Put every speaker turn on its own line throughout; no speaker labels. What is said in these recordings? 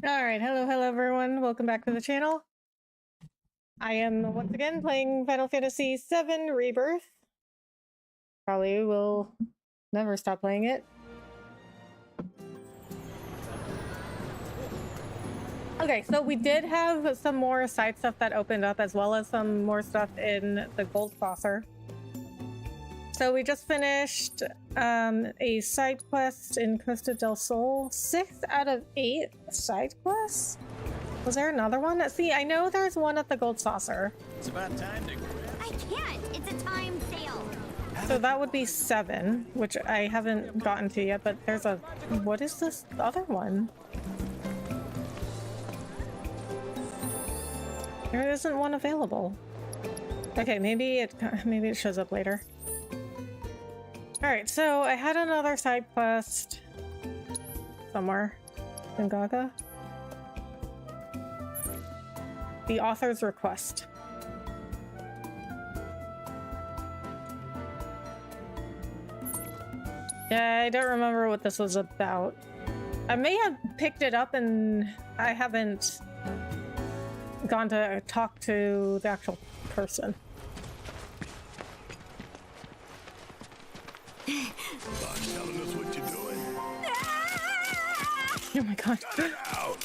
Alright, hello everyone, welcome back to the channel. I am once again playing Final Fantasy VII Rebirth. Probably will never stop playing it. Okay, so we did have some more side stuff that opened up, as well as some more stuff in the Gold Saucer. So we just finished a side quest in Costa del Sol. 6 out of 8 side quests? Was there another one? See, I know there's one at the Gold Saucer.
It's about time to...
I can't! It's a time sale!
So that would be 7, which I haven't gotten to yet, but there's a... What is this other one? There isn't one available. Okay, maybe it shows up later. Alright, so I had another side quest somewhere in Gaia. The author's request. Yeah, I don't remember what this was about. I may have picked it up and I haven't gone to talk to the actual person.
Telling us what you're doing.
Oh my god.
Cut it out.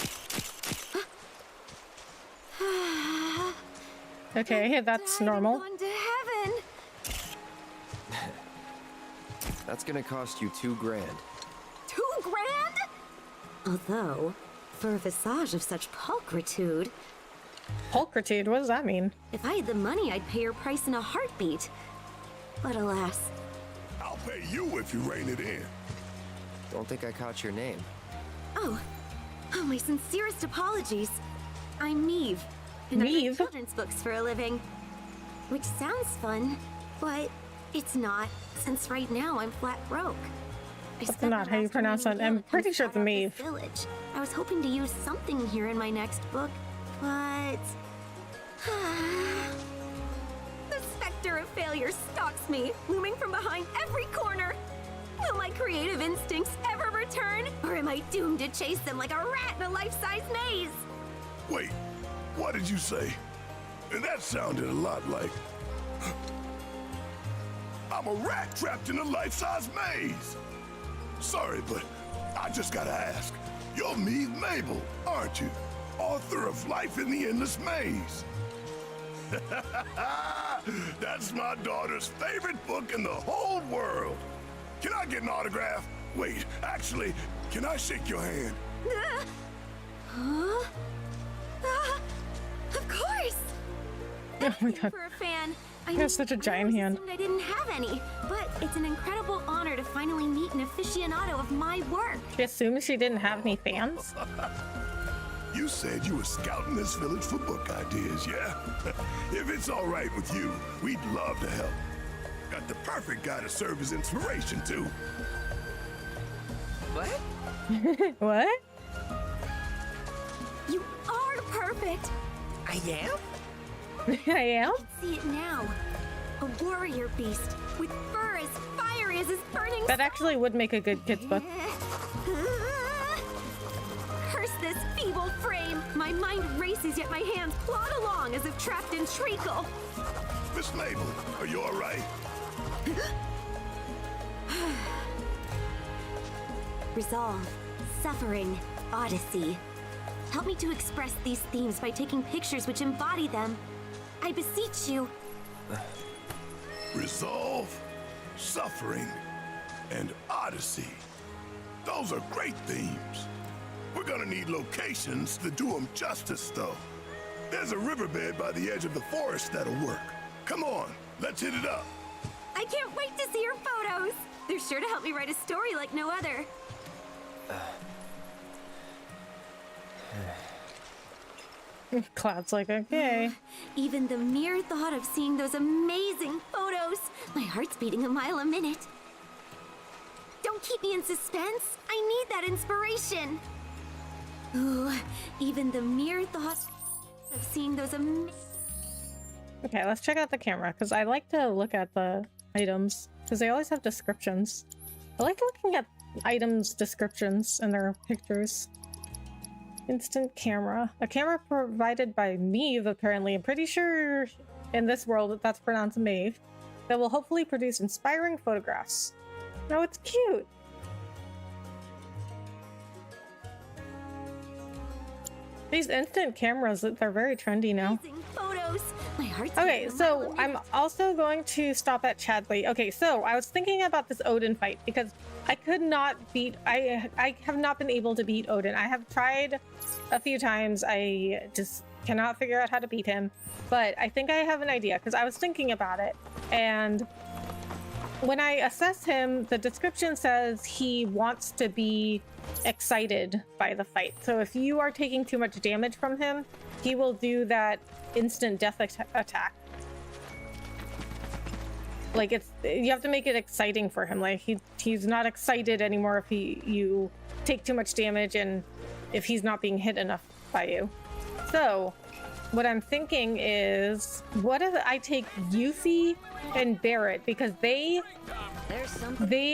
Okay, that's normal.
Gone to heaven.
That's gonna cost you $2 grand.
$2 grand? Although, for a visage of such pulchritude,
Pulchritude? What does that mean?
if I had the money, I'd pay her price in a heartbeat. But alas,
I'll pay you if you rein it in.
Don't think I caught your name.
oh, my sincerest apologies. I'm Neve, and I
Neve?
write children's books for a living. Which sounds fun, but it's not, since right now I'm flat broke.
That's not how you pronounce that. I'm pretty sure it's Maeve.
Village. I was hoping to use something here in my next book, but the specter of failure stalks me, looming from behind every corner. Will my creative instincts ever return, or am I doomed to chase them like a rat in a life-size maze?
Wait, what did you say? And that sounded a lot like... I'm a rat trapped in a life-size maze. Sorry, but I just gotta ask. You're Meave Mabel, aren't you? Author of Life in the Endless Maze. That's my daughter's favorite book in the whole world. Can I get an autograph? Wait, actually, can I shake your hand?
Huh? Of course!
Oh my god.
For a fan, I
You have such a giant hand.
I didn't have any, but it's an incredible honor to finally meet an aficionado of my work.
She assumed she didn't have any fans?
You said you were scouting this village for book ideas, yeah? If it's all right with you, we'd love to help. Got the perfect guy to serve as inspiration, too.
What?
What?
You are perfect.
I am?
I am?
See it now. A warrior beast with fur as fiery as his burning
That actually would make a good kid's book.
Curse this feeble frame! My mind races, yet my hands plod along as if trapped in treacle.
Miss Mabel, are you all right?
Resolve, suffering, odyssey. Help me to express these themes by taking pictures which embody them. I beseech you.
Resolve, suffering, and odyssey. Those are great themes. We're gonna need locations to do them justice, though. There's a riverbed by the edge of the forest that'll work. Come on, let's hit it up.
I can't wait to see your photos. They're sure to help me write a story like no other.
Cloud's like, okay.
Even the mere thought of seeing those amazing photos, my heart's beating a mile a minute. Don't keep me in suspense. I need that inspiration. Ooh, even the mere thought of seeing those
Okay, let's check out the camera, because I like to look at the items, because they always have descriptions. I like looking at items' descriptions and their pictures. Instant camera. A camera provided by Maeve, apparently. I'm pretty sure in this world that's pronounced Maeve. That will hopefully produce inspiring photographs. Oh, it's cute. These instant cameras, they're very trendy now.
Photos. My heart's
Okay,
beating a
so
mile a
I'm
minute.
also going to stop at Chadley. Okay, so I was thinking about this Odin fight because I could not beat, I have not been able to beat Odin. I have tried a few times. I just cannot figure out how to beat him, but I think I have an idea because I was thinking about it. And when I assess him, the description says he wants to be excited by the fight. So if you are taking too much damage from him, he will do that instant death attack. Like, it's, you have to make it exciting for him. Like, he's not excited anymore if you take too much damage and if he's not being hit enough by you. So what I'm thinking is, what if I take Yuffie and Barrett, because they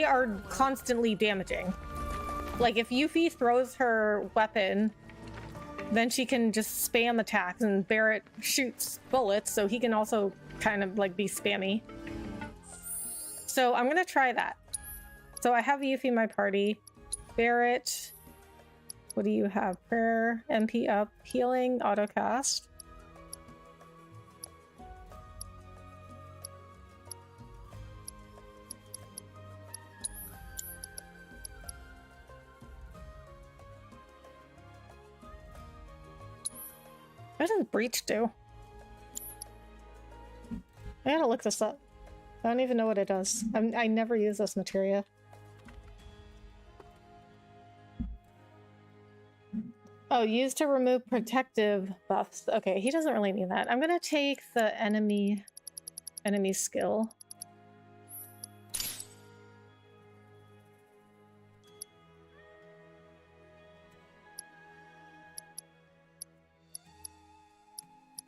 are constantly damaging. Like, if Yuffie throws her weapon, then she can just spam attacks, and Barrett shoots bullets, so he can also kind of like be spammy. So I'm gonna try that. So I have Yuffie in my party. Barrett, what do you have? Prayer, MP up, healing, autocast. What does Breach do? I gotta look this up. I don't even know what it does. I never use this materia. Oh, used to remove protective buffs. Okay, he doesn't really need that. I'm gonna take the enemy skill.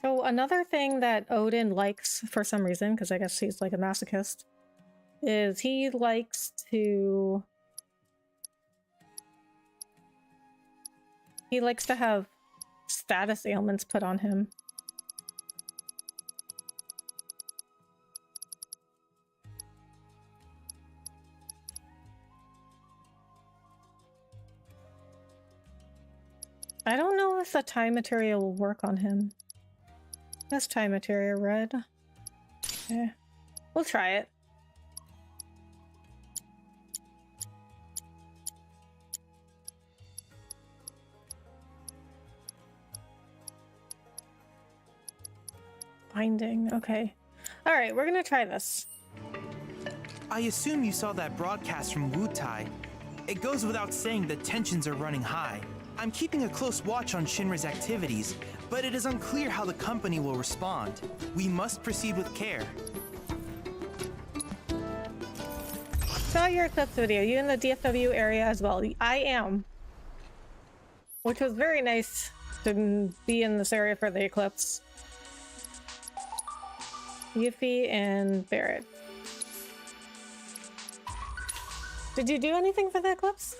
So another thing that Odin likes for some reason, because I guess he's like a masochist, is he likes to have status ailments put on him. I don't know if the time materia will work on him. That's time materia red. Okay. We'll try it. Binding, okay. Alright, we're gonna try this.
I assume you saw that broadcast from Wutai. It goes without saying that tensions are running high. I'm keeping a close watch on Shinra's activities, but it is unclear how the company will respond. We must proceed with care.
Saw your Eclipse video. You in the DFW area as well? I am. Which was very nice to be in this area for the Eclipse. Yuffie and Barrett. Did you do anything for the Eclipse?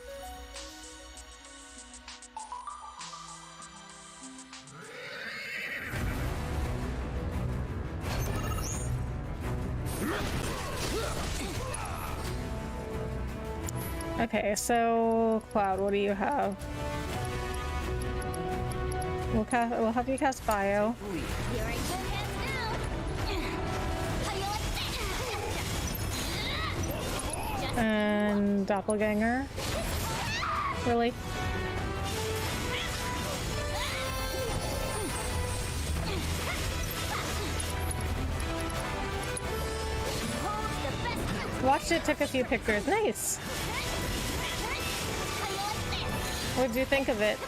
Okay, so Cloud, what do you have? We'll have you cast Bio.
You're in good hands now. How you like that?
And Doppelganger. Really? Watched it, took a few pictures. Nice! What did you think of it?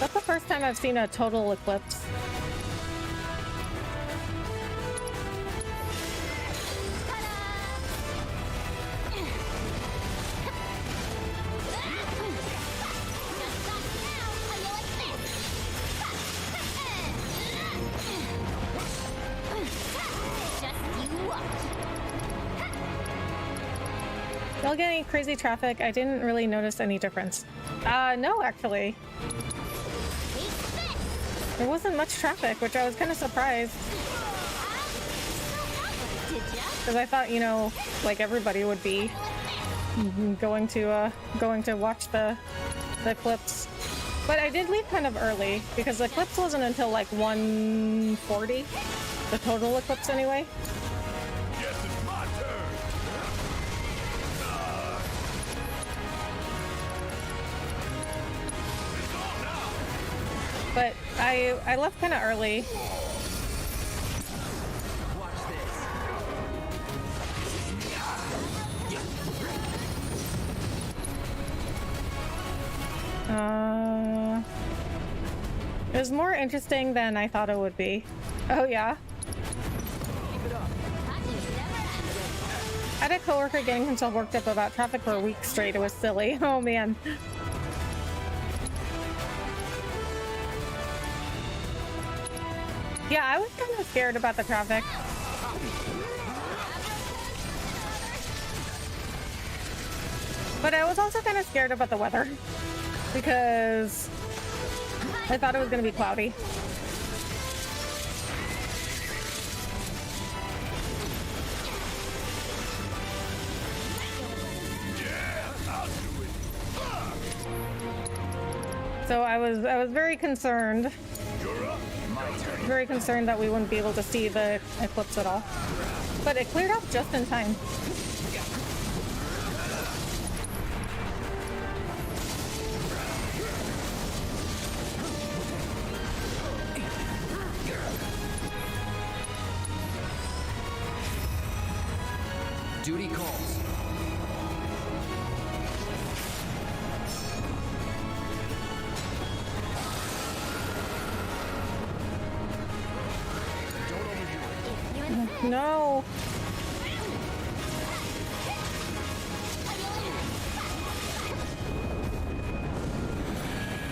That's the first time I've seen a total eclipse. Y'all getting crazy traffic? I didn't really notice any difference. No, actually. There wasn't much traffic, which I was kind of surprised. Because I thought, you know, like everybody would be going to watch the eclipse. But I did leave kind of early because the eclipse wasn't until like 1:40. The total eclipse anyway.
Yes, it's my turn. It's on now.
But I left kind of early. It was more interesting than I thought it would be. Oh yeah. I had a coworker getting himself worked up about traffic for a week straight. It was silly. Oh man. Yeah, I was kind of scared about the traffic. But I was also kind of scared about the weather because I thought it was going to be cloudy. So I was very concerned. Very concerned that we wouldn't be able to see the eclipse at all. But it cleared up just in time.
Duty calls.
No.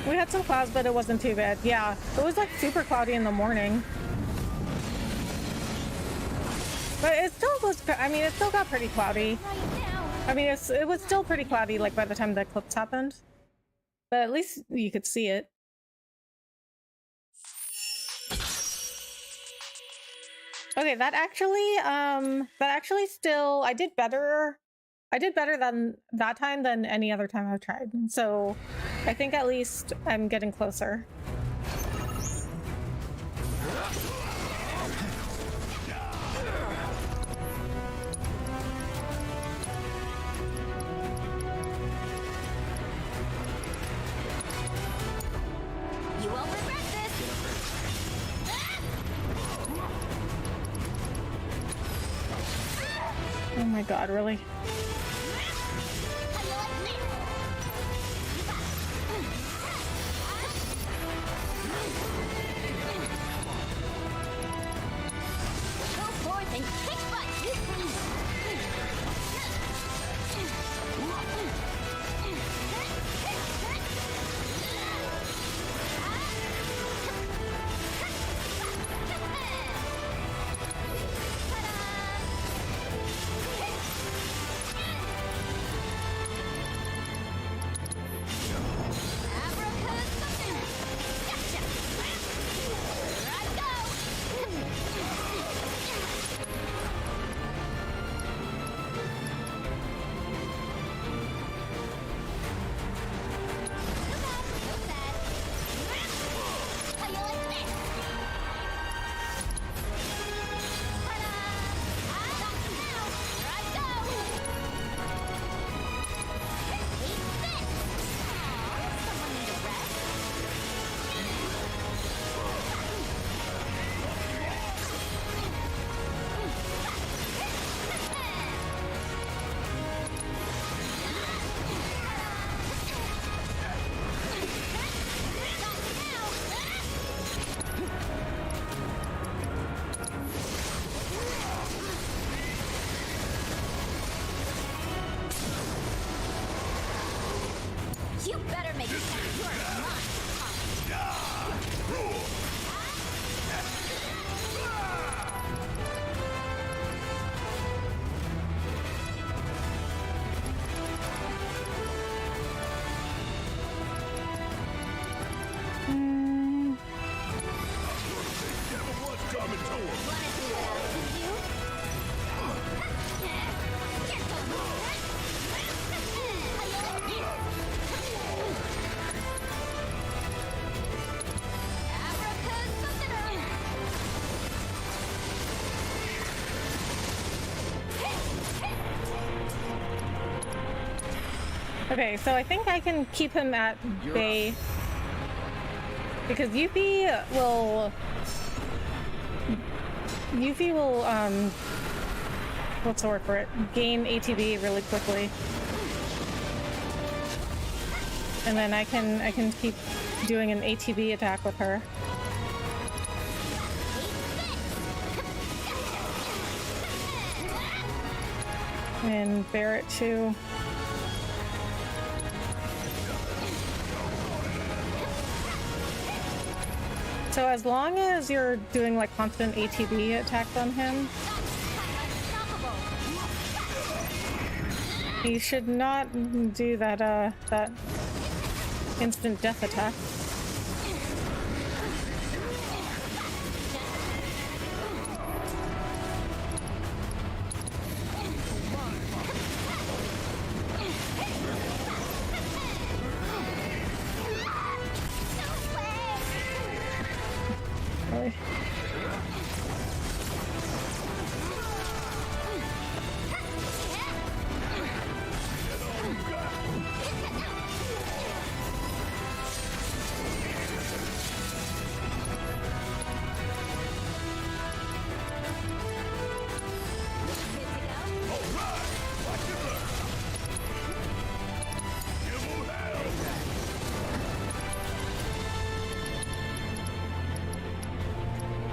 We had some clouds, but it wasn't too bad. Yeah, it was like super cloudy in the morning. But it still was, I mean, it still got pretty cloudy. I mean, it was still pretty cloudy, like, by the time the eclipse happened. But at least you could see it. Okay, that actually still, I did better than that time than any other time I've tried. So I think at least I'm getting closer. Oh my god, really? Okay, so I think I can keep him at bay because Yuffie will what's the word for it? Gain ATB really quickly. And then I can keep doing an ATB attack with her. And Barrett too. So as long as you're doing like constant ATB attacks on him, he should not do that that instant death attack. Really?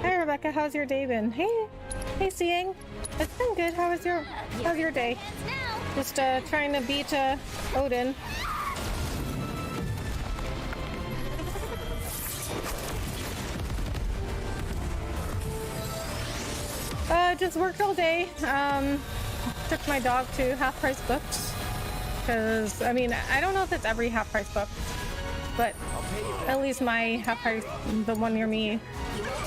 Hi Rebecca, how's your day been? Hey Seeing. It's been good. How's your day? Just trying to beat Odin. Just worked all day. Took my dog to Half Price Books because I mean I don't know if it's every Half Price book, but at least my Half Price, the one near me,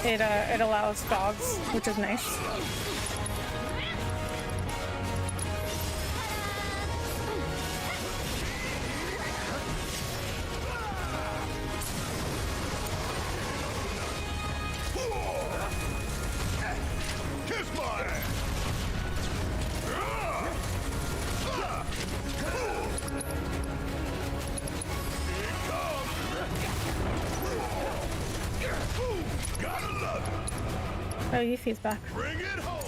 it allows dogs, which is nice.
Kiss my ass! Gotta love it.
Oh, Yuffie's back.
Bring it home.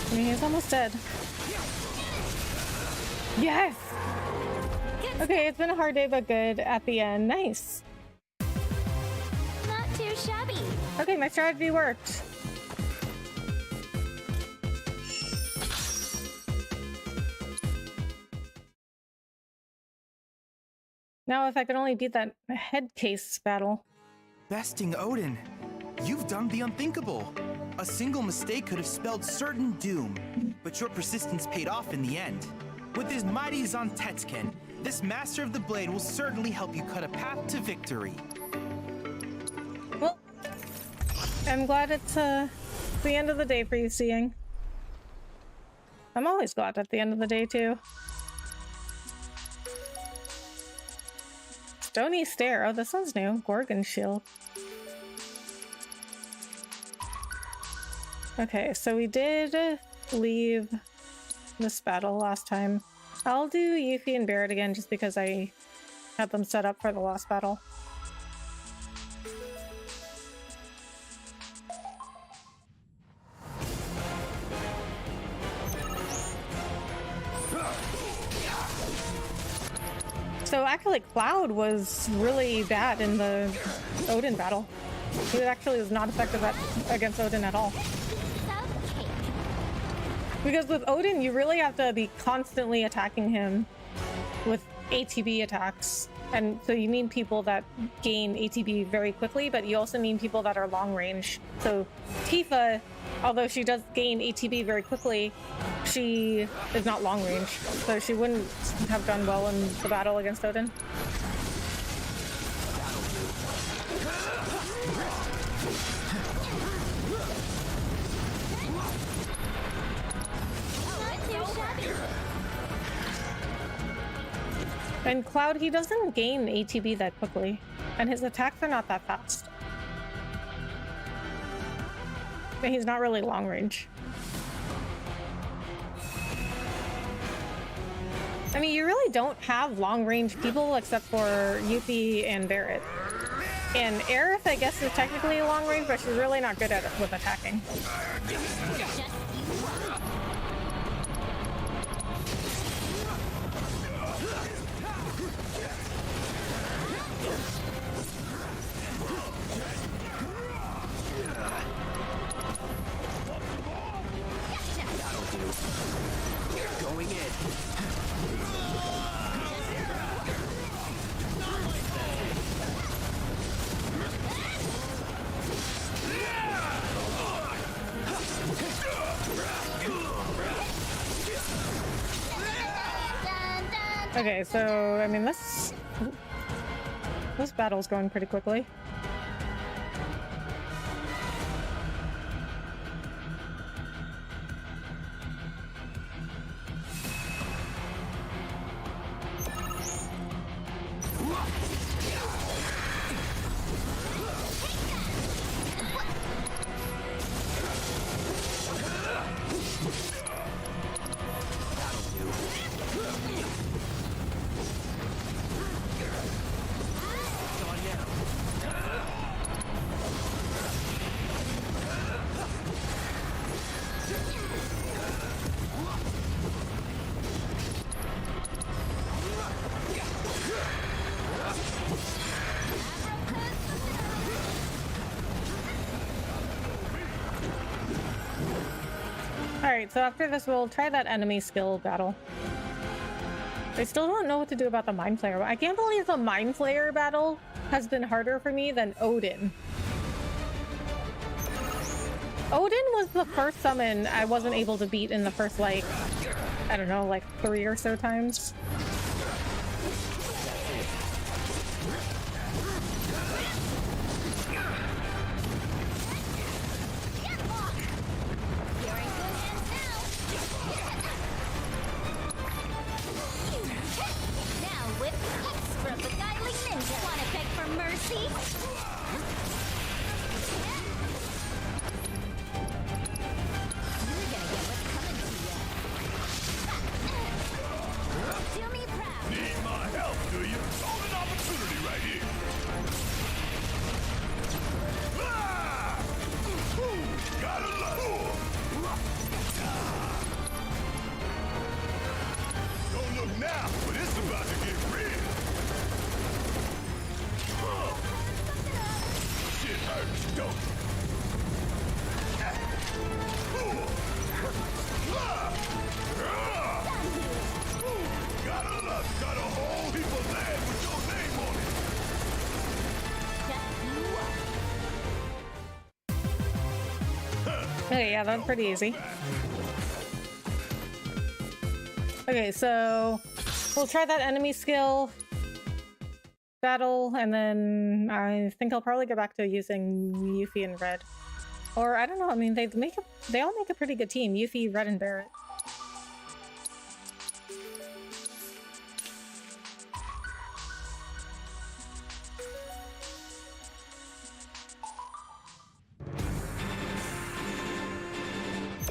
I mean, he's almost dead. Yes! Okay, it's been a hard day, but good at the end. Nice.
Not too shabby.
Okay, my strategy worked. Now, if I could only beat that head case battle.
Besting Odin, you've done the unthinkable. A single mistake could have spelled certain doom, but your persistence paid off in the end. With his mighty Zantetsuken, this master of the blade will certainly help you cut a path to victory.
Well, I'm glad it's the end of the day for you, Seeing. I'm always glad at the end of the day, too. Stony Stare. Oh, this one's new. Gorgon Shield. Okay, so we did leave this battle last time. I'll do Yuffie and Barrett again just because I had them set up for the last battle. So actually, Cloud was really bad in the Odin battle. He actually was not effective against Odin at all. Because with Odin, you really have to be constantly attacking him with ATB attacks. And so you need people that gain ATB very quickly, but you also need people that are long range. So Tifa, although she does gain ATB very quickly, she is not long range. So she wouldn't have done well in the battle against Odin. And Cloud, he doesn't gain ATB that quickly, and his attacks are not that fast. And he's not really long range. I mean, you really don't have long range people except for Yuffie and Barret. And Aerith, I guess, is technically long range, but she's really not good at it with attacking.
Going in.
Okay, so I mean this battle's going pretty quickly. Alright, so after this we'll try that enemy skill battle. I still don't know what to do about the Mind Flayer. I can't believe the Mind Flayer battle has been harder for me than Odin. Odin was the first summon I wasn't able to beat in the first, like, I don't know, like 3 or so times. Okay, yeah, that's pretty easy. Okay, so we'll try that enemy skill battle, and then I think I'll probably go back to using Yuffie and Red. Or I don't know, I mean they all make a pretty good team, Yuffie, Red, and Barret.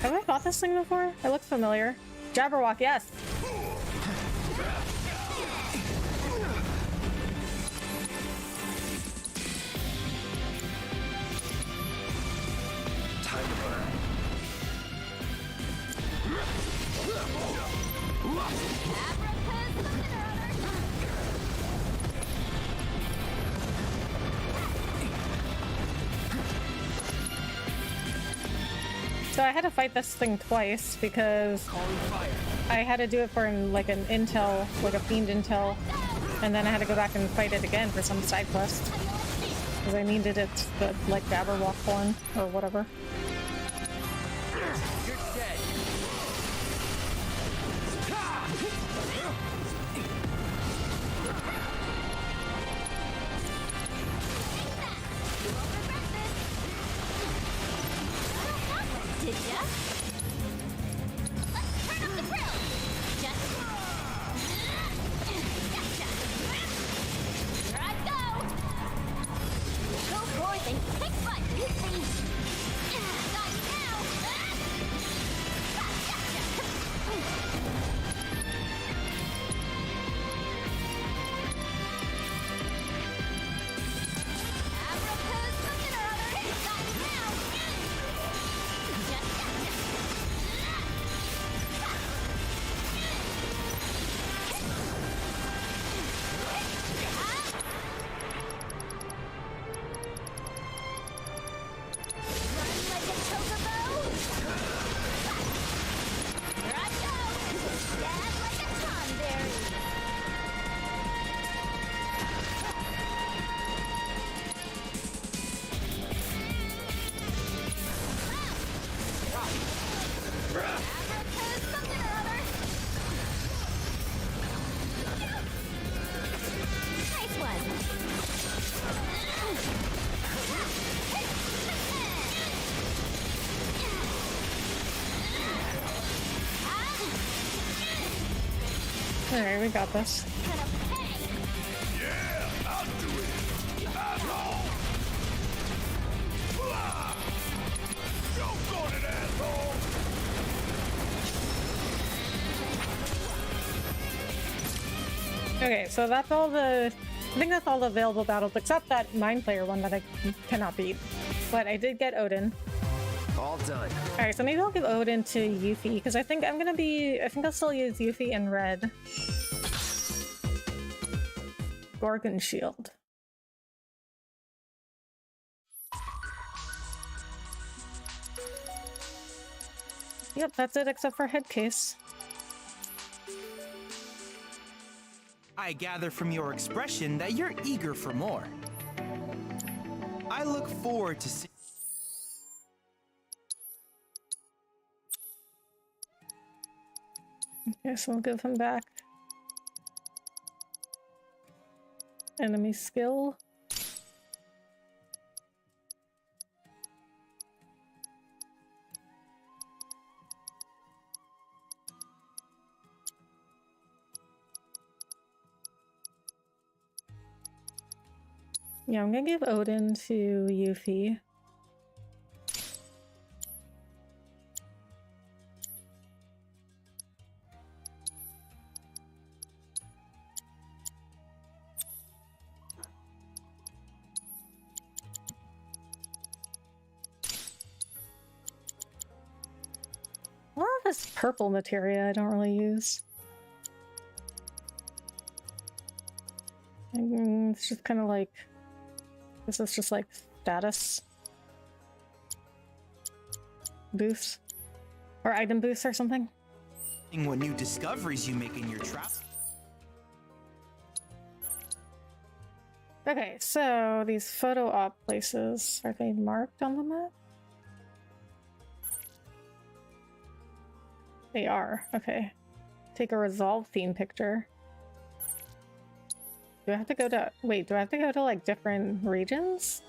Have I fought this thing before? It looks familiar. Jabberwock, yes!
Time to burn.
So I had to fight this thing twice because I had to do it for like an intel, like a fiend intel, and then I had to go back and fight it again for some side quest because I needed it to like Jabberwock horn or whatever.
You're dead.
Did ya? Let's turn up the grill! Just... Gotcha! Here I go! Go forth and kick butt, you fiend! Got you now! Gotcha! Apropos something or other! Got you now! Just gotcha! Run like a chocobo! Here I go! Stab like a tonberry! Apropos something or other! Nice one!
Alright, we got this.
Yeah, I'll do it. Asshole! Blah! Joke on it, asshole!
Okay, so that's all the... I think that's all the available battles, except that Mind Flayer one that I cannot beat. But I did get Odin.
All done.
Alright, so maybe I'll give Odin to Yuffie, because I think I'll still use Yuffie in red. Gorgon Shield. Yep, that's it except for head case.
I gather from your expression that you're eager for more. I look forward to seeing.
Okay, so we'll give him back enemy skill. Yeah, I'm gonna give Odin to Yuffie. A lot of this purple materia I don't really use. It's just kind of like... This is just like status boosts or item boosts or something.
What new discoveries you make in your trap.
Okay, so these photo op places, are they marked on the map? They are. Okay. Take a resolve theme picture. Do I have to go to... Wait, do I have to go to, like, different regions?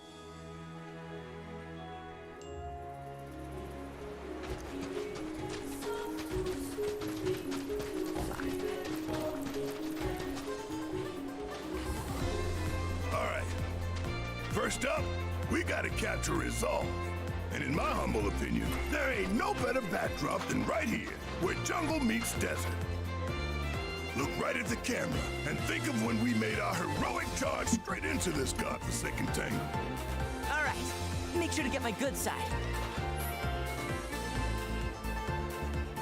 Alright. First up, we gotta capture Resolve. And in my humble opinion, there ain't no better backdrop than right here, where jungle meets desert. Look right at the camera and think of when we made our heroic charge straight into this godforsaken tangle.
All right, make sure to get my good side.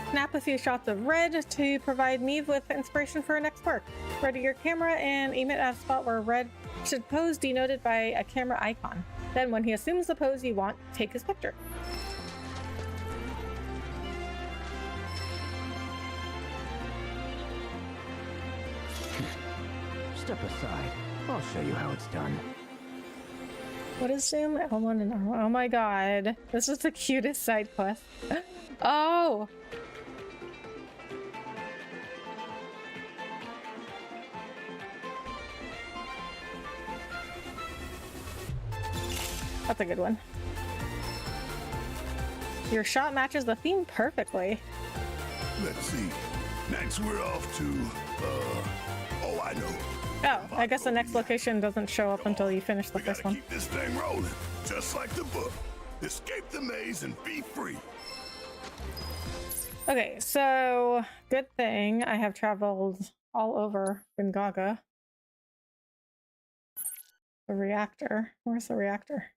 Snap a few shots of Red to provide me with inspiration for our next work. Ready your camera and aim it at a spot where Red should pose, denoted by a camera icon. Then when he assumes the pose you want, take his picture.
Step aside. I'll show you how it's done.
What is Zoom? L1 and R1. Oh my god. This is the cutest side quest. Oh! That's a good one. Your shot matches the theme perfectly.
Let's see. Next we're off to, oh, I know.
Oh, I guess the next location doesn't show up until you finish the
We gotta
first one.
keep this thing rolling, just like the book. Escape the maze and be free.
Okay, so good thing I have traveled all over Gaia. The reactor. Where's the reactor?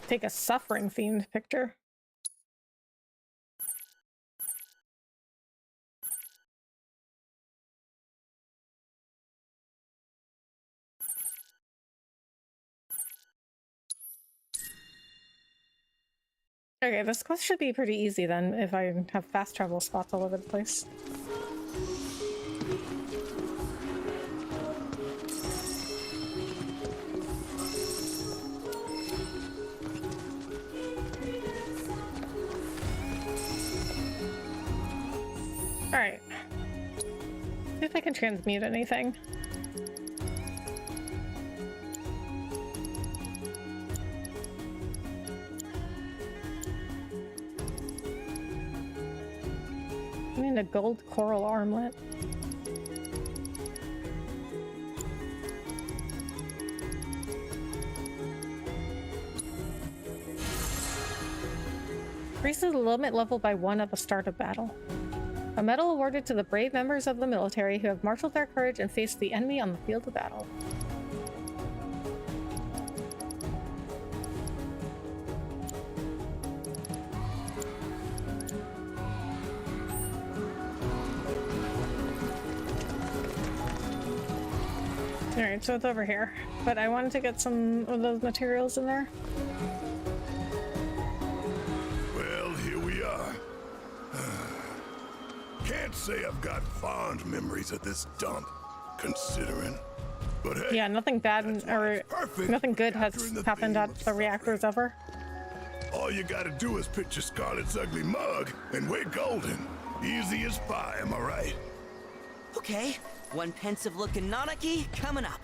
Take a suffering themed picture. Okay, this quest should be pretty easy then if I have fast travel spots all over the place. Alright. See if I can transmute anything. I mean, a gold coral armlet. Increases the limit level by 1 at the start of battle. A medal awarded to the brave members of the military who have marshaled their courage and faced the enemy on the field of battle. Alright, so it's over here. But I wanted to get some of those materials in there.
Well, here we are. Can't say I've got fond memories of this dump, considering. But hey,
Yeah, nothing bad or
perfect
nothing good has
capturing the
happened
theme
at
of
the reactors ever.
all you gotta do is picture Scarlet's ugly mug, and we're golden. Easy as pie, am I right?
Okay, one pensive looking Nanaki coming up.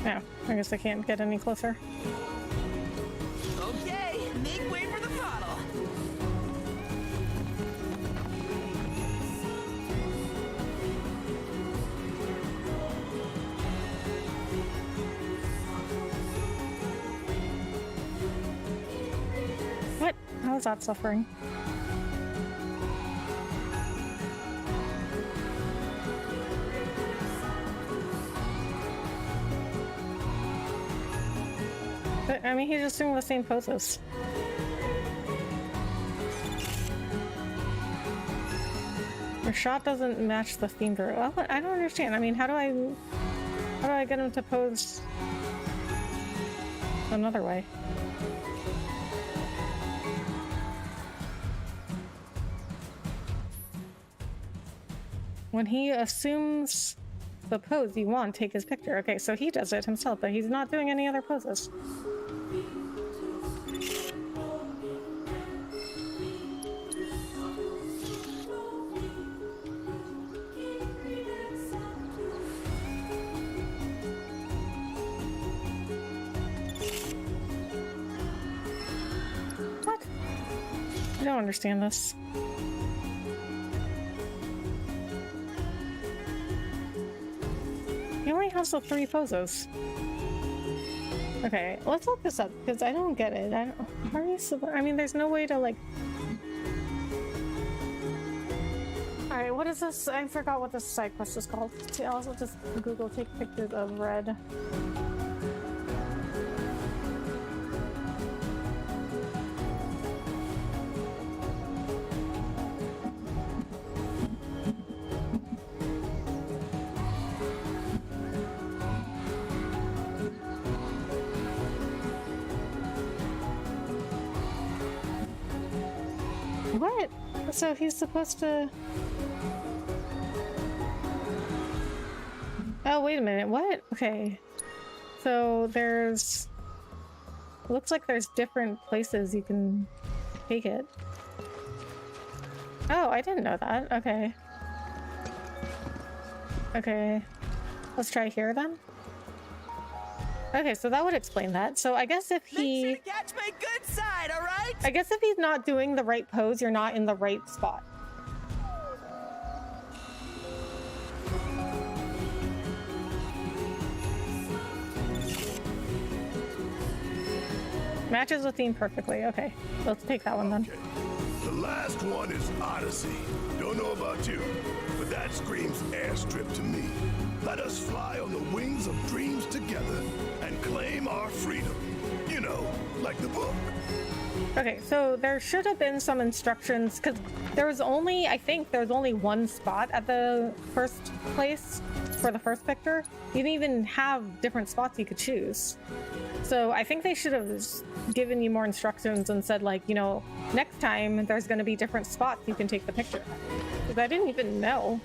No, I guess I can't get any closer.
Okay, make way for the bottle.
What? How is that suffering? But, I mean, he's just doing the same poses. Your shot doesn't match the theme very well. I don't understand. I mean, how do I get him to pose another way? When he assumes the pose you want, take his picture. Okay, so he does it himself, but he's not doing any other poses. What? I don't understand this. He only has the 3 poses. Okay, let's look this up because I don't get it. How are you I mean, there's no way to like. All right, what is this? I forgot what this side quest is called. I'll also just Google take pictures of Red. so he's supposed to... Oh, wait a minute, what? Okay. So there's... It looks like there's different places you can take it. Oh, I didn't know that. Okay. Okay. Let's try here then. Okay, so that would explain that. So I guess if he...
Make sure to catch my good side, all right?
I guess if he's not doing the right pose, you're not in the right spot. Matches the theme perfectly. Okay, let's take that one then.
Okay. The last one is Odyssey. Don't know about you, but that screams airstrip to me. Let us fly on the wings of dreams together and claim our freedom. You know, like the book.
Okay, so there should have been some instructions because there was only, I think there was only one spot at the first place for the first picture. You didn't even have different spots you could choose. So I think they should have given you more instructions and said, like, you know, next time there's going to be different spots you can take the picture at. Because I didn't even know.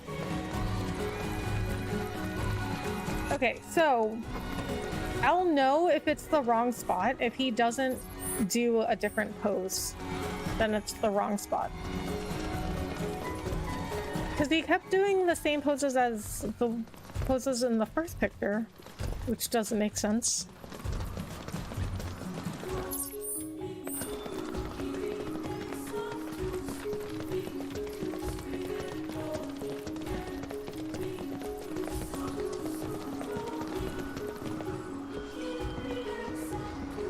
Okay, so I'll know if it's the wrong spot if he doesn't do a different pose. Then it's the wrong spot. Because he kept doing the same poses as the poses in the first picture, which doesn't make sense.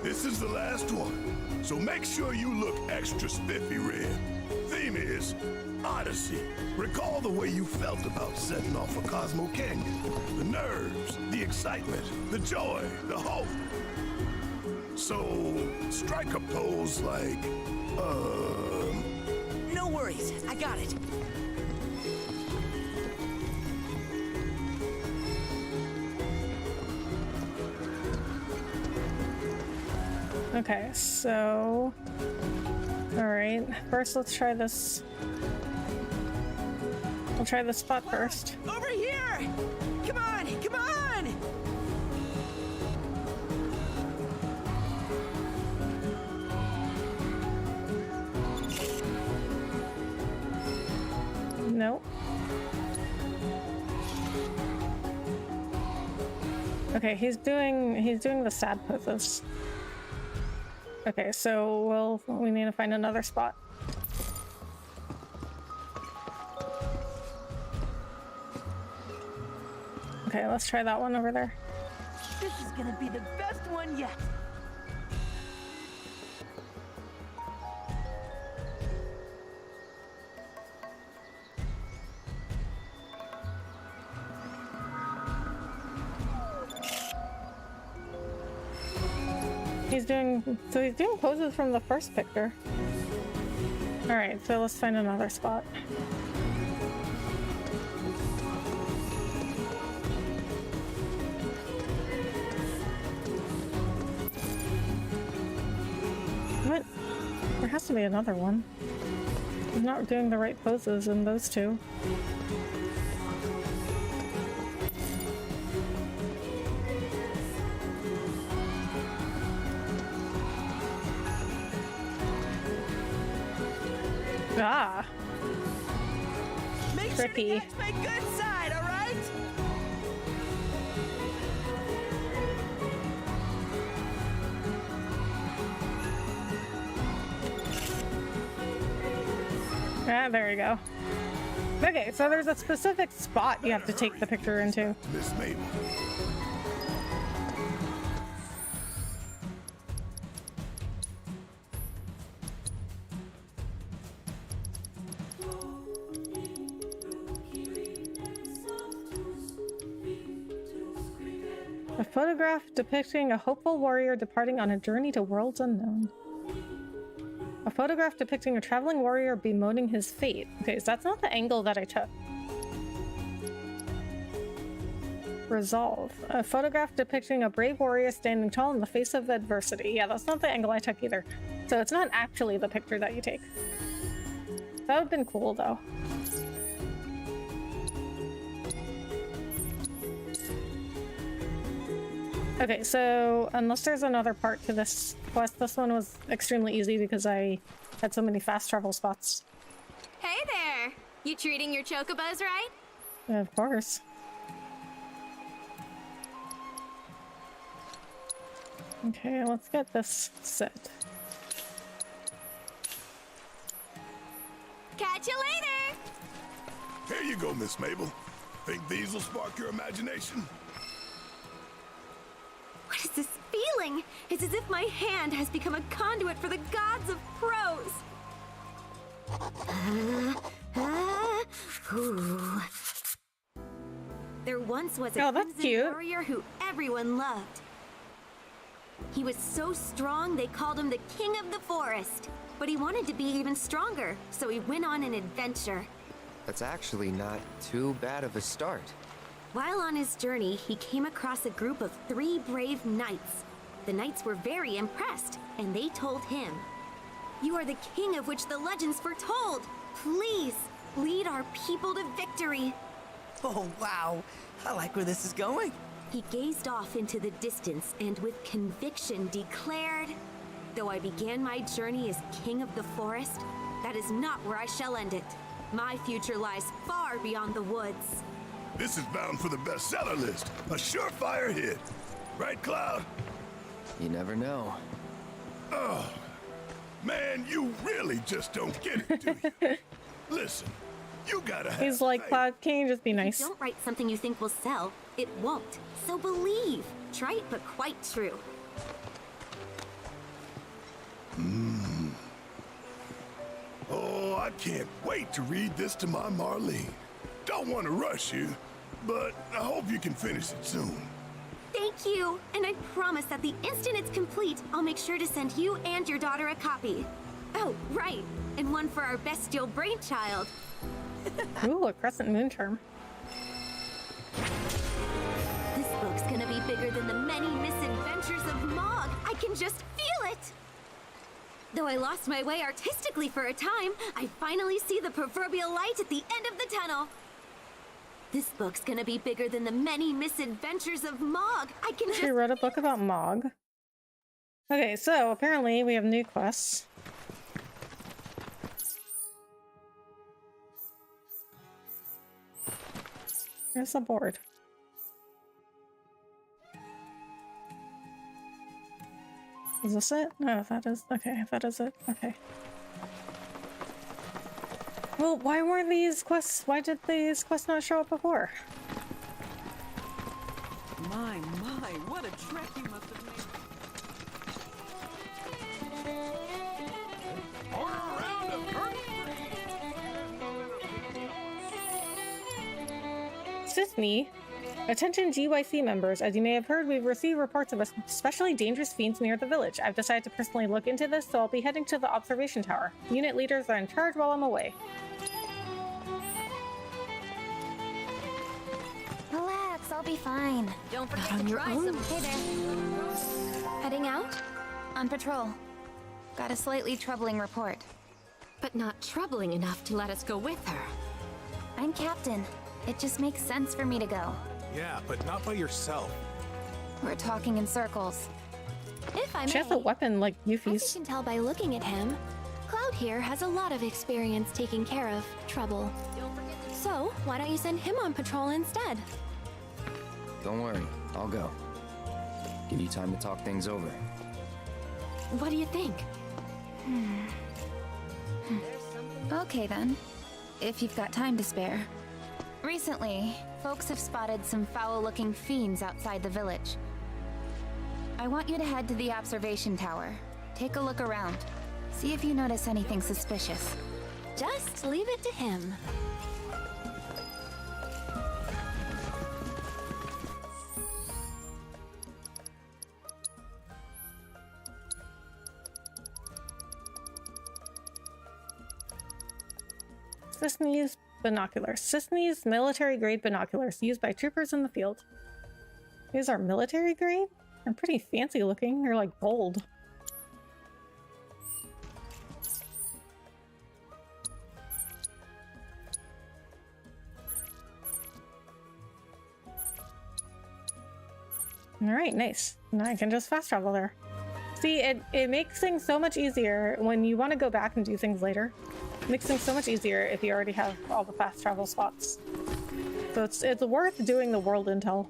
This is the last one, so make sure you look extra spiffy, Red. Theme is Odyssey. Recall the way you felt about setting off for Cosmo Canyon. The nerves, the excitement, the joy, the hope. So, strike a pose like,
No worries, I got it.
Okay, so... Alright, first let's try this. We'll try this spot first.
Over here! Come on, come on!
Nope. Okay, he's doing the sad poses. Okay, so we need to find another spot. Okay, let's try that one over there.
This is gonna be the best one yet.
He's doing poses from the first picture. All right, so let's find another spot. What? There has to be another one. He's not doing the right poses in those two. Ah.
Make
Tricky.
sure to catch my good side, all right?
Ah, there you go. Okay, so there's a specific spot you have to take the picture into.
Miss Mabel.
A photograph depicting a hopeful warrior departing on a journey to worlds unknown. A photograph depicting a traveling warrior bemoaning his fate. Okay, so that's not the angle that I took. Resolve. A photograph depicting a brave warrior standing tall in the face of adversity. Yeah, that's not the angle I took either. So it's not actually the picture that you take. That would have been cool, though. Okay, so unless there's another part to this quest, this one was extremely easy because I had so many fast travel spots.
Hey there! You treating your chocobos right?
Of course. Okay, let's get this set.
Catch you later!
Here you go, Miss Mabel. Think these will spark your imagination?
What is this feeling? It's as if my hand has become a conduit for the gods of prose. There once was a
that's
crimson
cute.
warrior who everyone loved. He was so strong they called him the King of the Forest. But he wanted to be even stronger, so he went on an adventure.
That's actually not too bad of a start.
While on his journey, he came across a group of 3 brave knights. The knights were very impressed, and they told him, "You are the king of which the legends foretold. Please, lead our people to victory."
Oh, wow. I like where this is going.
He gazed off into the distance and with conviction declared, "Though I began my journey as king of the forest, that is not where I shall end it. My future lies far beyond the woods."
This is bound for the bestseller list. A surefire hit. Right, Cloud?
You never know.
Oh, man, you really just don't get it, do you? Listen, you gotta have
He's like,
faith.
Cloud, can you just be nice?
Don't write something you think will sell. It won't. So believe. Trite but quite true.
Oh, I can't wait to read this to my Marlene. Don't want to rush you, but I hope you can finish it soon.
Thank you. And I promise that the instant it's complete, I'll make sure to send you and your daughter a copy. Oh, right. And one for our bestial brainchild.
Ooh, a crescent moon charm.
This book's gonna be bigger than the many misadventures of Mog. I can just feel it. Though I lost my way artistically for a time, I finally see the proverbial light at the end of the tunnel. This book's gonna be bigger than the many misadventures of Mog. I can
She
just...
wrote a book about Mog. Okay, so apparently we have new quests. Here's the board. Is this it? No, that is... Okay, that is it. Okay. Well, why weren't these quests... Why did these quests not show up before?
My, what a trek you must have made.
Sisney. Attention GYC members, as you may have heard, we've received reports of especially dangerous fiends near the village. I've decided to personally look into this, so I'll be heading to the observation tower. Unit leaders are in charge while I'm away.
Relax, I'll be fine.
Don't forget to try some...
Hey there. Heading out? On patrol. Got a slightly troubling report.
But not troubling enough to let us go with her.
I'm captain. It just makes sense for me to go.
Yeah, but not by yourself.
We're talking in circles. If I may,
She has a weapon like
as you
Yuffie's.
can tell by looking at him, Cloud here has a lot of experience taking care of trouble. So, why don't you send him on patrol instead?
Don't worry, I'll go. Give you time to talk things over.
What do you think?
Okay then, if you've got time to spare. Recently, folks have spotted some foul-looking fiends outside the village. I want you to head to the observation tower. Take a look around. See if you notice anything suspicious.
Just leave it to him.
Sisney's binoculars. Sisney's military-grade binoculars used by troopers in the field. These are military grade? They're pretty fancy looking. They're like gold. Alright, nice. Now I can just fast travel there. See, it makes things so much easier when you want to go back and do things later. It makes things so much easier if you already have all the fast travel spots. So it's worth doing the world intel.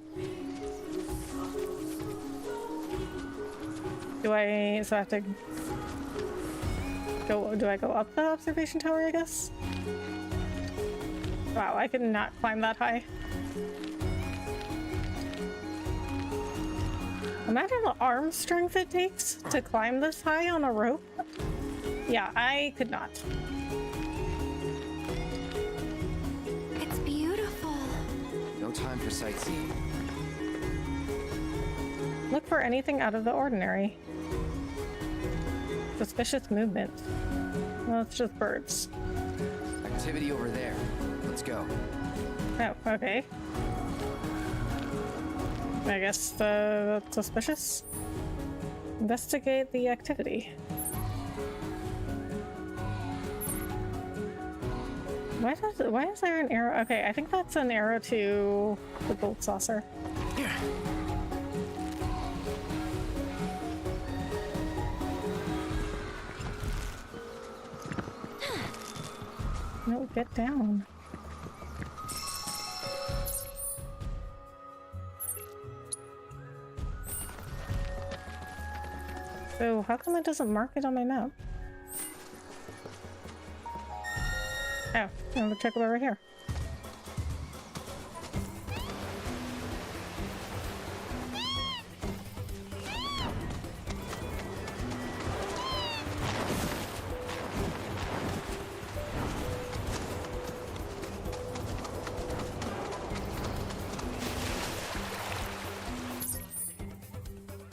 So I have to go, do I go up the observation tower, I guess? Wow, I could not climb that high. Imagine the arm strength it takes to climb this high on a rope. Yeah, I could not.
It's beautiful.
No time for sightseeing.
Look for anything out of the ordinary. Suspicious movement. Well, it's just birds.
Activity over there. Let's go.
Oh, okay. I guess that's suspicious. Investigate the activity. Why is there an arrow? Okay, I think that's an arrow to the gold saucer. No, get down. So how come it doesn't mark it on my map? Oh, I'm gonna check it over here.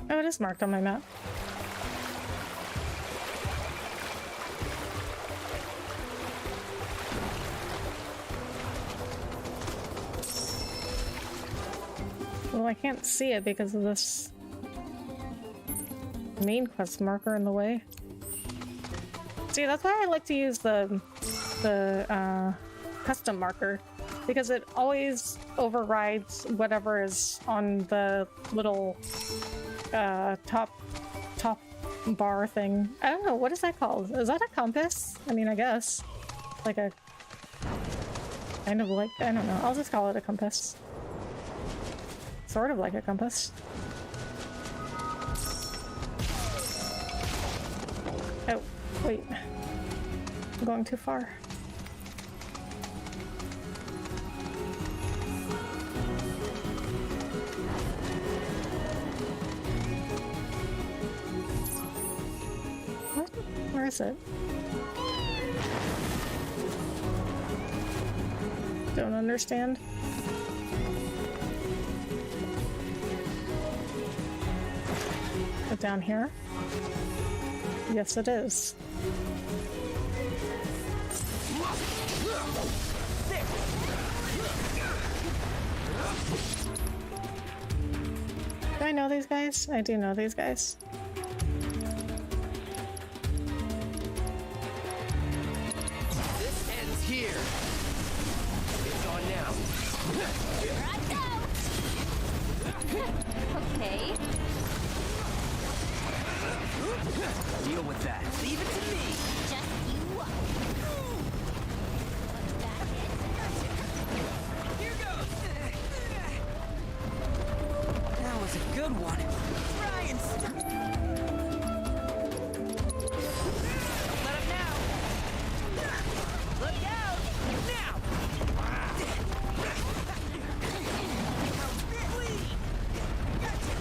Oh, it is marked on my map. Well, I can't see it because of this main quest marker in the way. See, that's why I like to use the custom marker, because it always overrides whatever is on the little top bar thing. I don't know, what is that called? Is that a compass? I mean, I guess. Like a kind of like, I don't know. I'll just call it a compass. Sort of like a compass. Oh, wait. I'm going too far. What? Where is it? Don't understand. Down here? Yes, it is. Do I know these guys? I do know these guys.
This ends here. It's on now.
Here I go! Okay.
Deal with that. Leave it to me.
Just you.
Here goes. That was a good one. Try and stop. Don't let him now. Look out! Now.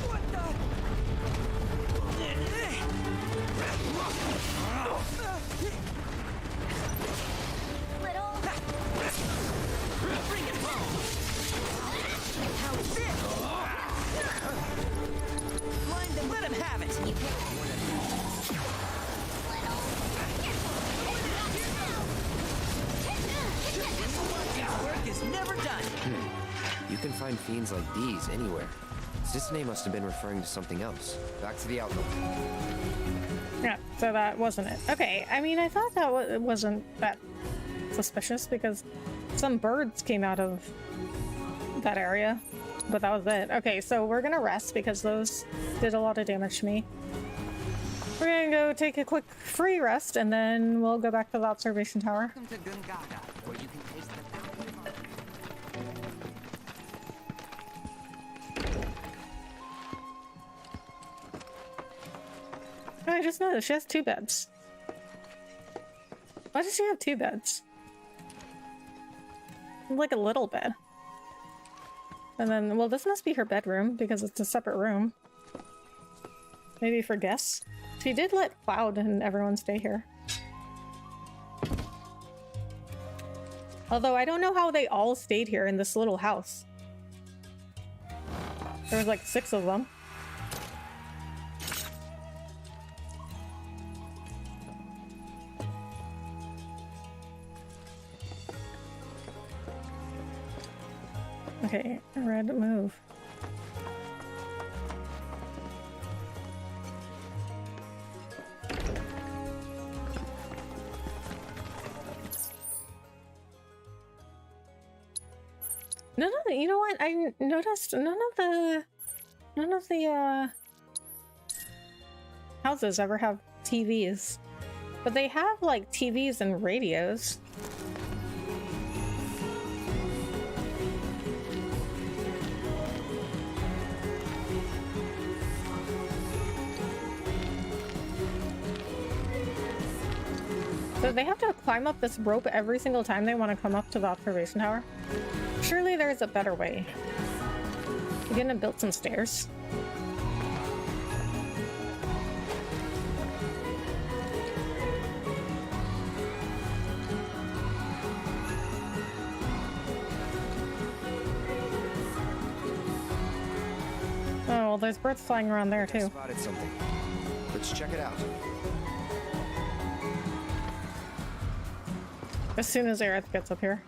What the?
Little.
Bring it home. How's this? Blind them, let him have it. Work is never done.
You can find fiends like these anywhere. Cisne must have been referring to something else. Back to the outlook.
Yeah, so that wasn't it. Okay, I mean, I thought that wasn't that suspicious because some birds came out of that area. but that was it. Okay, so we're gonna rest because those did a lot of damage to me. We're gonna go take a quick free rest and then we'll go back to the observation tower.
Welcome to Gaia, where you can taste the bounty of our...
Oh, I just noticed she has 2 beds. Why does she have 2 beds? Like a little bed. And then, well, this must be her bedroom because it's a separate room. Maybe for guests? She did let Cloud and everyone stay here. Although I don't know how they all stayed here in this little house. There was like 6 of them. Okay, Red, move. No, you know what? I noticed none of the houses ever have TVs. But they have like TVs and radios. So they have to climb up this rope every single time they want to come up to the observation tower? Surely there's a better way. You couldn't have built some stairs? Oh, well, there's birds flying around there too.
I spotted something. Let's check it out.
As soon as Aerith gets up here.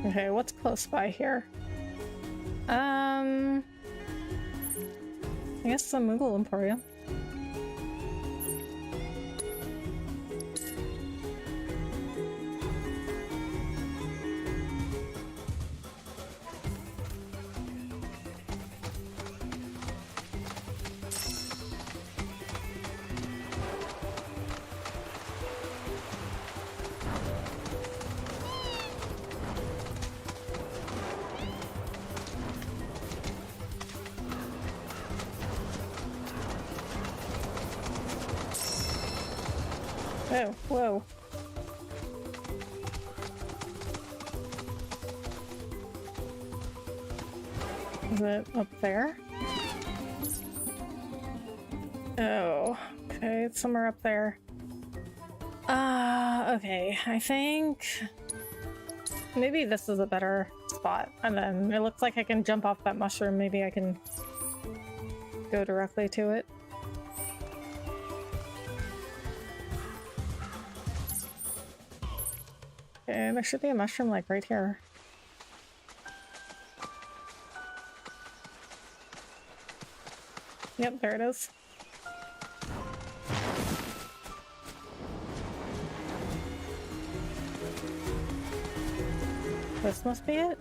Okay, what's close by here? I guess the Moogle Emporium. Oh, whoa. Is it up there? Oh, okay, it's somewhere up there. Okay, I think maybe this is a better spot. And then it looks like I can jump off that mushroom. Maybe I can go directly to it. Okay, there should be a mushroom like right here. Yep, there it is. This must be it.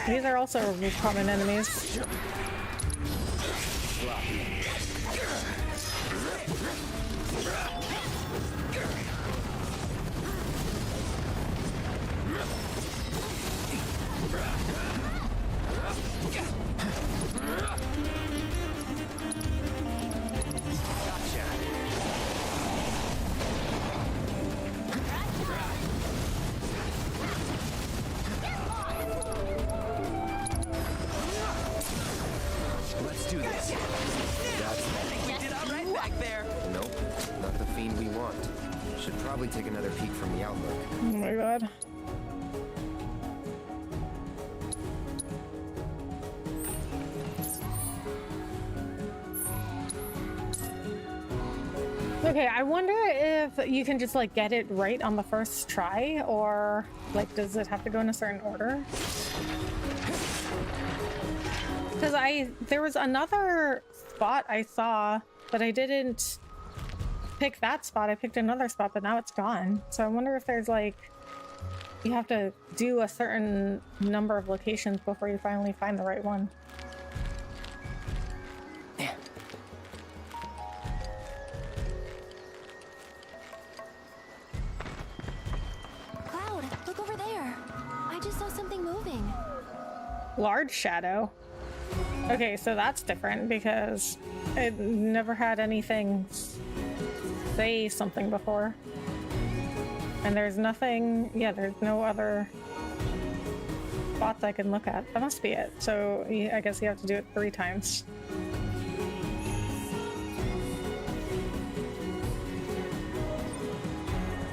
These are also common enemies.
Take another peek from the outlook.
Oh my god. Okay, I wonder if you can just like get it right on the first try, or like does it have to go in a certain order? Because there was another spot I saw, but I didn't pick that spot. I picked another spot, but now it's gone. So I wonder if there's like, you have to do a certain number of locations before you finally find the right one.
Cloud, look over there. I just saw something moving.
Large shadow. Okay, so that's different because it never had anything say something before. And there's nothing, yeah, there's no other spots I can look at. That must be it. So I guess you have to do it 3 times.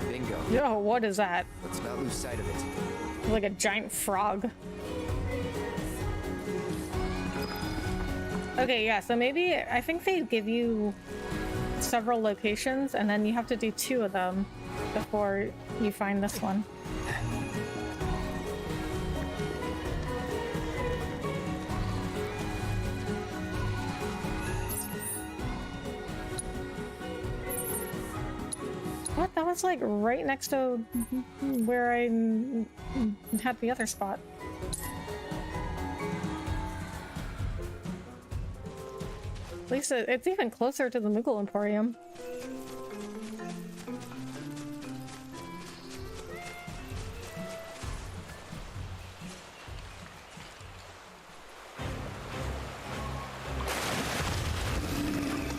Bingo.
Yo, what is that?
Let's not lose sight of it.
Like a giant frog. Okay, yeah, so maybe, I think they give you several locations and then you have to do 2 of them before you find this one. What? That was like right next to where I had the other spot. At least it's even closer to the Moogle Emporium.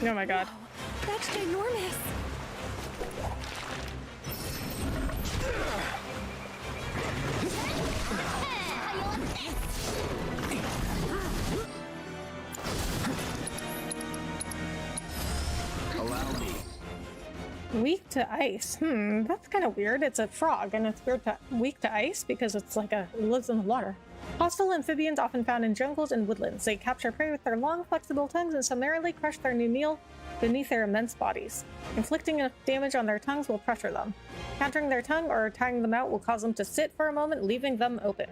Oh my god.
Whoa, that's ginormous.
Allow me.
Weak to ice. That's kind of weird. It's a frog and it's weak to ice because it's like it lives in the water. Hostile amphibians often found in jungles and woodlands. They capture prey with their long, flexible tongues and summarily crush their new meal beneath their immense bodies. Inflicting enough damage on their tongues will pressure them. Countering their tongue or tying them out will cause them to sit for a moment, leaving them open.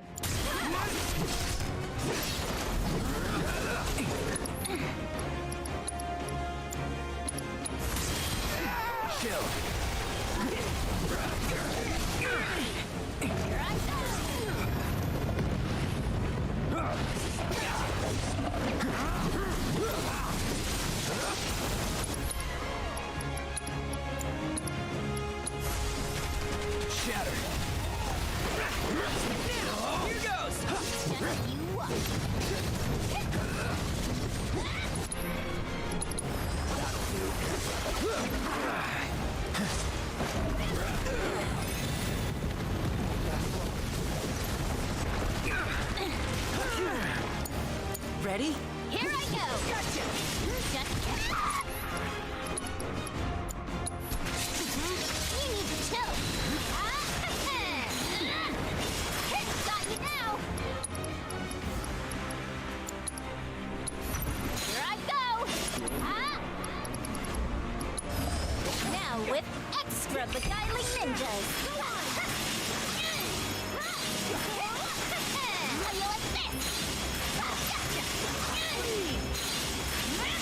Ready?
Here I go. Gotcha. You need to chill. Got you now. Here I go. Now with extra beguiling ninjas. How you like this? Gotcha. Got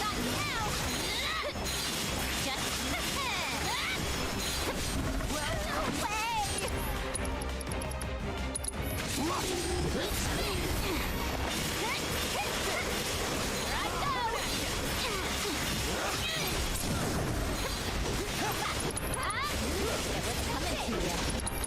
you now. Just no way. Here I go. It was coming to you.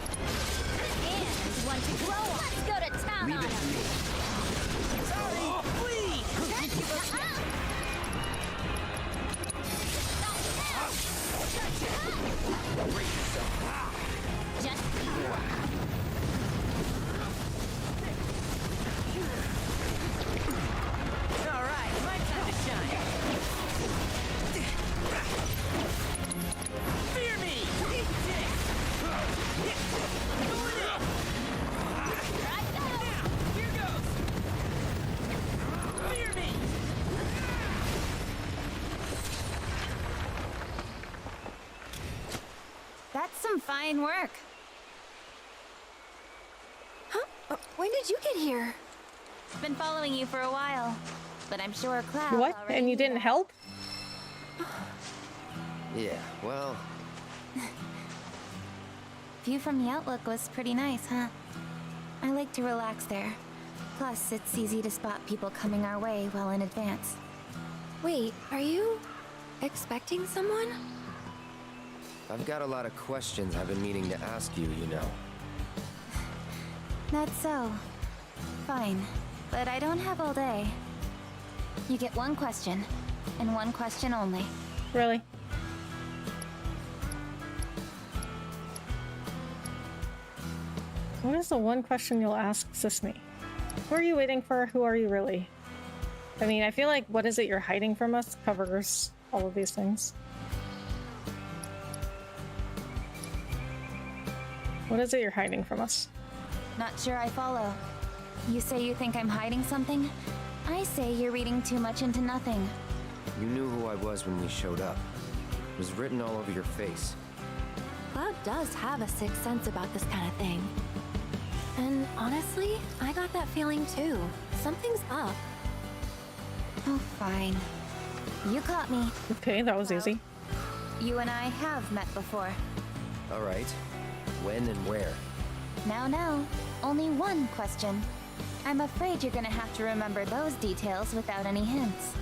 Fine work.
Huh? When did you get here?
Been following you for a while, but I'm sure Cloud
What?
already
And you
knew
didn't
that.
help?
Yeah, well,
View from the Outlook was pretty nice, huh? I like to relax there. Plus, it's easy to spot people coming our way well in advance.
Wait, are you expecting someone?
I've got a lot of questions I've been meaning to ask you, you know.
That's so. Fine, but I don't have all day. You get one question, and one question only.
Really? What is the one question you'll ask Sisney? Who are you waiting for? Who are you really? I mean, I feel like what is it you're hiding from us covers all of these things. What is it you're hiding from us?
Not sure I follow. You say you think I'm hiding something? I say you're reading too much into nothing.
You knew who I was when we showed up. It was written all over your face.
Cloud does have a sixth sense about this kind of thing. And honestly, I got that feeling too. Something's up.
Oh, fine. You caught me.
Okay, that was easy.
You and I have met before.
All right. When and where?
Now, only one question. I'm afraid you're gonna have to remember those details without any hints.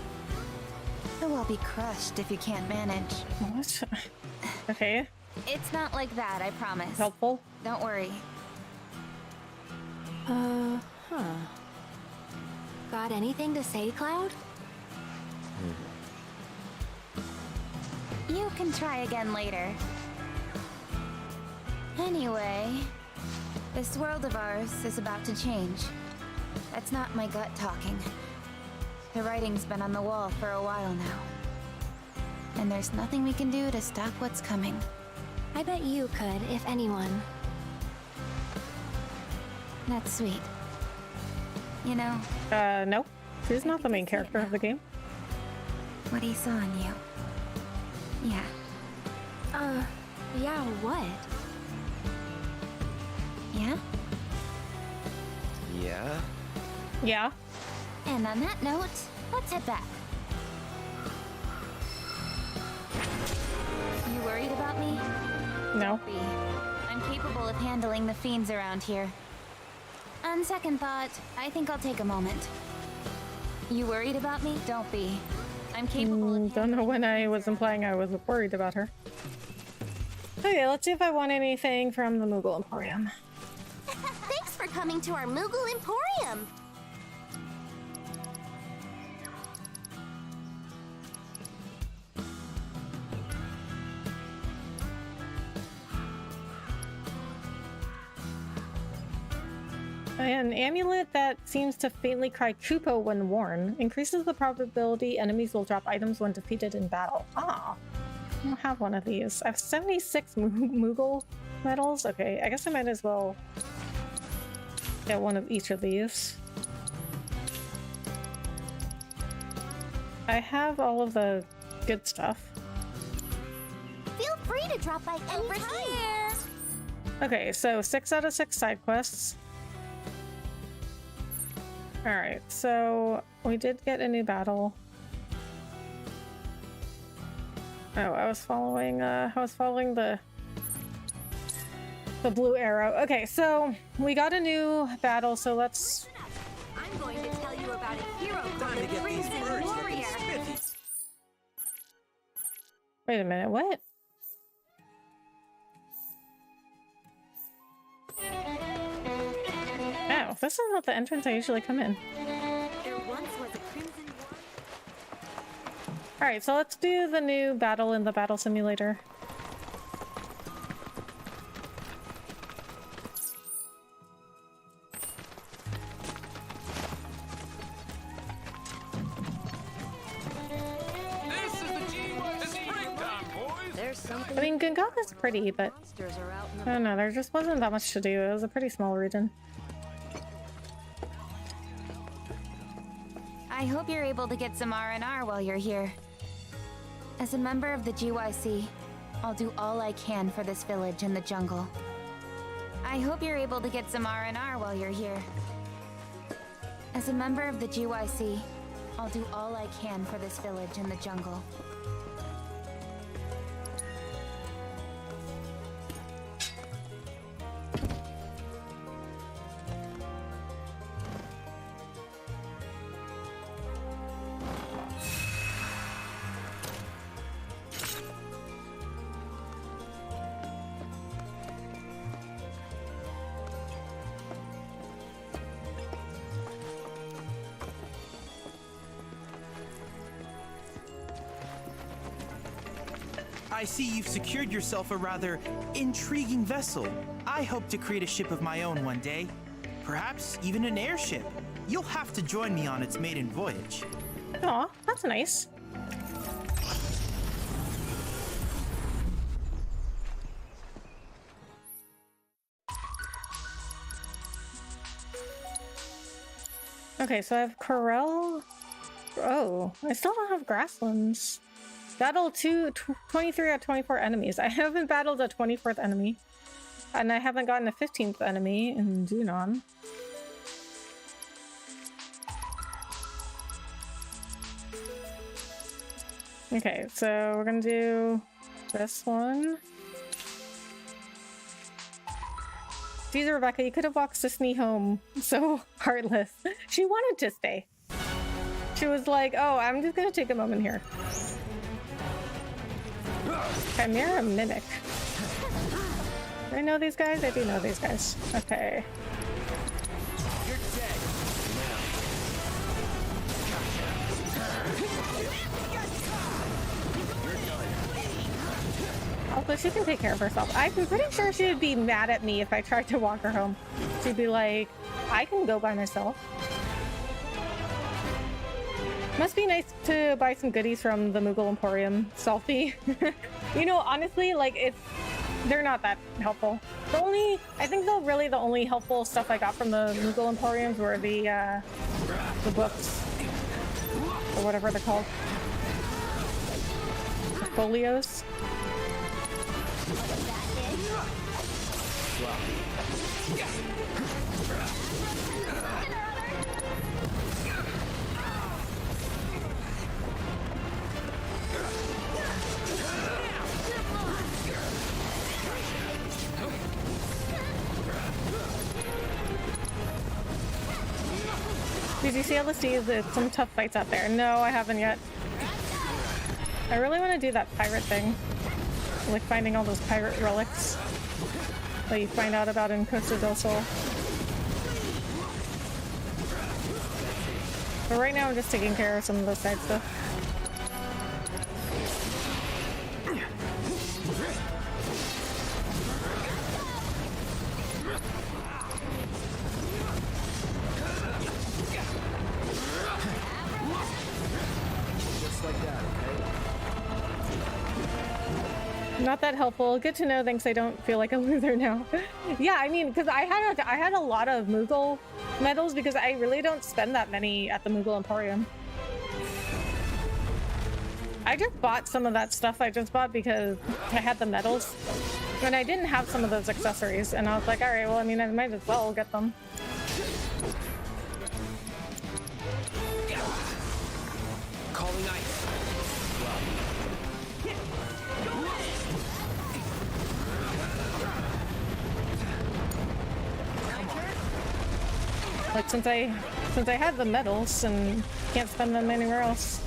So I'll be crushed if you can't manage.
What? Okay,
It's not like that, I promise.
helpful.
Don't worry.
Got anything to say, Cloud?
You can try again later. Anyway, this world of ours is about to change. That's not my gut talking. The writing's been on the wall for a while now. And there's nothing we can do to stop what's coming.
I bet you could, if anyone.
That's sweet. You know,
No. She's not the main character of the game.
what he saw in you. Yeah.
Yeah, what?
Yeah?
Yeah?
Yeah.
And on that note, let's head back. You worried about me?
No.
Be. I'm capable of handling the fiends around here. On second thought, I think I'll take a moment. You worried about me? Don't be. I'm capable of
Don't know when I was implying I was worried about her. Okay, let's see if I want anything from the Moogle Emporium.
Thanks for coming to our Moogle Emporium!
An amulet that seems to faintly cry Kupo when worn increases the probability enemies will drop items when defeated in battle. Ah, I don't have one of these. I have 76 Moogle medals. Okay, I guess I might as well get one of each of these. I have all of the good stuff.
Feel free to drop by anytime!
Okay, so 6 out of 6 side quests. Alright, so we did get a new battle. Oh, I was following the blue arrow. Okay, so we got a new battle, so let's...
I'm going to tell you about a hero called the Crimson Warrior!
Wait a minute, what? Oh, this is not the entrance I usually come in.
There once was a Crimson Warrior.
Alright, so let's do the new battle in the battle simulator.
This is the G1 springtime, boys.
There's something
I mean, Gungaga's pretty, but
monsters are out in
I
the
don't know, there just wasn't that much to do. It was a pretty small region.
I hope you're able to get some R&R while you're here. As a member of the GYC, I'll do all I can for this village in the jungle. I hope you're able to get some R&R while you're here. As a member of the GYC, I'll do all I can for this village in the jungle.
I see you've secured yourself a rather intriguing vessel. I hope to create a ship of my own one day. Perhaps even an airship. You'll have to join me on its maiden voyage.
Aw, that's nice. Okay, so I have Corel. Oh, I still don't have grasslands. Battle 23 out of 24 enemies. I haven't battled a 24th enemy. And I haven't gotten a 15th enemy in Dunon. Okay, so we're gonna do this one. Geez, Rebecca, you could have walked Sisney home so heartless. She wanted to stay. She was like, oh, I'm just gonna take a moment here. Chimera Mimic. Do I know these guys? I do know these guys. Okay.
You're dead.
Also, she can take care of herself. I'm pretty sure she would be mad at me if I tried to walk her home. She'd be like, I can go by myself. Must be nice to buy some goodies from the Moogle Emporium. Selfie. You know, honestly, like, they're not that helpful. I think the only helpful stuff I got from the Moogle Emporiums were the books. Or whatever they're called. The folios. Did you see all the seas? There's some tough fights out there. No, I haven't yet. I really want to do that pirate thing. Like finding all those pirate relics that you find out about in Costa del Sol. But right now I'm just taking care of some of the side stuff. Not that helpful. Good to know. Thanks. I don't feel like a loser now. Yeah, I mean, because I had a lot of Moogle medals because I really don't spend that many at the Moogle Emporium. I just bought some of that stuff. I just bought because I had the medals, and I didn't have some of those accessories. And I was like, all right, well, I mean, I might as well get them.
Calling ice.
Like since I had the medals and can't spend them anywhere else.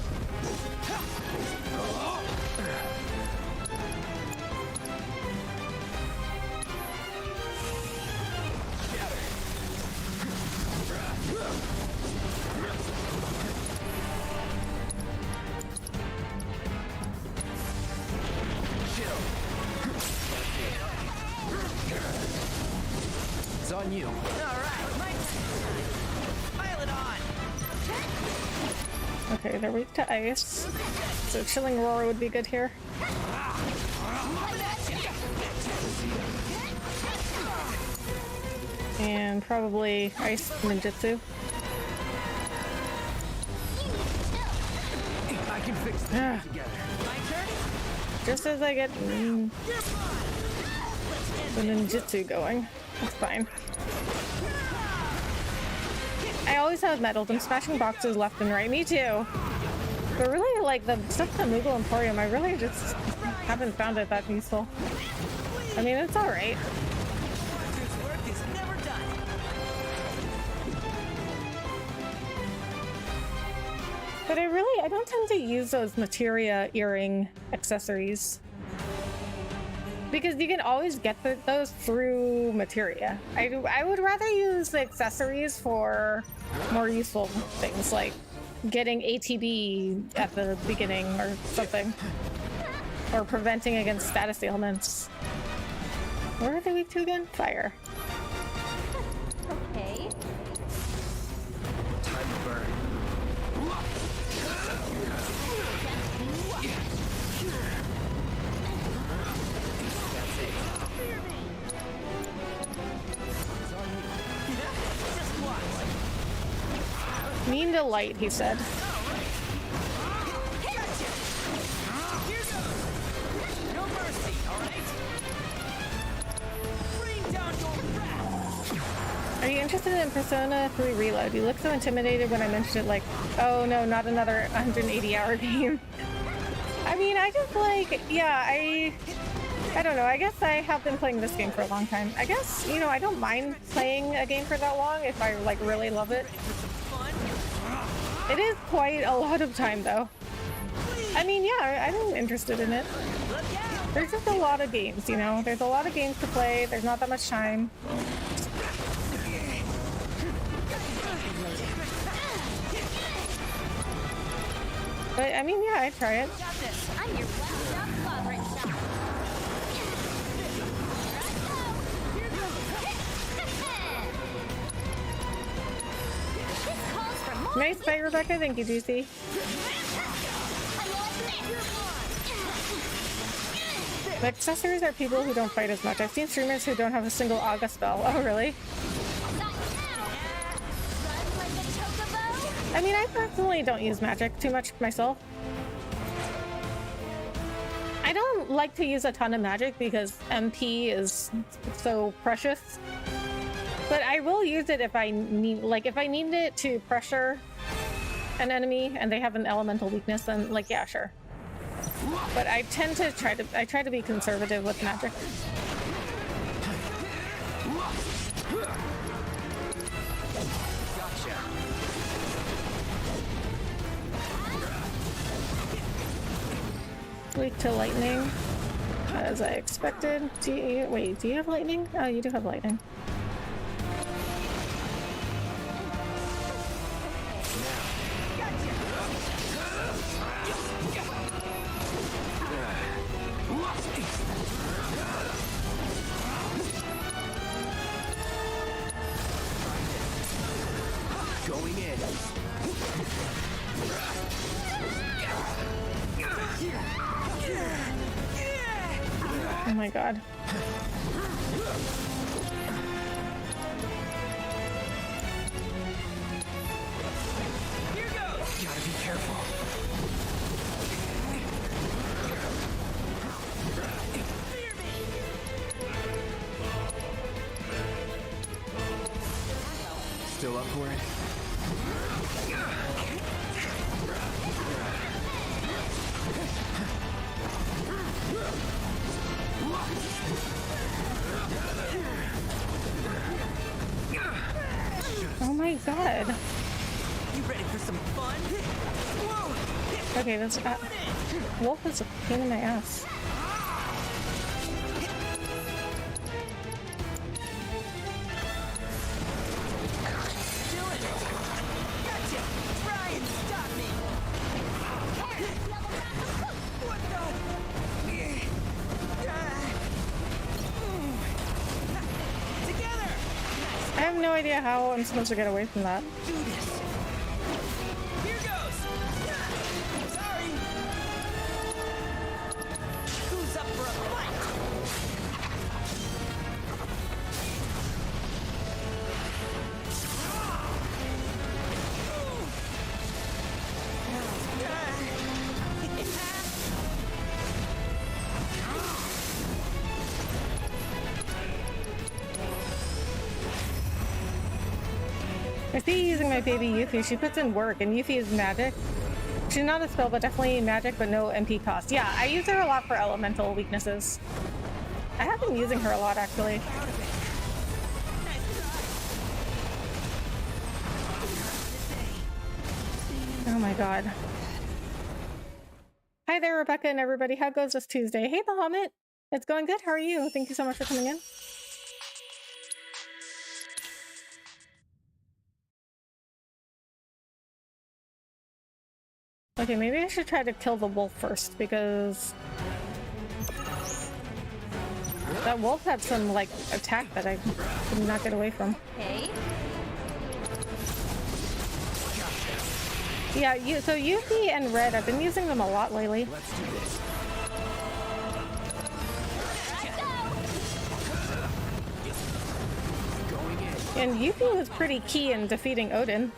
It's on you.
Okay, they're weak to ice, so Chilling Roar would be good here. And probably Ice Ninjutsu.
I can fix that together. My turn.
just as I get the ninjutsu going. That's fine. I always have medals. I'm smashing boxes left and right. Me too. But really, like, the stuff at the Moogle Emporium, I really just haven't found it that useful. I mean, it's alright. But I don't tend to use those materia earring accessories. Because you can always get those through materia. I would rather use the accessories for more useful things, like getting ATB at the beginning or something. Or preventing against status ailments. Where are they weak to again? Fire.
Okay.
Time to burn.
Mean to light, he said. Are you interested in Persona 3 Reload? You looked so intimidated when I mentioned it, like, oh no, not another 180-hour game. I mean, I just like, yeah, I don't know, I guess I have been playing this game for a long time. I guess, you know, I don't mind playing a game for that long if I, like, really love it. It is quite a lot of time, though. I mean, yeah, I'm interested in it. There's just a lot of games, you know? There's a lot of games to play, there's not that much time. But, I mean, yeah, I'd try it.
I'm your wound-up favorite shot. This calls for more.
Nice fight, Rebecca. Thank you, Juicy. The accessories are people who don't fight as much. I've seen streamers who don't have a single Aga spell. Oh, really? I mean, I personally don't use magic too much myself. I don't like to use a ton of magic because MP is so precious. But I will use it if I need, like, if I need it to pressure an enemy and they have an elemental weakness, then, like, yeah, sure. But I tend to try to be conservative with magic. Weak to lightning, as I expected. Wait, do you have lightning? Oh, you do have lightning.
Going in.
Oh my god.
Here goes. Gotta be careful. Still up for it?
Oh my god.
You ready for some fun? Whoa.
Okay, that's Wolf is a pain in my ass. I have no idea how I'm supposed to get away from that.
Do this. Here goes. Sorry. Who's up for a fight?
be using my baby Yuffie. She puts in work, and Yuffie is magic. She's not a spell, but definitely magic, but no MP cost. Yeah, I use her a lot for elemental weaknesses. I have been using her a lot, actually. Oh my god. Hi there, Rebecca and everybody. How goes this Tuesday? Hey, Bahamut. It's going good. How are you? Thank you so much for coming in. Okay, maybe I should try to kill the wolf first, because that wolf had some, like, attack that I could not get away from.
Hey.
Yeah, so Yuffie and Red, I've been using them a lot lately.
Let's do this.
And Yuffie was pretty key in defeating Odin.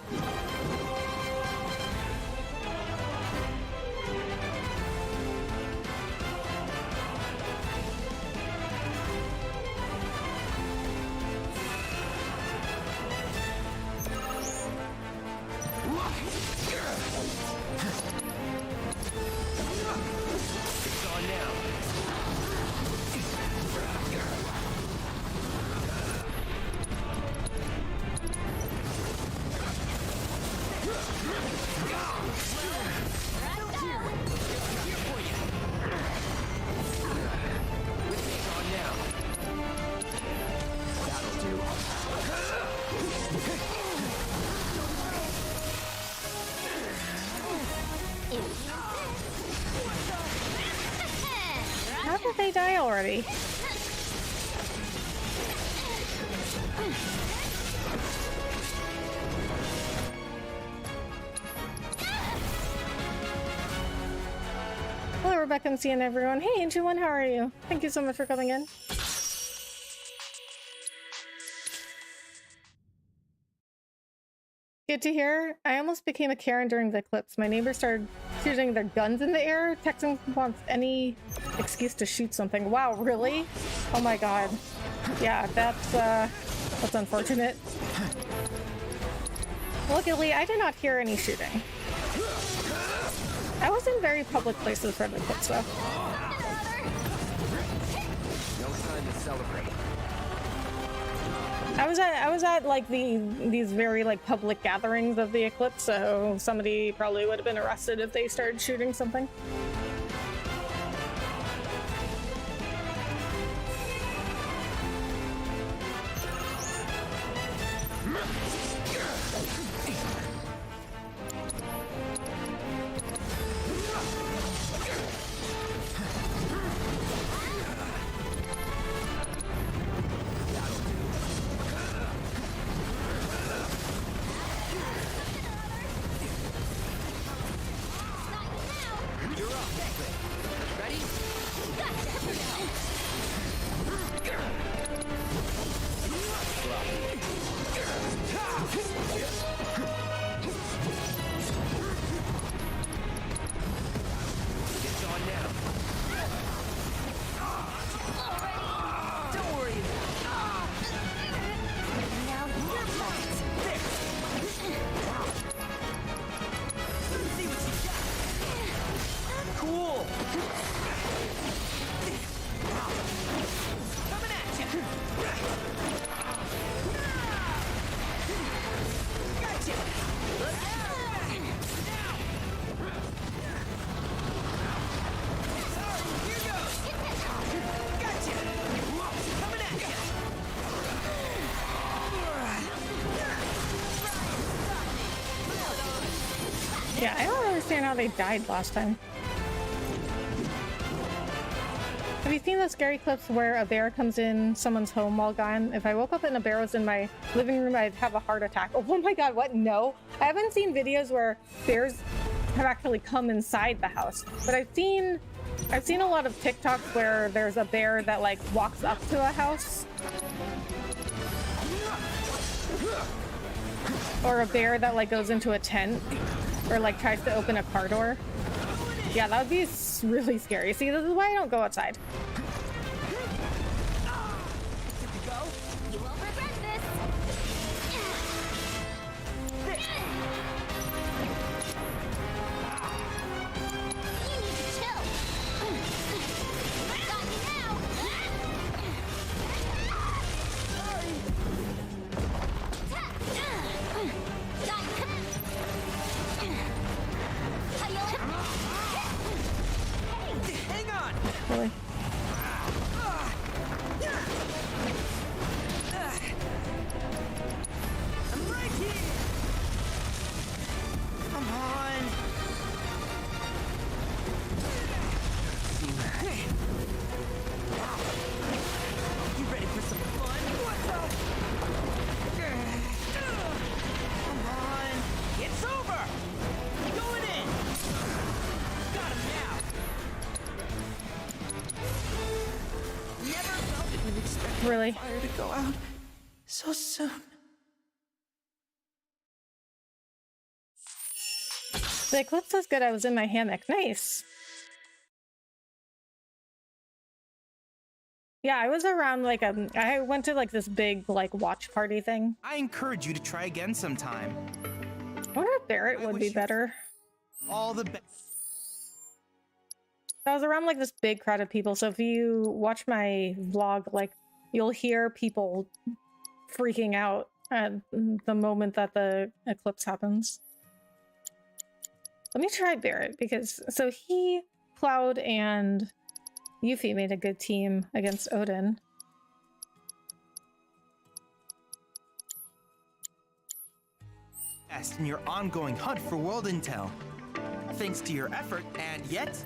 How did they die already? Hello, RebeccaEmcee and everyone. Hey, Ancient, how are you? Thank you so much for coming in. Good to hear. I almost became a Karen during the eclipse. My neighbors started shooting their guns in the air. Texans wants any excuse to shoot something. Wow, really? Oh my god. Yeah, that's unfortunate. Luckily, I did not hear any shooting. I was in very public places for the eclipse, though.
No time to celebrate.
I was at like these very like public gatherings of the eclipse, so somebody probably would have been arrested if they started shooting something. Yeah, I don't understand how they died last time. Have you seen those scary clips where a bear comes in someone's home while gone? If I woke up and a bear was in my living room, I'd have a heart attack. Oh my god, what? No. I haven't seen videos where bears have actually come inside the house, but I've seen a lot of TikToks where there's a bear that like walks up to a house. Or a bear that like goes into a tent. Or like tries to open a car door. Yeah, that would be really scary. See, this is why I don't go outside.
You won't regret this.
Really?
Fire to go out so soon.
The eclipse was good. I was in my hammock. Nice. Yeah, I was around like I went to like this big like watch party thing.
I encourage you to try again sometime.
I wonder if Barrett would be better.
All the best.
I was around like this big crowd of people, so if you watch my vlog, like you'll hear people freaking out at the moment that the eclipse happens. Let me try Barrett, because so he, Cloud, and Yuffie made a good team against Odin.
In your ongoing hunt for world intel. Thanks to your effort, and yet,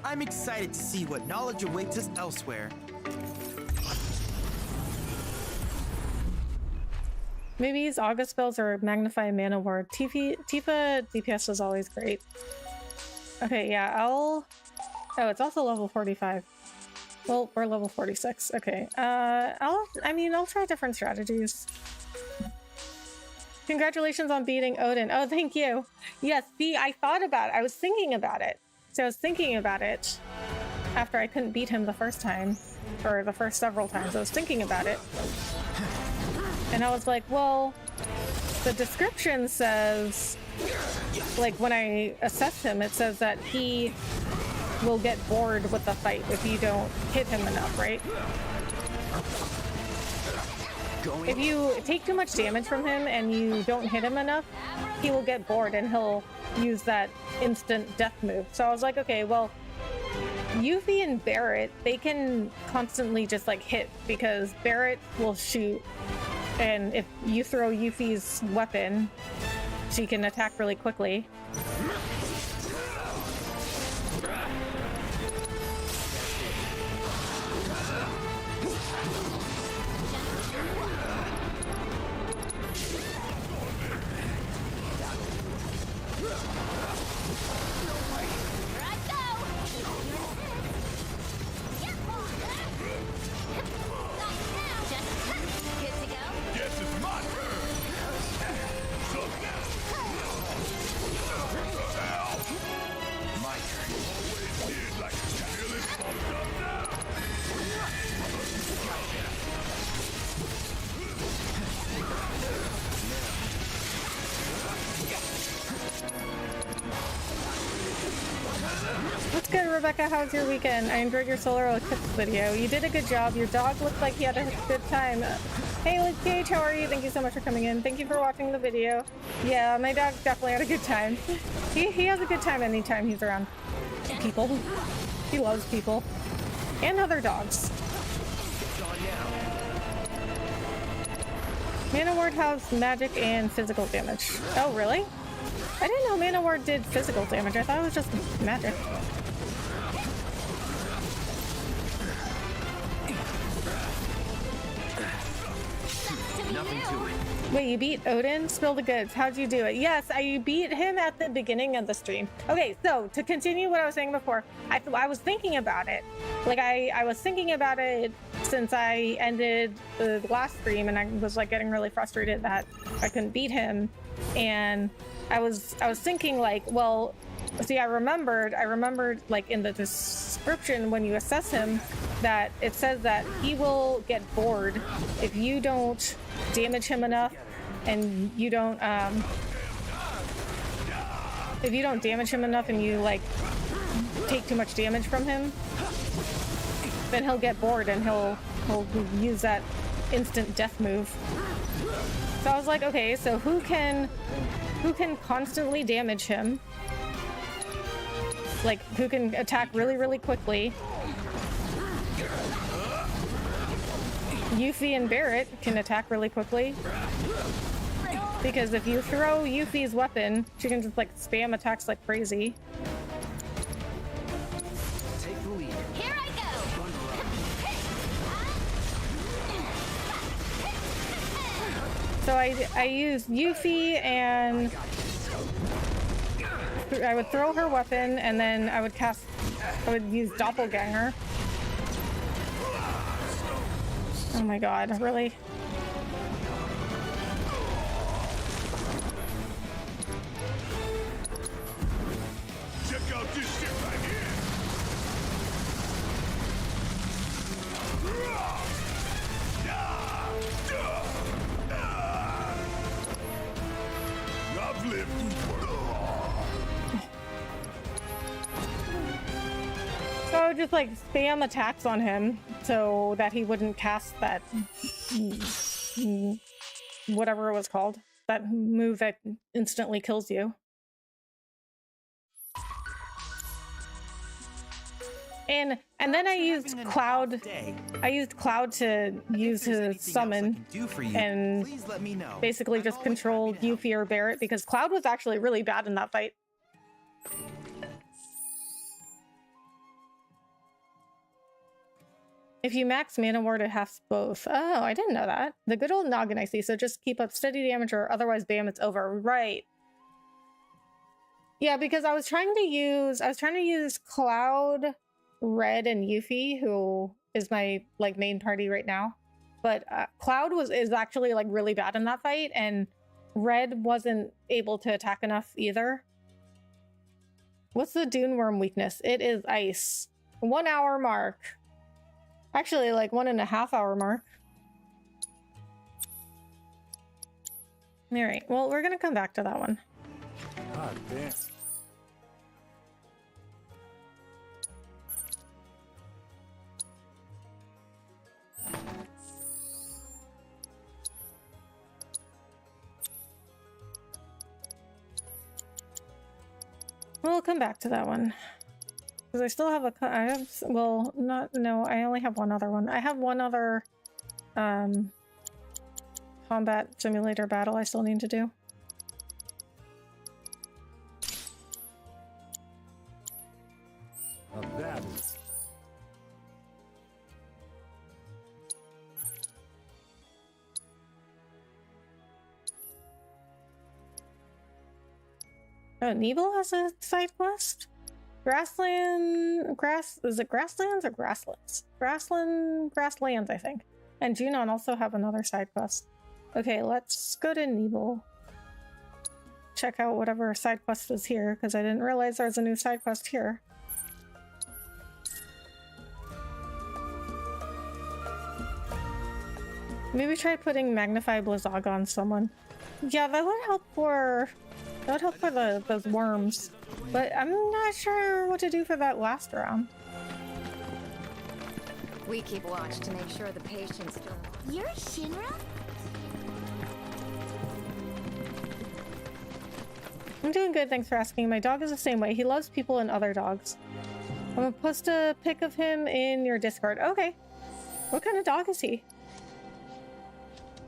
I'm excited to see what knowledge awaits us elsewhere.
Maybe use August spells or magnify mana ward. Tifa DPS is always great. Okay, yeah, oh, it's also level 45. Well, we're level 46. Okay, I'll try different strategies. Congratulations on beating Odin. Oh, thank you. Yes, see, I was thinking about it. So I was thinking about it after I couldn't beat him the first time, or the first several times. I was thinking about it. And I was like, well, the description says, like when I assess him, it says that he will get bored with the fight if you don't hit him enough, right? If you take too much damage from him and you don't hit him enough, he will get bored and he'll use that instant death move. So I was like, okay, well, Yuffie and Barrett, they can constantly just like hit, because Barrett will shoot, and if you throw Yuffie's weapon, she can attack really quickly. Good, Rebecca. How's your weekend? I enjoyed your solar eclipse video. You did a good job. Your dog looked like he had a good time. Hey, Luke PH, how are you? Thank you so much for coming in. Thank you for watching the video. Yeah, my dog definitely had a good time. He has a good time anytime he's around people. He loves people. And other dogs. Mana Ward has magic and physical damage. Oh, really? I didn't know Mana Ward did physical damage. I thought it was just magic.
Nothing to it.
Wait, you beat Odin? Spill the goods. How'd you do it? Yes, I beat him at the beginning of the stream. Okay, so to continue what I was saying before, I was thinking about it. Like I was thinking about it since I ended the last stream, and I was like getting really frustrated that I couldn't beat him. And I was thinking like, well, see, I remembered like in the description when you assess him that it says that he will get bored if you don't damage him enough, and you don't if you don't damage him enough and you like take too much damage from him, then he'll get bored and he'll use that instant death move. So I was like, okay, so who can constantly damage him? Like, who can attack really, really quickly? Yuffie and Barrett can attack really quickly. Because if you throw Yuffie's weapon, she can just like spam attacks like crazy.
Take the lead.
Here I go!
So I use Yuffie, and I would throw her weapon, and then I would use Doppelganger. Oh my god, really?
Check out this shit right here. I've lived through worse.
So I would just like spam attacks on him so that he wouldn't cast that whatever it was called, that move that instantly kills you. And then I used Cloud. I used Cloud to use his summon and basically just controlled Yuffie or Barret because Cloud was actually really bad in that fight. If you max Mana Ward, it has both. Oh, I didn't know that. The good old noggin, I see. So just keep up steady damage or otherwise, bam, it's over. Right. Yeah, because I was trying to use Cloud, Red, and Yuffie, who is my like main party right now. But Cloud is actually like really bad in that fight, and Red wasn't able to attack enough either. What's the Dune Worm weakness? It is ice. 1 hour mark. Actually, like 1.5 hour mark. All right, well, we're gonna come back to that one.
God damn.
We'll come back to that one. Because I still have I only have one other one. I have one other combat simulator battle I still need to do.
Now that
Oh, Nebel has a side quest? Is it Grasslands or Grasslands? Grasslands, I think. And Junon also have another side quest. Okay, let's go to Nebel. Check out whatever side quest is here, because I didn't realize there was a new side quest here. Maybe try putting Magnify Blizzog on someone. Yeah, that would help for those worms. But I'm not sure what to do for that last round.
We keep watch to make sure the patients don't.
You're Shinra?
I'm doing good, thanks for asking. My dog is the same way. He loves people and other dogs. I'm gonna post a pic of him in your Discord. Okay. What kind of dog is he?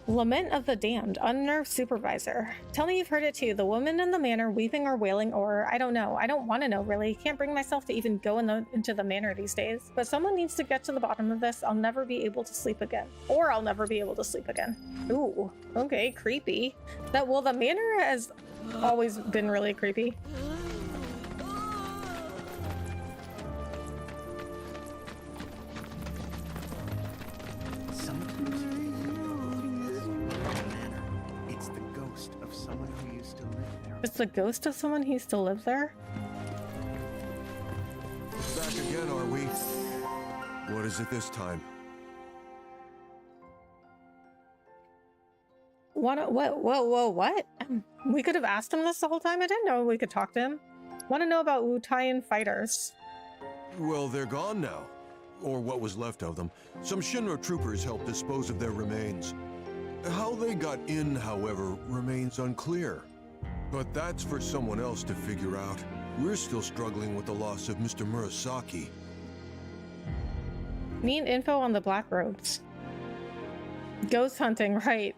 Lament of the Damned, unnerved supervisor. Tell me you've heard it too. The woman in the manor weeping or wailing, or I don't know. I don't want to know, really. Can't bring myself to even go into the manor these days. But someone needs to get to the bottom of this. I'll never be able to sleep again. Or I'll never be able to sleep again. Ooh, okay, creepy. The manor has always been really creepy. It's the ghost of someone who used to live there?
back again, are we? What is it this time?
What? We could have asked him this the whole time? I didn't know we could talk to him. Want to know about Wutaian fighters.
Well, they're gone now. Or what was left of them. Some Shinra troopers helped dispose of their remains. How they got in, however, remains unclear. But that's for someone else to figure out. We're still struggling with the loss of Mr. Murasaki.
Need info on the Black Robes. Ghost hunting, right.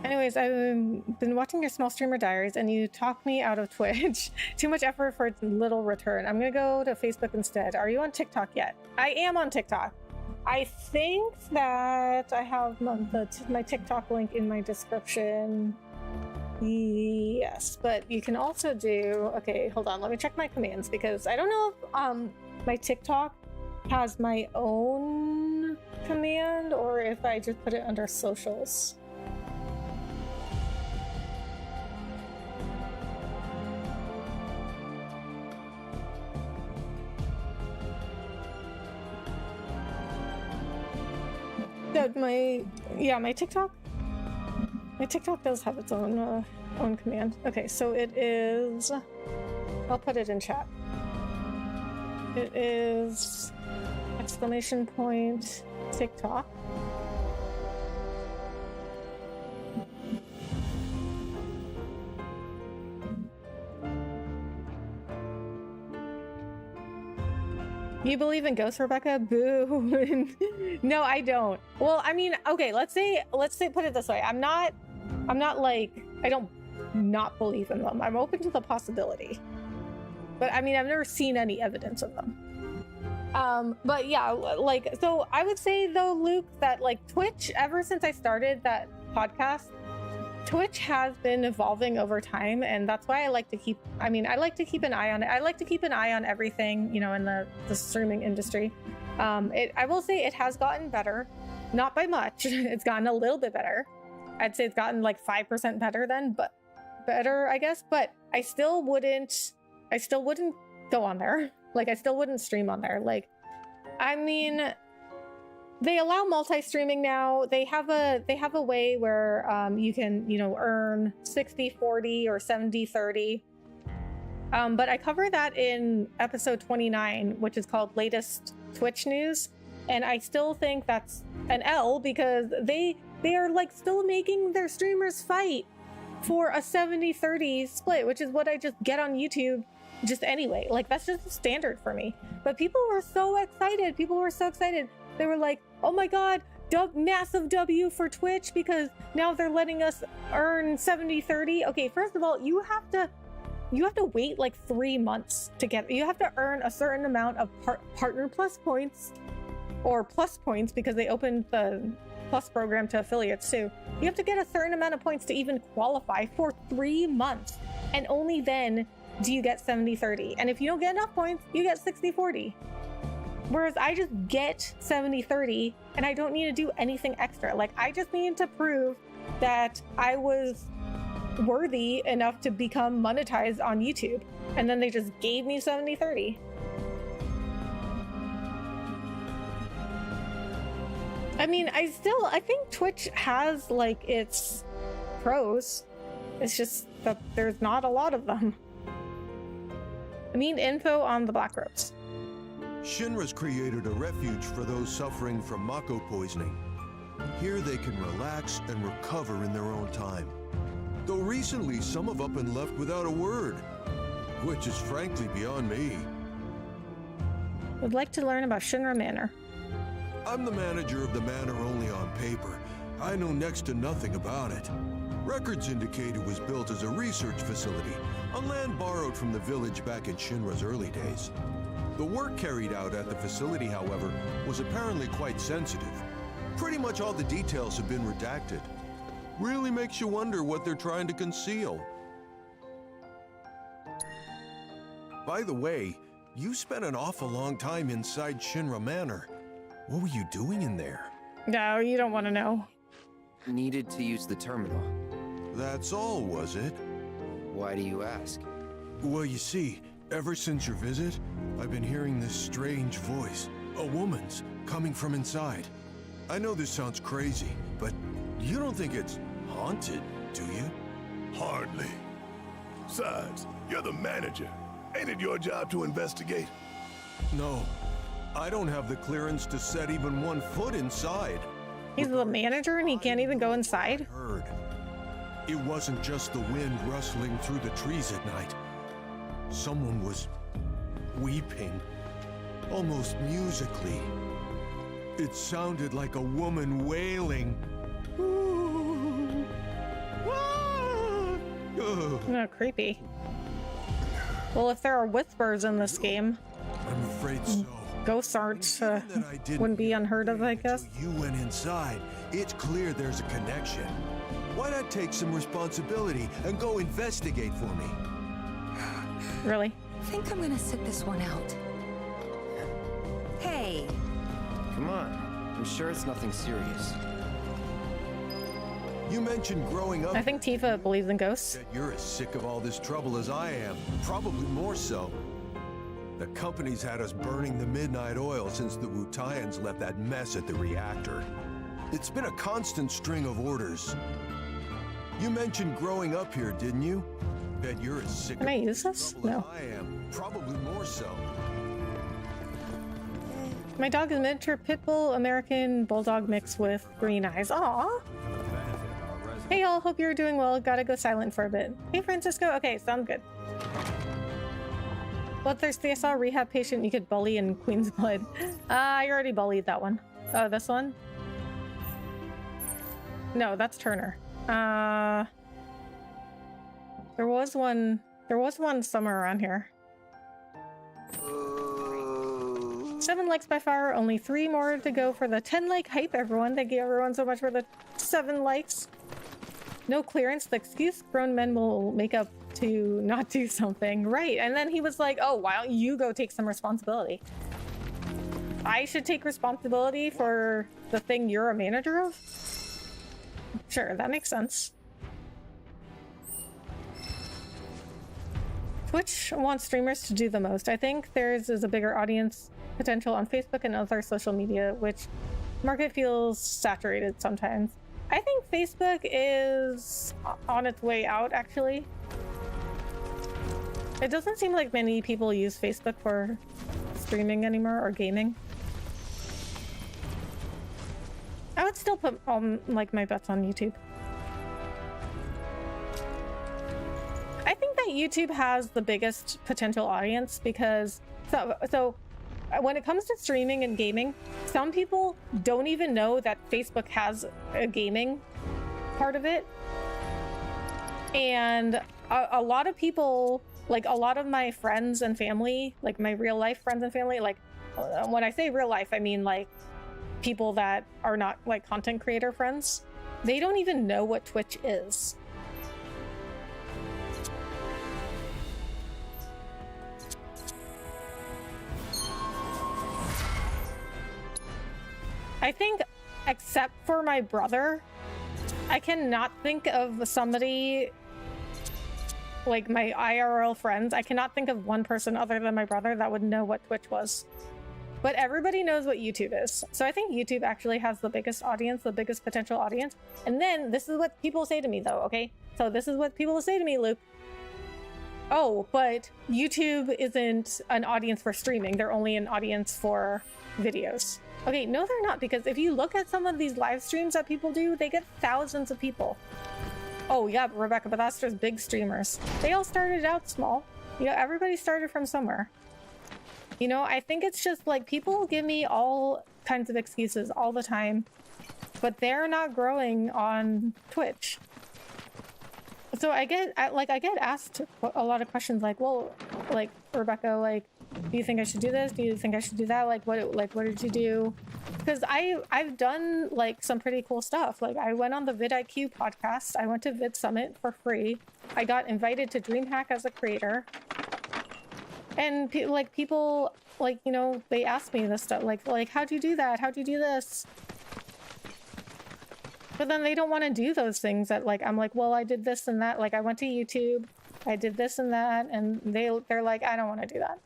Anyways, I've been watching your small streamer diaries and you talk me out of Twitch. Too much effort for little return. I'm gonna go to Facebook instead. Are you on TikTok yet? I am on TikTok. I think that I have my TikTok link in my description. Yes, but you can also do... Okay, hold on. Let me check my commands because I don't know if my TikTok has my own command or if I just put it under socials. My TikTok. My TikTok does have its own command. Okay, so it is. I'll put it in chat. It is !TikTok. You believe in ghosts, Rebecca? Boo. No, I don't. Well, I mean, okay, let's say put it this way. I'm not like, I don't not believe in them. I'm open to the possibility. But I mean, I've never seen any evidence of them. But yeah, like, so I would say though, Luke, that like Twitch, ever since I started that podcast, Twitch has been evolving over time, and that's why I like to keep an eye on it. I like to keep an eye on everything, you know, in the streaming industry. I will say it has gotten better, not by much. It's gotten a little bit better. I'd say it's gotten like 5% better then, but better, I guess. But I still wouldn't go on there. Like, I still wouldn't stream on there. Like, I mean, they allow multi-streaming now. They have a way where you can, you know, earn 60-40 or 70-30. But I cover that in episode 29, which is called Latest Twitch News. And I still think that's an L because they are like still making their streamers fight for a 70-30 split, which is what I just get on YouTube just anyway. Like, that's just the standard for me. But people were so excited. They were like, oh my god, massive W for Twitch because now they're letting us earn 70-30. Okay, first of all, you have to wait like 3 months to get, you have to earn a certain amount of partner plus points, or plus points because they opened the plus program to affiliates too. You have to get a certain amount of points to even qualify for 3 months, and only then do you get 70-30. And if you don't get enough points, you get 60-40. Whereas I just get 70-30 and I don't need to do anything extra. Like, I just need to prove that I was worthy enough to become monetized on YouTube. And then they just gave me 70-30. I mean, I think Twitch has like its pros. It's just that there's not a lot of them. I mean, info on the Black Robes.
Shinra's created a refuge for those suffering from Mako poisoning. Here they can relax and recover in their own time. Though recently some have up and left without a word, which is frankly beyond me.
Would like to learn about Shinra Manor.
I'm the manager of the manor only on paper. I know next to nothing about it. Records indicate it was built as a research facility on land borrowed from the village back in Shinra's early days. The work carried out at the facility, however, was apparently quite sensitive. Pretty much all the details have been redacted. Really makes you wonder what they're trying to conceal. By the way, you spent an awful long time inside Shinra Manor. What were you doing in there?
No, you don't want to know.
Needed to use the terminal.
That's all, was it?
Why do you ask?
Well, you see, ever since your visit, I've been hearing this strange voice. A woman's, coming from inside. I know this sounds crazy, but you don't think it's haunted, do you?
Hardly. Besides, you're the manager. Ain't it your job to investigate?
No. I don't have the clearance to set even 1 foot inside.
He's the manager and he can't even go inside?
Heard. It wasn't just the wind rustling through the trees at night. Someone was weeping, almost musically. It sounded like a woman wailing.
No, creepy. Well, if there are whispers in this game,
I'm afraid so.
Ghosts aren't, wouldn't be unheard of, I guess.
You went inside. It's clear there's a connection. Why not take some responsibility and go investigate for me?
Really?
I think I'm gonna sit this one out. Hey.
Come on. I'm sure it's nothing serious.
You mentioned growing up.
I think Tifa believes in ghosts.
That you're as sick of all this trouble as I am, probably more so. The company's had us burning the midnight oil since the Wutaians left that mess at the reactor. It's been a constant string of orders. You mentioned growing up here, didn't you? Bet you're as sick
Can I use this? No.
as I am, probably more so.
My dog is miniature pit bull American bulldog mixed with green eyes. Aw. Hey y'all, hope you're doing well. Gotta go silent for a bit. Hey Francisco. Okay, sound good. Bloodthirsty, I saw a rehab patient you could bully in Queen's Blood. I already bullied that one. Oh, this one? No, that's Turner. There was one somewhere around here. 7 likes by far, only 3 more to go for the 10 like hype, everyone. Thank you everyone so much for the 7 likes. No clearance, the excuse grown men will make up to not do something. Right, and then he was like, oh, why don't you go take some responsibility? I should take responsibility for the thing you're a manager of? Sure, that makes sense. Twitch wants streamers to do the most. I think theirs is a bigger audience potential on Facebook and other social media, which market feels saturated sometimes. I think Facebook is on its way out, actually. It doesn't seem like many people use Facebook for streaming anymore or gaming. I would still put like my bets on YouTube. I think that YouTube has the biggest potential audience because so when it comes to streaming and gaming, some people don't even know that Facebook has a gaming part of it. And a lot of people, like a lot of my friends and family, like my real life friends and family, like when I say real life, I mean like people that are not like content creator friends, they don't even know what Twitch is. I think, except for my brother, I cannot think of somebody like my IRL friends. I cannot think of one person other than my brother that would know what Twitch was. But everybody knows what YouTube is. So I think YouTube actually has the biggest audience, the biggest potential audience. And then this is what people say to me though, okay? So this is what people say to me, Luke. Oh, but YouTube isn't an audience for streaming. They're only an audience for videos. Okay, no, they're not, because if you look at some of these live streams that people do, they get thousands of people. Oh, yeah, Rebecca, but that's just big streamers. They all started out small. You know, everybody started from somewhere. You know, I think it's just like people give me all kinds of excuses all the time, but they're not growing on Twitch. So I get asked a lot of questions like, well, like, Rebecca, like, do you think I should do this? Do you think I should do that? Like what did you do? Because I've done like some pretty cool stuff. Like I went on the vidIQ podcast. I went to Vid Summit for free. I got invited to DreamHack as a creator. And people like, you know, they ask me this stuff like how'd you do that? How'd you do this? But then they don't want to do those things that like, I'm like, well, I did this and that. Like I went to YouTube, I did this and that. And they're like, I don't want to do that.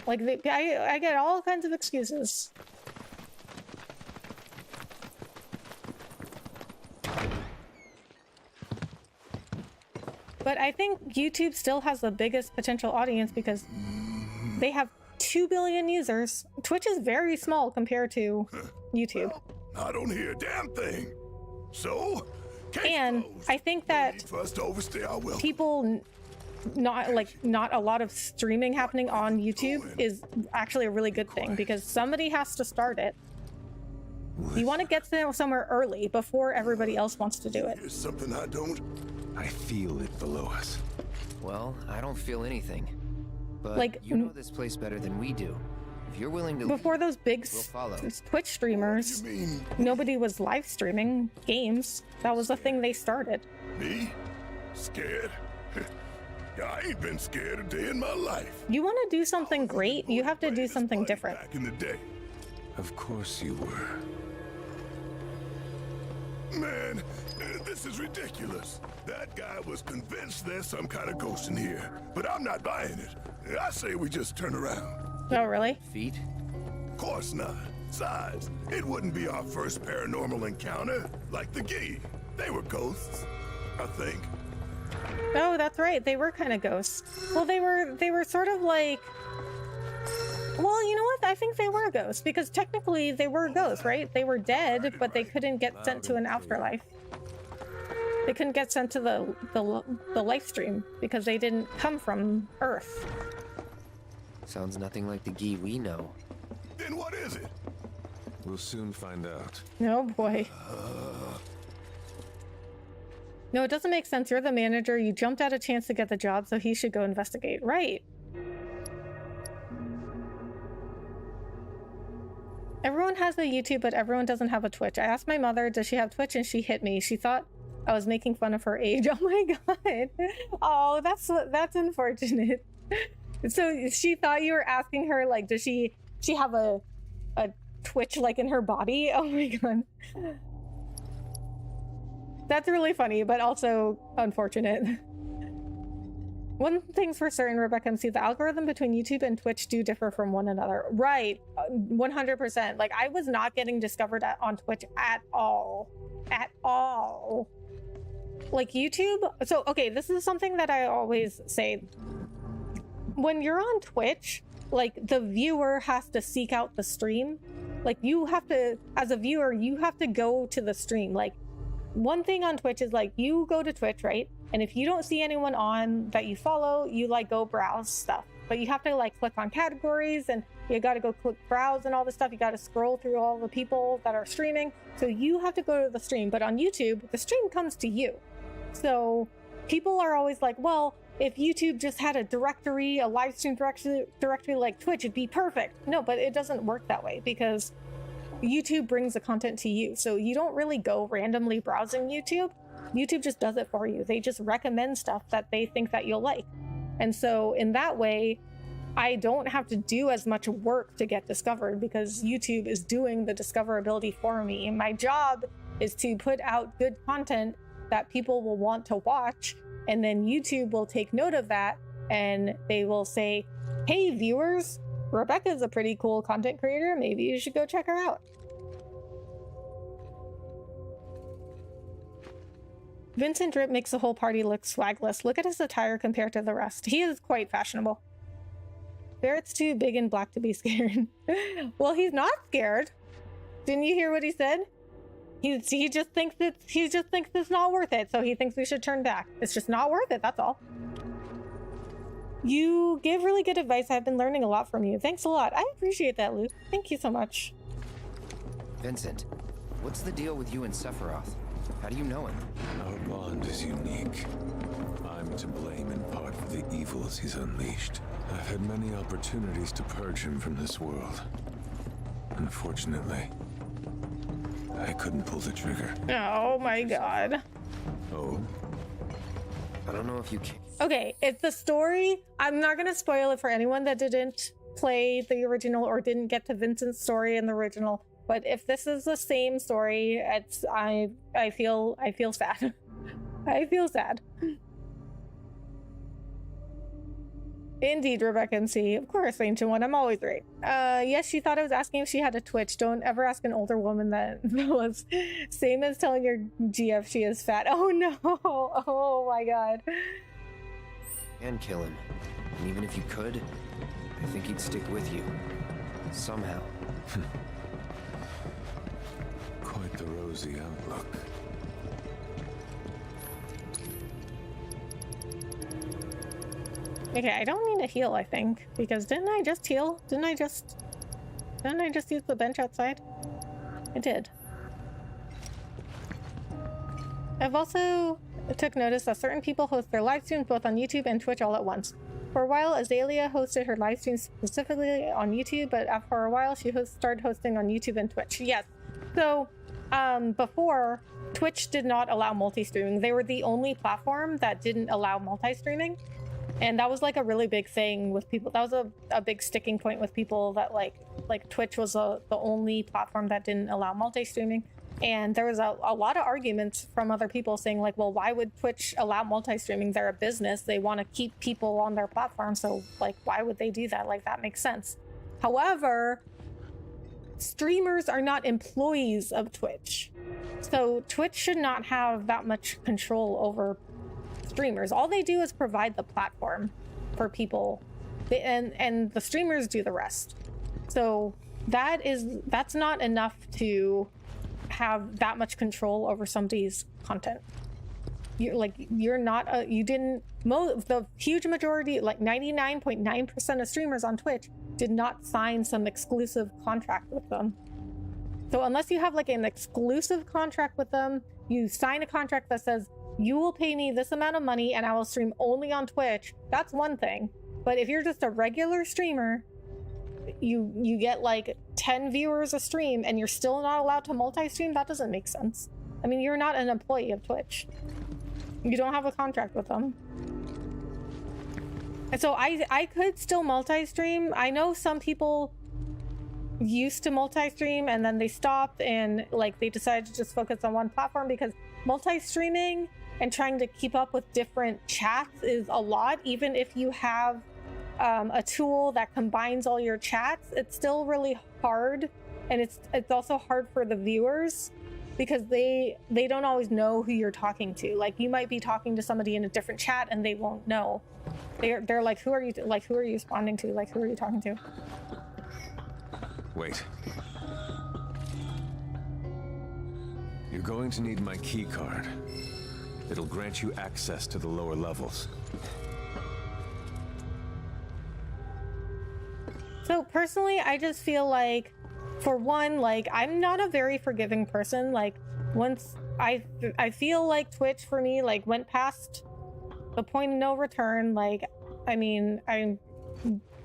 Like, I get all kinds of excuses. But I think YouTube still has the biggest potential audience because they have 2 billion users. Twitch is very small compared to YouTube.
Well, I don't hear a damn thing. So,
and I think that people... not a lot of streaming happening on YouTube is actually a really good thing because somebody has to start it. You want to get there somewhere early before everybody else wants to do it.
Here's something I don't.
I feel it below us.
Well, I don't feel anything. But
like,
you know this place better than we do. If you're willing to
before
leave,
those big Twitch streamers, nobody was live streaming games. That was the thing they started.
Me? Scared? I ain't been scared a day in my life.
You want to do something great, you have to do something different.
Back in the day.
Of course you were.
Man, this is ridiculous. That guy was convinced there's some kind of ghost in here, but I'm not buying it. I say we just turn around.
Oh, really?
Feet?
Of course not. Besides, it wouldn't be our first paranormal encounter. Like the Gaia. They were ghosts, I think.
Oh, that's right. They were kind of ghosts. Well, they were sort of like... Well, you know what? I think they were ghosts because technically they were ghosts, right? They were dead, but they couldn't get sent to an afterlife. They couldn't get sent to the life stream because they didn't come from Earth.
Sounds nothing like the Gaia we know.
Then what is it?
We'll soon find out.
Oh boy. No, it doesn't make sense. You're the manager. You jumped at a chance to get the job, so he should go investigate. Right. Everyone has a YouTube, but everyone doesn't have a Twitch. I asked my mother, does she have Twitch? And she hit me. She thought I was making fun of her age. Oh my god. Oh, that's unfortunate. So she thought you were asking her, like, does she have a Twitch, like, in her body? Oh my god. That's really funny, but also unfortunate. One thing's for certain, RebeccaEmcee, the algorithm between YouTube and Twitch do differ from one another. Right, 100%. Like, I was not getting discovered on Twitch at all. At all. Like, YouTube... So, okay, this is something that I always say. When you're on Twitch, like, the viewer has to seek out the stream. Like, you have to... As a viewer, you have to go to the stream. Like, one thing on Twitch is, like, you go to Twitch, right? And if you don't see anyone on that you follow, you, like, go browse stuff. But you have to, like, click on categories, and you gotta go click browse and all this stuff. You gotta scroll through all the people that are streaming. So you have to go to the stream. But on YouTube, the stream comes to you. So people are always like, well, if YouTube just had a directory, a live stream directory like Twitch, it'd be perfect. No, but it doesn't work that way because YouTube brings the content to you. So you don't really go randomly browsing YouTube. YouTube just does it for you. They just recommend stuff that they think that you'll like. And so in that way, I don't have to do as much work to get discovered because YouTube is doing the discoverability for me. And my job is to put out good content that people will want to watch. And then YouTube will take note of that and they will say, hey viewers, Rebecca's a pretty cool content creator. Maybe you should go check her out. Vincent Drip makes the whole party look swagless. Look at his attire compared to the rest. He is quite fashionable. Barrett's too big and black to be scared. Well, he's not scared. Didn't you hear what he said? He just thinks it's not worth it, so he thinks we should turn back. It's just not worth it, that's all. You give really good advice. I've been learning a lot from you. Thanks a lot. I appreciate that, Luke. Thank you so much.
Vincent, what's the deal with you and Sephiroth? How do you know him?
Our bond is unique. I'm to blame in part for the evils he's unleashed. I've had many opportunities to purge him from this world. Unfortunately, I couldn't pull the trigger.
Oh my god.
Oh?
I don't know if you can.
Okay, it's the story. I'm not gonna spoil it for anyone that didn't play the original or didn't get to Vincent's story in the original. But if this is the same story, it's I feel sad. I feel sad. Indeed, RebeccaEmcee. Of course, Ancient One. I'm always right. Yes, she thought I was asking if she had a Twitch. Don't ever ask an older woman that was. Same as telling your GF she is fat. Oh no. Oh my god.
And kill him. And even if you could, I think he'd stick with you. Somehow.
Quite the rosy outlook.
Okay, I don't need to heal, I think, because didn't I just heal? Didn't I just use the bench outside? I did. I've also took notice that certain people host their live streams both on YouTube and Twitch all at once. For a while, Azalea hosted her live streams specifically on YouTube, but for a while she started hosting on YouTube and Twitch. Yes. So, before, Twitch did not allow multi-streaming. They were the only platform that didn't allow multi-streaming. And that was like a really big thing with people. That was a big sticking point with people, that like Twitch was the only platform that didn't allow multi-streaming. And there was a lot of arguments from other people saying like, well, why would Twitch allow multi-streaming? They're a business. They want to keep people on their platform. So like, why would they do that? Like, that makes sense. However, streamers are not employees of Twitch. So Twitch should not have that much control over streamers. All they do is provide the platform for people, and the streamers do the rest. So that's not enough to have that much control over somebody's content. You're not you didn't the huge majority, like 99.9% of streamers on Twitch did not sign some exclusive contract with them. So unless you have like an exclusive contract with them, you sign a contract that says you will pay me this amount of money and I will stream only on Twitch, that's one thing. But if you're just a regular streamer, you get like 10 viewers a stream and you're still not allowed to multi-stream, that doesn't make sense. I mean, you're not an employee of Twitch. You don't have a contract with them. And so I could still multi-stream. I know some people used to multi-stream and then they stopped, and like they decided to just focus on one platform, because multi-streaming and trying to keep up with different chats is a lot. Even if you have a tool that combines all your chats, it's still really hard, and it's also hard for the viewers, because they don't always know who you're talking to. Like, you might be talking to somebody in a different chat and they won't know. They're like, who are you responding to? Like, who are you talking to?
Wait. You're going to need my key card. It'll grant you access to the lower levels.
So personally, I just feel like, for one, like, I'm not a very forgiving person. Like, once I feel like Twitch for me like went past the point of no return. Like, I mean, I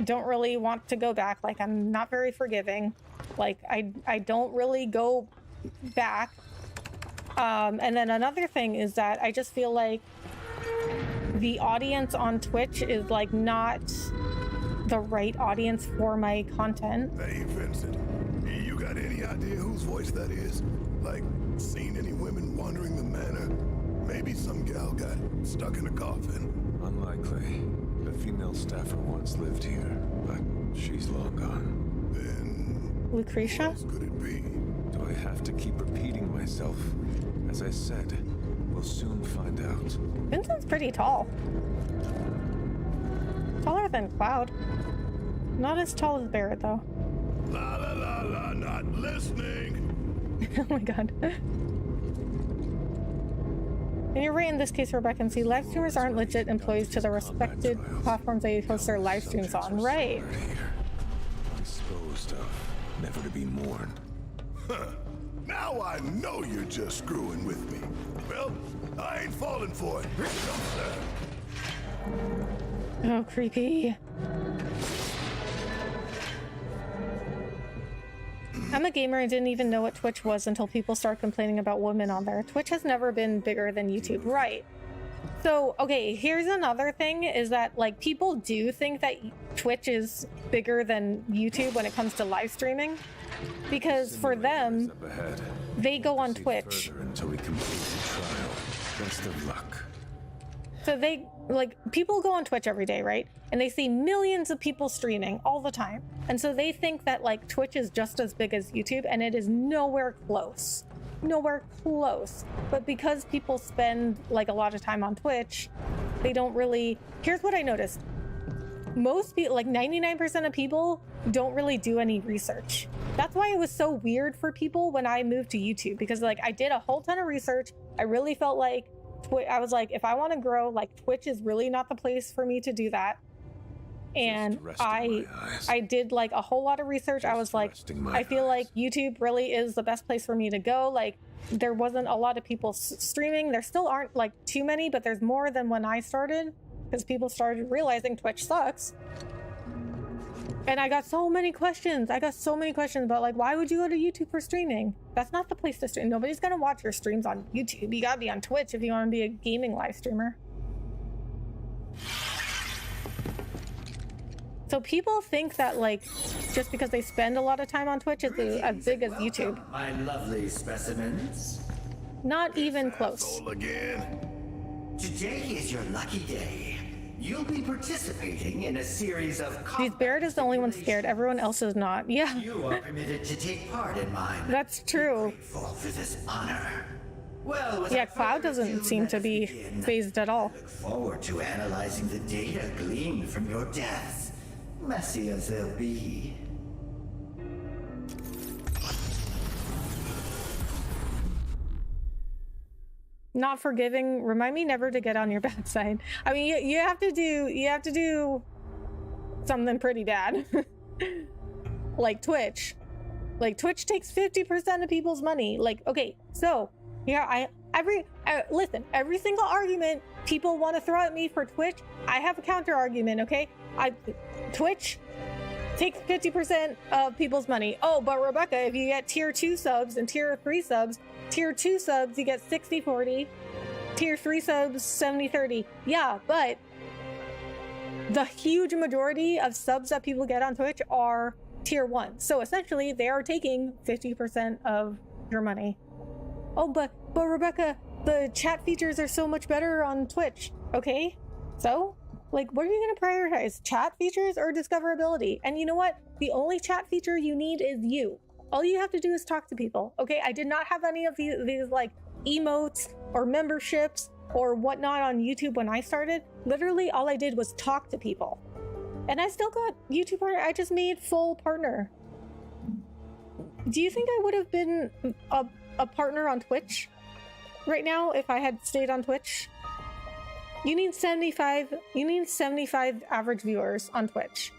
don't really want to go back. Like, I'm not very forgiving. Like, I don't really go back. And then another thing is that I just feel like the audience on Twitch is like not the right audience for my content.
Hey, Vincent, you got any idea whose voice that is? Like, seen any women wandering the manor? Maybe some gal got stuck in a coffin.
Unlikely. The female staffer once lived here, but she's long gone.
Then
Lucretia?
Who else could it be?
Do I have to keep repeating myself? As I said, we'll soon find out.
Vincent's pretty tall. Taller than Cloud. Not as tall as Barrett, though.
La la la la, not listening.
Oh my god. And you're right in this case, RebeccaEmcee. Live streamers aren't legit employees to the respected platforms they host their live streams on. Right.
Disposed of, never to be mourned.
Huh. Now I know you're just screwing with me. Well, I ain't falling for it.
Oh, creepy. I'm a gamer and didn't even know what Twitch was until people started complaining about women on there. Twitch has never been bigger than YouTube. Right. So, okay, here's another thing, is that like people do think that Twitch is bigger than YouTube when it comes to live streaming, because for them, they go on Twitch.
Until we complete the trial. Best of luck.
So they, like, people go on Twitch every day, right? And they see millions of people streaming all the time. And so they think that like Twitch is just as big as YouTube, and it is nowhere close. Nowhere close. But because people spend like a lot of time on Twitch, they don't really... Here's what I noticed. Most people, like 99% of people, don't really do any research. That's why it was so weird for people when I moved to YouTube, because like I did a whole ton of research. I really felt like I was like, if I want to grow, like Twitch is really not the place for me to do that. And I did like a whole lot of research. I was like, I feel like YouTube really is the best place for me to go. Like, there wasn't a lot of people streaming. There still aren't like too many, but there's more than when I started, because people started realizing Twitch sucks. And I got so many questions. About like, why would you go to YouTube for streaming? That's not the place to stream. Nobody's gonna watch your streams on YouTube. You gotta be on Twitch if you want to be a gaming live streamer. So people think that like just because they spend a lot of time on Twitch is as big as YouTube.
My lovely specimens.
Not even close.
Asshole again.
Today is your lucky day. You'll be participating in a series of
These Barrett is the only one scared. Everyone else is not. Yeah.
You are permitted to take part in mine.
That's true.
Grateful for this honor. Well,
yeah, Cloud doesn't seem to be phased at all.
Look forward to analyzing the data gleaned from your deaths, messy as they'll be.
Not forgiving. Remind me never to get on your bad side. I mean, you have to do something pretty bad. Like Twitch. Like Twitch takes 50% of people's money. Like, okay, so yeah, listen, every single argument people want to throw at me for Twitch, I have a counter argument, okay? Twitch takes 50% of people's money. Oh, but Rebecca, if you get tier 2 subs and tier 3 subs, tier 2 subs, you get 60-40. Tier 3 subs, 70-30. Yeah, but the huge majority of subs that people get on Twitch are tier 1. So essentially, they are taking 50% of your money. Oh, but Rebecca, the chat features are so much better on Twitch. Okay, so like, what are you gonna prioritize? Chat features or discoverability? And you know what? The only chat feature you need is you. All you have to do is talk to people. Okay, I did not have any of these like emotes or memberships or whatnot on YouTube when I started. Literally, all I did was talk to people. And I still got YouTube partner. I just made full partner. Do you think I would have been a partner on Twitch right now if I had stayed on Twitch? You need 75 average viewers on Twitch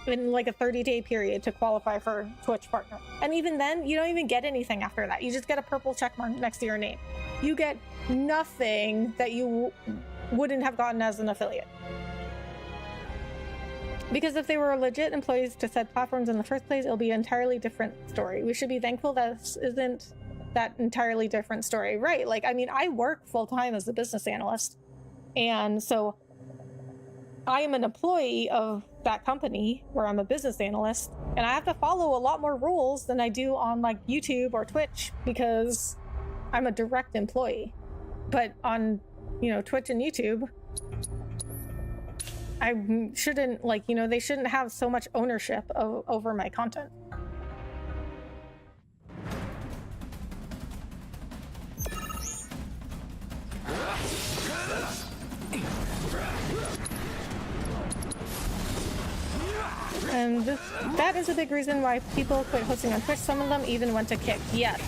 in like a 30-day period to qualify for Twitch partner. And even then, you don't even get anything after that. You just get a purple check mark next to your name. You get nothing that you wouldn't have gotten as an affiliate. Because if they were legit employees to said platforms in the first place, it'll be an entirely different story. We should be thankful that this isn't that entirely different story, right? Like, I mean, I work full-time as a business analyst, and so I am an employee of that company where I'm a business analyst, and I have to follow a lot more rules than I do on like YouTube or Twitch because I'm a direct employee. But on, you know, Twitch and YouTube, I shouldn't, like, you know, they shouldn't have so much ownership over my content. And that is a big reason why people quit hosting on Twitch. Some of them even went to Kick. Yes.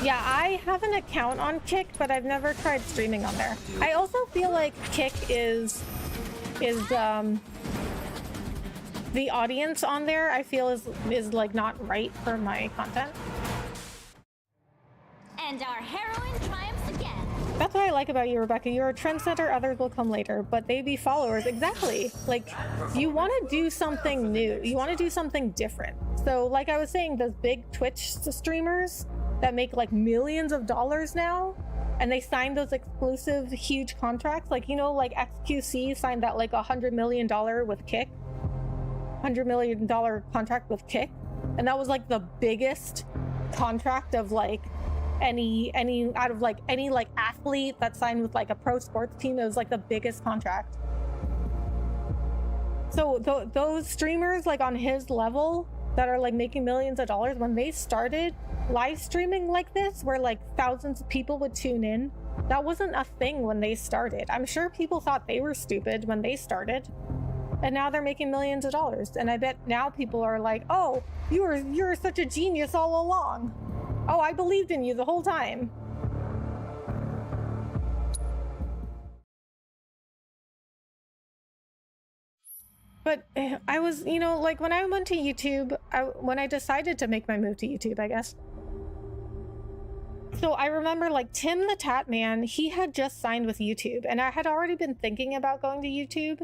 Yeah, I have an account on Kick, but I've never tried streaming on there. I also feel like Kick is the audience on there, I feel is like not right for my content.
And our heroine triumphs again.
That's what I like about you, Rebecca. You're a trendsetter, others will come later, but they be followers. Exactly. Like, you want to do something new. You want to do something different. So, like I was saying, those big Twitch streamers that make like millions of dollars now, and they sign those exclusive huge contracts. Like, you know, like XQC signed that like $100 million with Kick. $100 million contract with Kick. And that was like the biggest contract of like any out of like any like athlete that signed with like a pro sports team. It was like the biggest contract. So those streamers like on his level that are like making millions of dollars, when they started live streaming like this, where like thousands of people would tune in, that wasn't a thing when they started. I'm sure people thought they were stupid when they started, and now they're making millions of dollars. And I bet now people are like, oh, you're such a genius all along. Oh, I believed in you the whole time. But I was, you know, like when I went to YouTube, when I decided to make my move to YouTube, I guess. So I remember like Tim the Tat Man, he had just signed with YouTube, and I had already been thinking about going to YouTube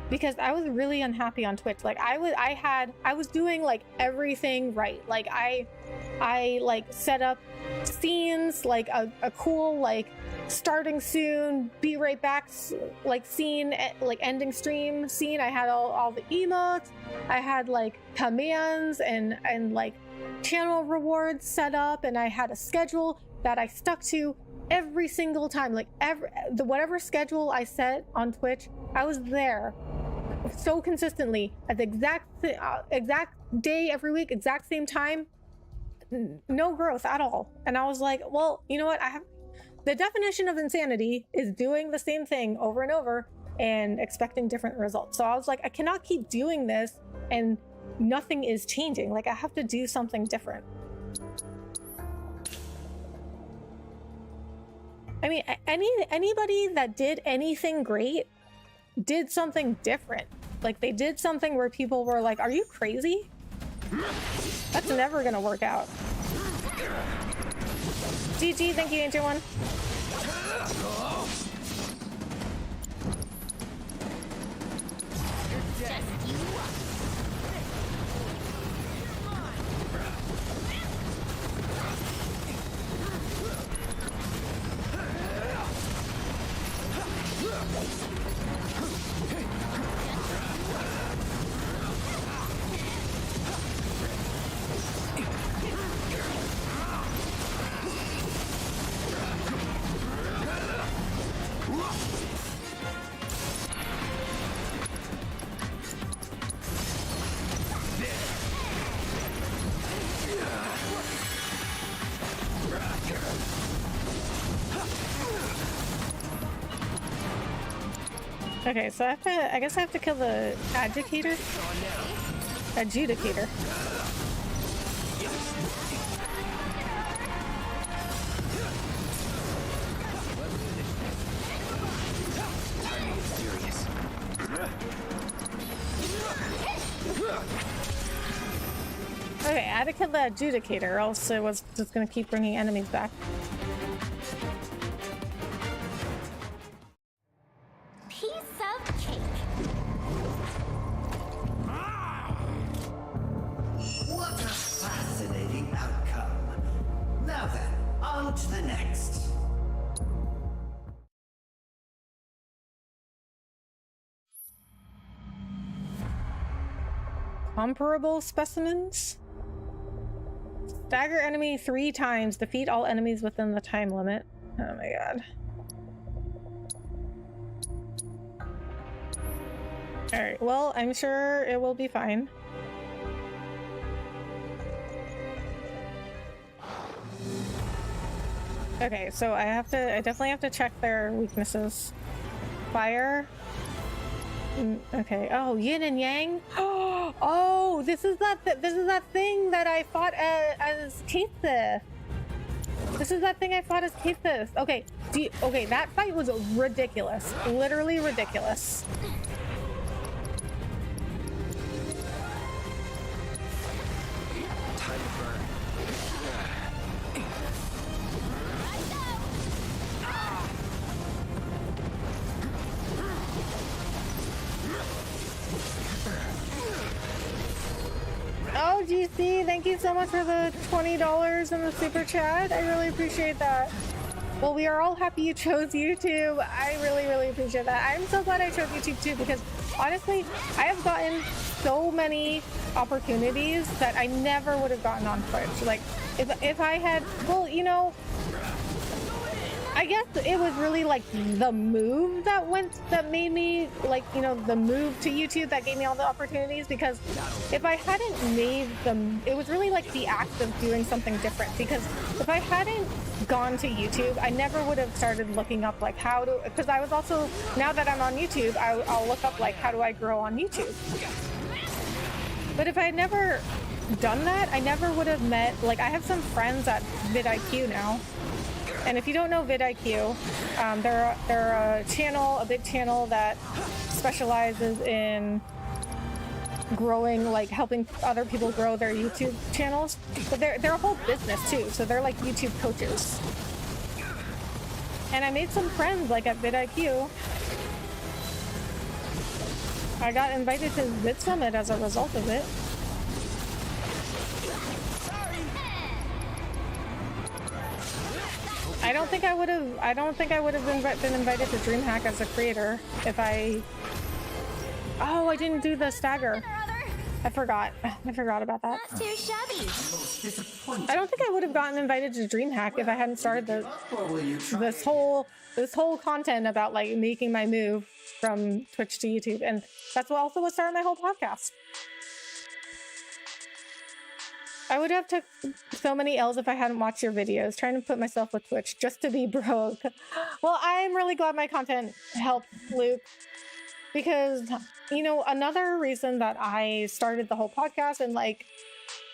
because I was really unhappy on Twitch. Like I was doing like everything right. Like I like set up scenes, like a cool like starting soon, be right back, like scene, like ending stream scene. I had all the emotes, I had like commands and like channel rewards set up, and I had a schedule that I stuck to every single time. Like whatever schedule I set on Twitch, I was there so consistently at the exact day every week, exact same time. No growth at all. And I was like, well, you know what? The definition of insanity is doing the same thing over and over and expecting different results. So I was like, I cannot keep doing this and nothing is changing. Like, I have to do something different. I mean, anybody that did anything great did something different. Like, they did something where people were like, are you crazy? That's never gonna work out. GG, thank you, Angel One. Okay, so I guess I have to kill the adjudicator? Adjudicator. Okay, I had to kill the adjudicator, else it was just gonna keep bringing enemies back.
What a fascinating outcome. Now then, on to the next.
Comparable specimens? Stagger enemy 3 times. Defeat all enemies within the time limit. Oh my god. Alright, well, I'm sure it will be fine. Okay, so I definitely have to check their weaknesses. Fire. Okay. Oh, yin and yang. Oh, this is that thing that I fought as Kathith. This is that thing I fought as Kathith. Okay. Okay, that fight was ridiculous. Literally ridiculous.
Time to burn.
Oh, GC, thank you so much for the $20 in the super chat. I really appreciate that. Well, we are all happy you chose YouTube. I really, really appreciate that. I'm so glad I chose YouTube too, because honestly, I have gotten so many opportunities that I never would have gotten on Twitch. Like, if I had, well, you know, I guess it was really like the move that made me, like, you know, the move to YouTube that gave me all the opportunities, because if I hadn't made them, it was really like the act of doing something different, because if I hadn't gone to YouTube, I never would have started looking up like how to, because I was also, now that I'm on YouTube, I'll look up like how do I grow on YouTube. But if I had never done that, I never would have met, like, I have some friends at vidIQ now. And if you don't know vidIQ, they're a channel, a big channel that specializes in growing, like helping other people grow their YouTube channels. But they're a whole business too, so they're like YouTube coaches. And I made some friends like at vidIQ. I got invited to Vid Summit as a result of it. I don't think I would have been invited to DreamHack as a creator if I... Oh, I didn't do the stagger. I forgot about that.
Not too shabby.
I don't think I would have gotten invited to DreamHack if I hadn't started this whole content about like making my move from Twitch to YouTube, and that's also what started my whole podcast. I would have took so many L's if I hadn't watched your videos, trying to put myself with Twitch just to be broke. Well, I'm really glad my content helped, Luke, because, you know, another reason that I started the whole podcast and like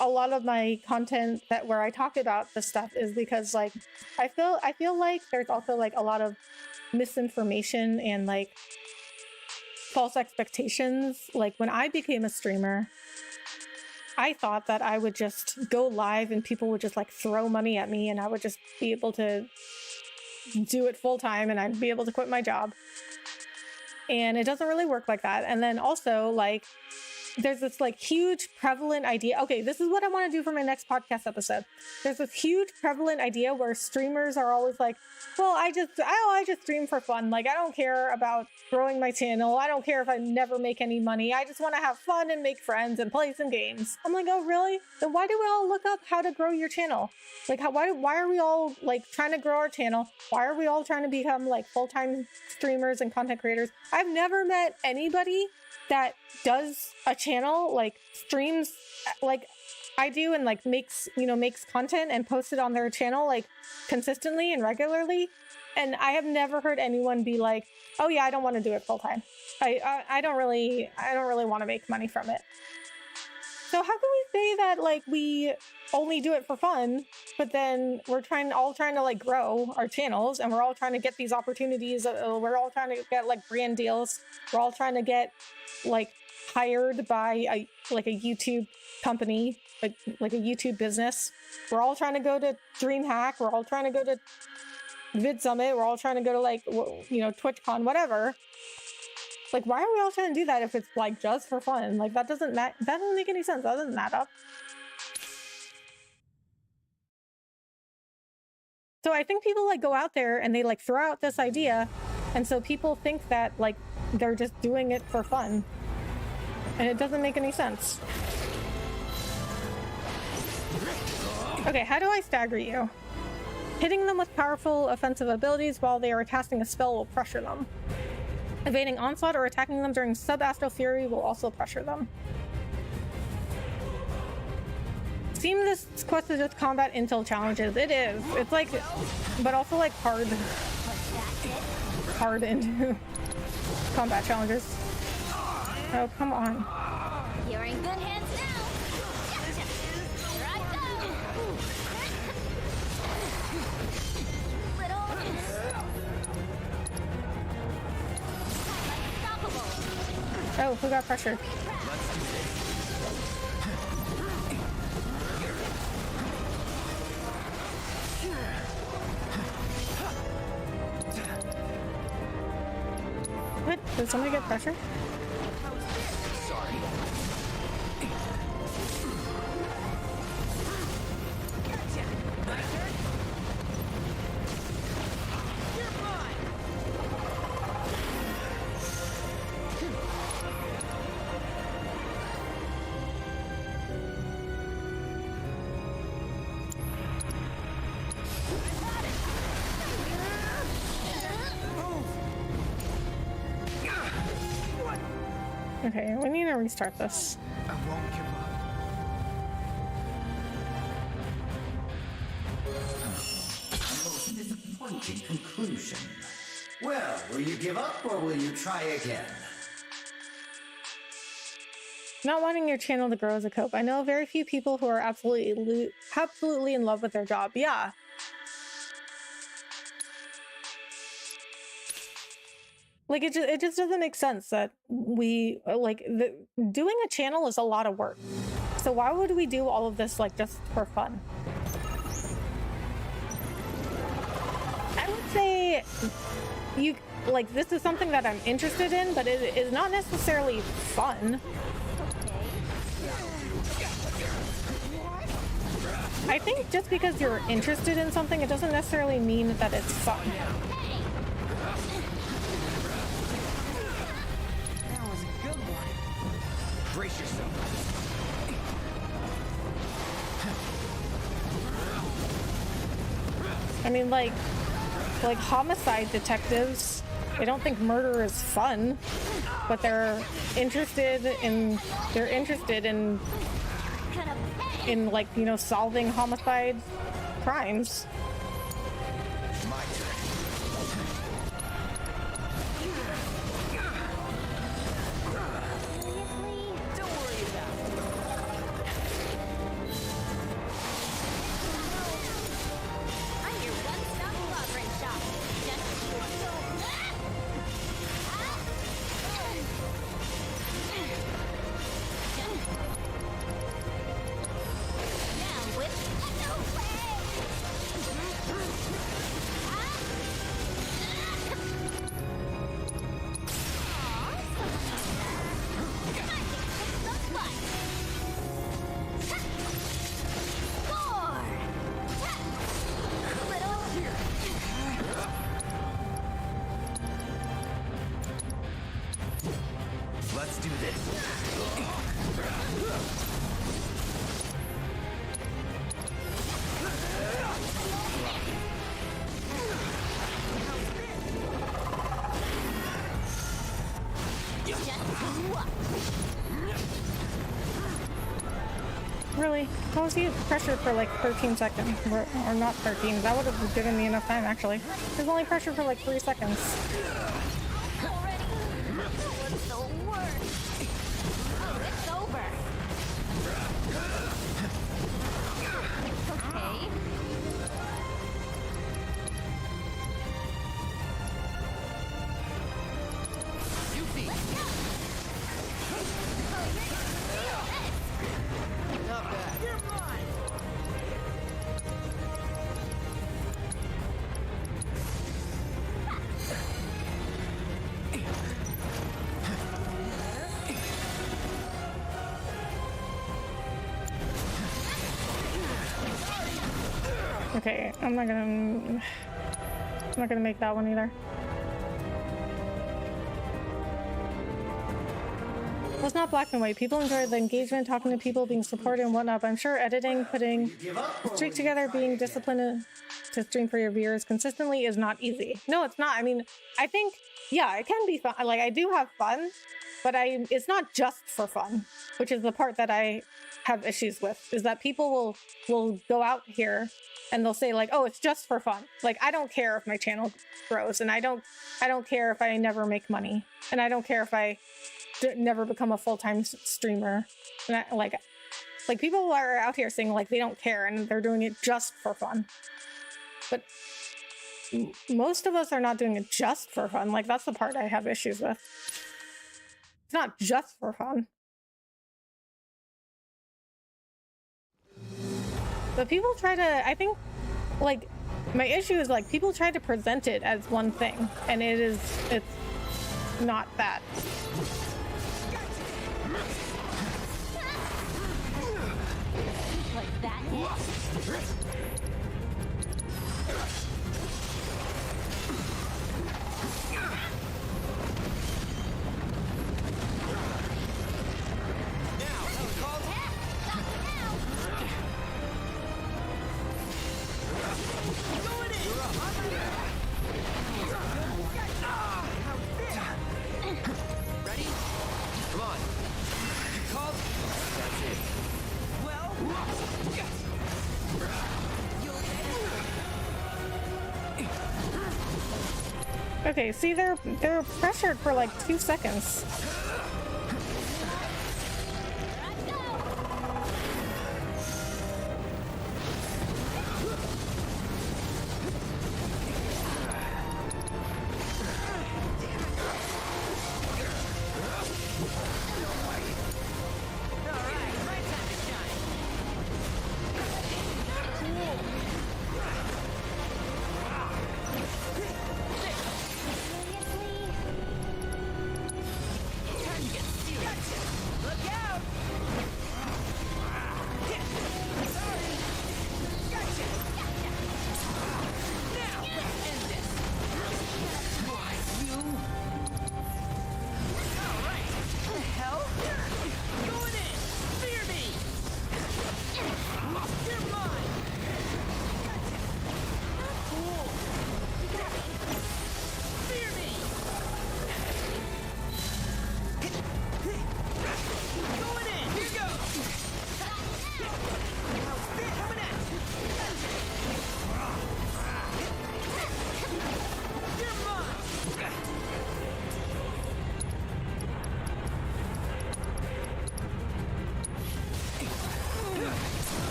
a lot of my content that where I talk about this stuff is because like I feel like there's also like a lot of misinformation and like false expectations. Like when I became a streamer, I thought that I would just go live and people would just like throw money at me and I would just be able to do it full time and I'd be able to quit my job. And it doesn't really work like that. And then also like there's this like huge prevalent idea. Okay, this is what I want to do for my next podcast episode. There's this huge prevalent idea where streamers are always like, well, I just stream for fun. Like, I don't care about growing my channel. I don't care if I never make any money. I just want to have fun and make friends and play some games. I'm like, oh, really? Then why do we all look up how to grow your channel? Like, why are we all like trying to grow our channel? Why are we all trying to become like full-time streamers and content creators? I've never met anybody that does a channel, like streams like I do and like makes content and posts it on their channel like consistently and regularly. And I have never heard anyone be like, oh yeah, I don't want to do it full time. I don't really want to make money from it. So how can we say that like we only do it for fun, but then we're all trying to like grow our channels and we're all trying to get these opportunities. We're all trying to get like brand deals. We're all trying to get like hired by a YouTube company, like a YouTube business. We're all trying to go to DreamHack. We're all trying to go to Vid Summit. We're all trying to go to like, TwitchCon, whatever. Like, why are we all trying to do that if it's like just for fun? Like that doesn't make any sense. That doesn't add up. So I think people like go out there and they like throw out this idea, and so people think that like they're just doing it for fun, and it doesn't make any sense. Okay, how do I stagger you? Hitting them with powerful offensive abilities while they are casting a spell will pressure them. Evading onslaught or attacking them during sub-astral fury will also pressure them. Seem this quest is just combat intel challenges. It is. It's like, but also like hard into combat challenges. Oh, come on.
You're in good hands now. Gotcha. Here I go.
Oh, who got pressured? What? Did somebody get pressured?
Sorry.
Okay, we need to restart this.
I won't give up.
A most disappointing conclusion. Well, will you give up or will you try again?
Not wanting your channel to grow as a cope. I know very few people who are absolutely in love with their job. Yeah. Like it just doesn't make sense that we doing a channel is a lot of work. So why would we do all of this like just for fun? I would say this is something that I'm interested in, but it is not necessarily fun. I think just because you're interested in something, it doesn't necessarily mean that it's fun.
That was a good one. Brace yourself.
I mean, like homicide detectives, they don't think murder is fun, but they're interested in like, you know, solving homicide crimes.
My turn. Don't worry about it.
I'm your one-stop clobbering shop. Now with no
Let's do this.
Really? How was he pressured for like 13 seconds? Or not 13, that would have given me enough time actually. He was only pressured for like 3 seconds. Okay, I'm not gonna make that one either. Well, it's not black and white. People enjoy the engagement, talking to people, being supported and whatnot, but I'm sure editing, putting a streak together, being disciplined to stream for your viewers consistently is not easy. No, it's not. I mean, I think, yeah, it can be fun. Like, I do have fun, but it's not just for fun, which is the part that I have issues with, is that people will go out here and they'll say like, oh, it's just for fun. Like, I don't care if my channel grows, and I don't care if I never make money, and I don't care if I never become a full-time streamer. And like people are out here saying like they don't care and they're doing it just for fun. But most of us are not doing it just for fun. Like, that's the part I have issues with. It's not just for fun. But people try to, I think, like, my issue is like people try to present it as one thing, and it's not that.
Like that.
Ready? Come on. You called? That's it. Well,
Okay, see, they're pressured for like 2 seconds.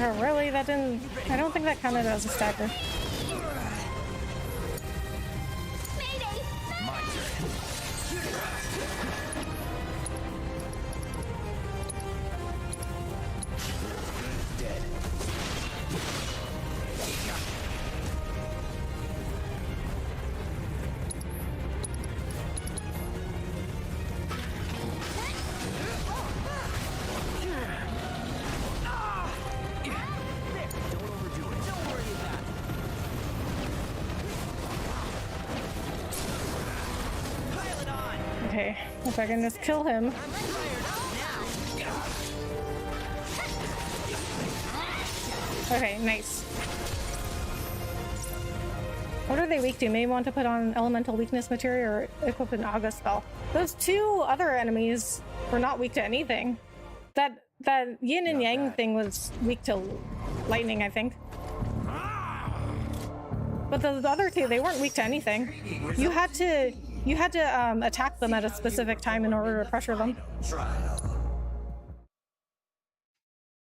Oh, really? That didn't... I don't think that counted as a stagger.
My turn. Dead.
Okay, if I can just kill him. Okay, nice. What are they weak to? May want to put on elemental weakness material or equip an August spell. Those two other enemies were not weak to anything. That yin and yang thing was weak to lightning, I think. But the other two, they weren't weak to anything. You had to attack them at a specific time in order to pressure them.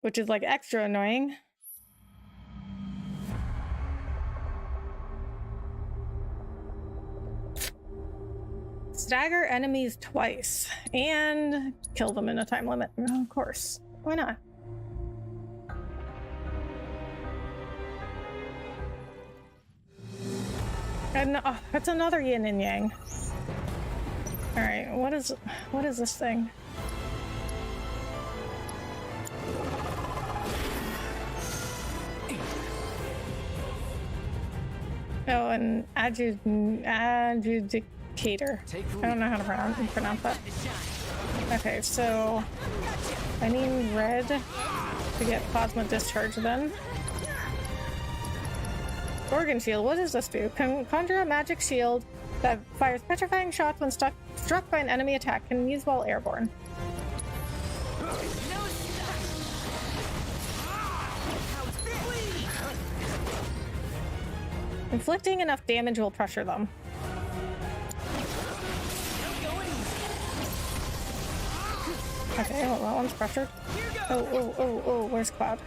Which is like extra annoying. Stagger enemies twice and kill them in a time limit. Of course. Why not? And that's another yin and yang. All right, what is this thing? Oh, an adjudicator. I don't know how to pronounce that. Okay, so I need red to get plasma discharge then. Organ shield, what does this do? Conjure a magic shield that fires petrifying shots when struck by an enemy attack. Can use while airborne. Inflicting enough damage will pressure them. Okay, well, that one's pressured. Oh, where's Cloud?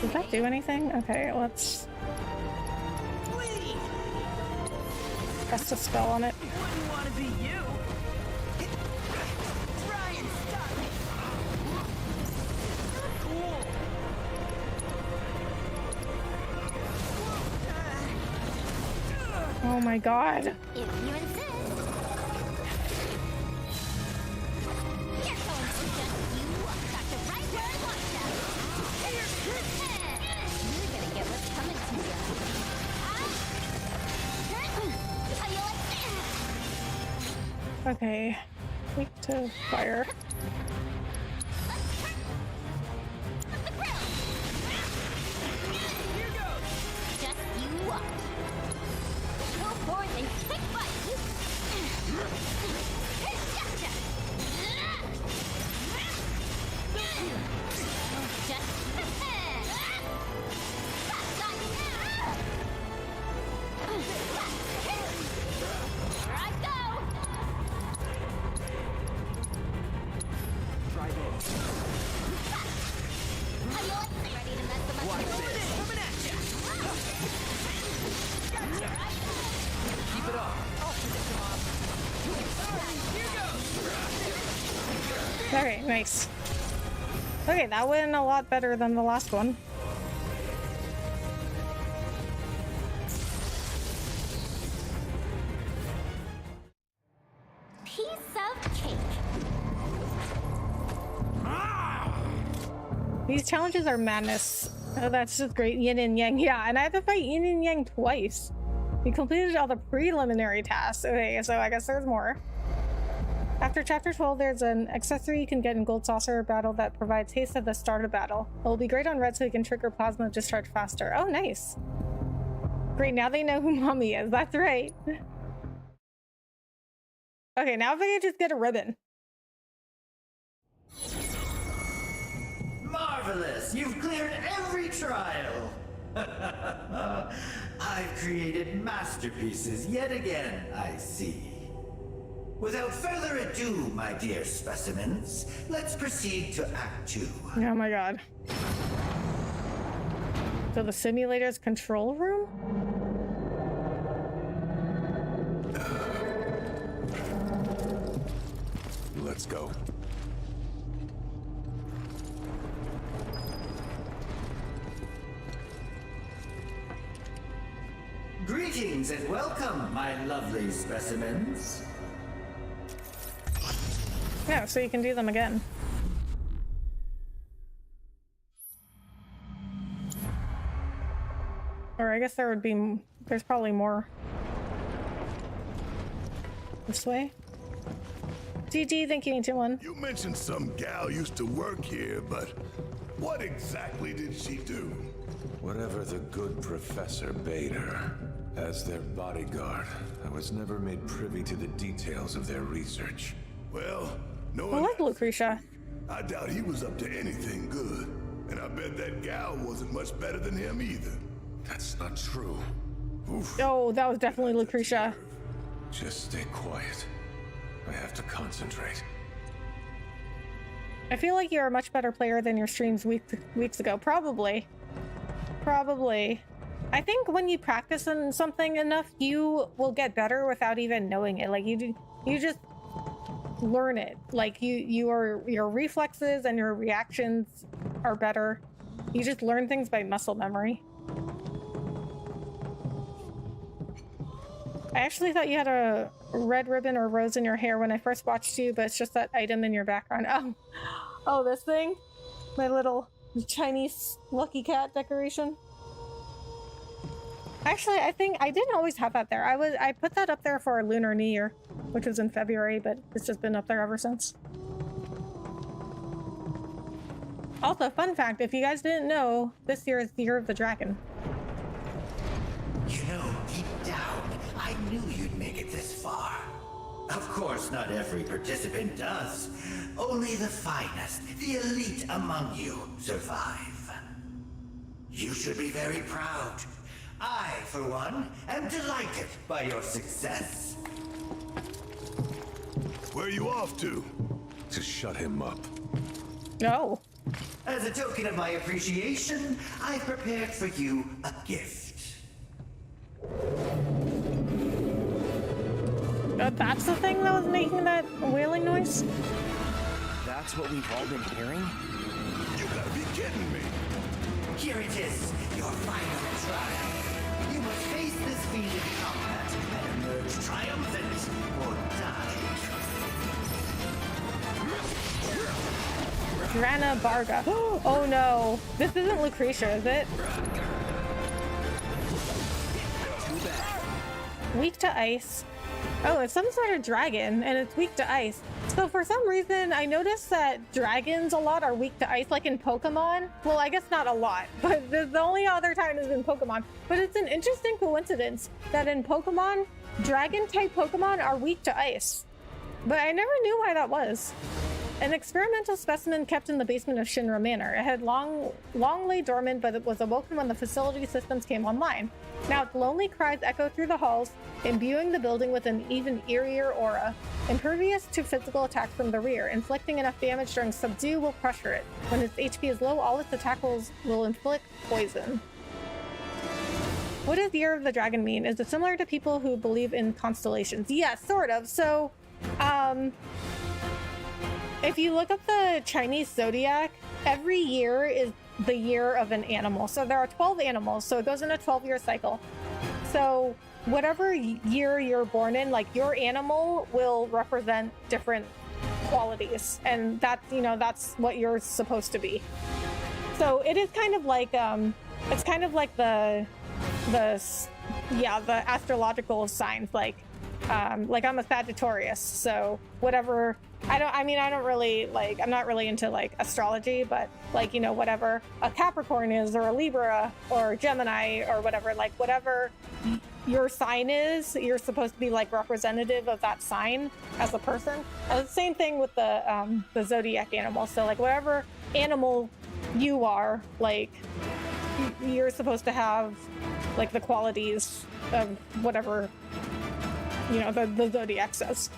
Did that do anything? Okay, let's cast a spell on it. Oh my god.
If you insist. You're going to just you got the right where I want you. You're gonna get what's coming to you. How you like
Okay. Weak to fire.
Just you watch. Go forth and kick butt. Gotcha. Just here I go.
Try this.
Ready to mess them up?
Watch this. Coming at ya. Keep it up. I'll finish him off. Here goes.
Alright, nice. Okay, that went a lot better than the last one.
Piece of cake.
These challenges are madness. Oh, that's just great. Yin and yang. Yeah, and I have to fight yin and yang twice. We completed all the preliminary tasks. Okay, so I guess there's more. After chapter 12, there's an accessory you can get in Gold Saucer Battle that provides haste at the start of battle. It will be great on red so you can trigger plasma discharge faster. Oh, nice. Great, now they know who Mommy is. That's right. Okay, now if I can just get a ribbon.
Marvelous! You've cleared every trial! I've created masterpieces yet again, I see. Without further ado, my dear specimens, let's proceed to Act 2.
Oh my god. So the simulator's control room?
Let's go.
Greetings and welcome, my lovely specimens.
Yeah, so you can do them again. Or I guess there's probably more. This way? GG, thank you, Ancient One.
You mentioned some gal used to work here, but what exactly did she do?
Whatever the good professor bade her. As their bodyguard, I was never made privy to the details of their research.
Well, no
I like Lucretia.
I doubt he was up to anything good. And I bet that gal wasn't much better than him either.
That's not true.
Oof.
Oh, that was definitely Lucretia.
Just stay quiet. I have to concentrate.
I feel like you're a much better player than your streams weeks ago. Probably. I think when you practice on something enough, you will get better without even knowing it. Like you just learn it. Like your reflexes and your reactions are better. You just learn things by muscle memory. I actually thought you had a red ribbon or rose in your hair when I first watched you, but it's just that item in your background. Oh, this thing? My little Chinese lucky cat decoration? Actually, I think I didn't always have that there. I put that up there for Lunar New Year, which was in February, but it's just been up there ever since. Also, fun fact, if you guys didn't know, this year is the Year of the Dragon.
You know, deep down, I knew you'd make it this far. Of course, not every participant does. Only the finest, the elite among you, survive. You should be very proud. I, for one, am delighted by your success.
Where are you off to?
To shut him up.
No.
As a token of my appreciation, I've prepared for you a gift.
That's the thing that was making that wailing noise?
That's what we've all been hearing?
You gotta be kidding me.
Here it is, your final trial. You must face this fiend in combat and emerge triumphant or die.
Drana Barga. Oh no. This isn't Lucretia, is it? Weak to ice. Oh, it's some sort of dragon, and it's weak to ice. So for some reason, I noticed that dragons a lot are weak to ice, like in Pokemon. Well, I guess not a lot, but the only other time is in Pokemon. But it's an interesting coincidence that in Pokemon, dragon-type Pokemon are weak to ice. But I never knew why that was. An experimental specimen kept in the basement of Shinra Manor. It had long lay dormant, but it was awoken when the facility systems came online. Now its lonely cries echo through the halls, imbuing the building with an even eerier aura. Impervious to physical attacks from the rear, inflicting enough damage during subdue will pressure it. When its HP is low, all its attacks will inflict poison. What does Year of the Dragon mean? Is it similar to people who believe in constellations? Yes, sort of. So, if you look up the Chinese zodiac, every year is the year of an animal. So there are 12 animals, so it goes in a 12-year cycle. So whatever year you're born in, like your animal will represent different qualities, and that's, you know, that's what you're supposed to be. So it is kind of like it's kind of like the astrological signs, like I'm a Sagittarius, so whatever. I'm not really into like astrology, but like, you know, whatever a Capricorn is, or a Libra, or Gemini, or whatever, like whatever your sign is, you're supposed to be like representative of that sign as a person. The same thing with the zodiac animal. So like whatever animal you are, like you're supposed to have like the qualities of whatever, you know, the zodiac says.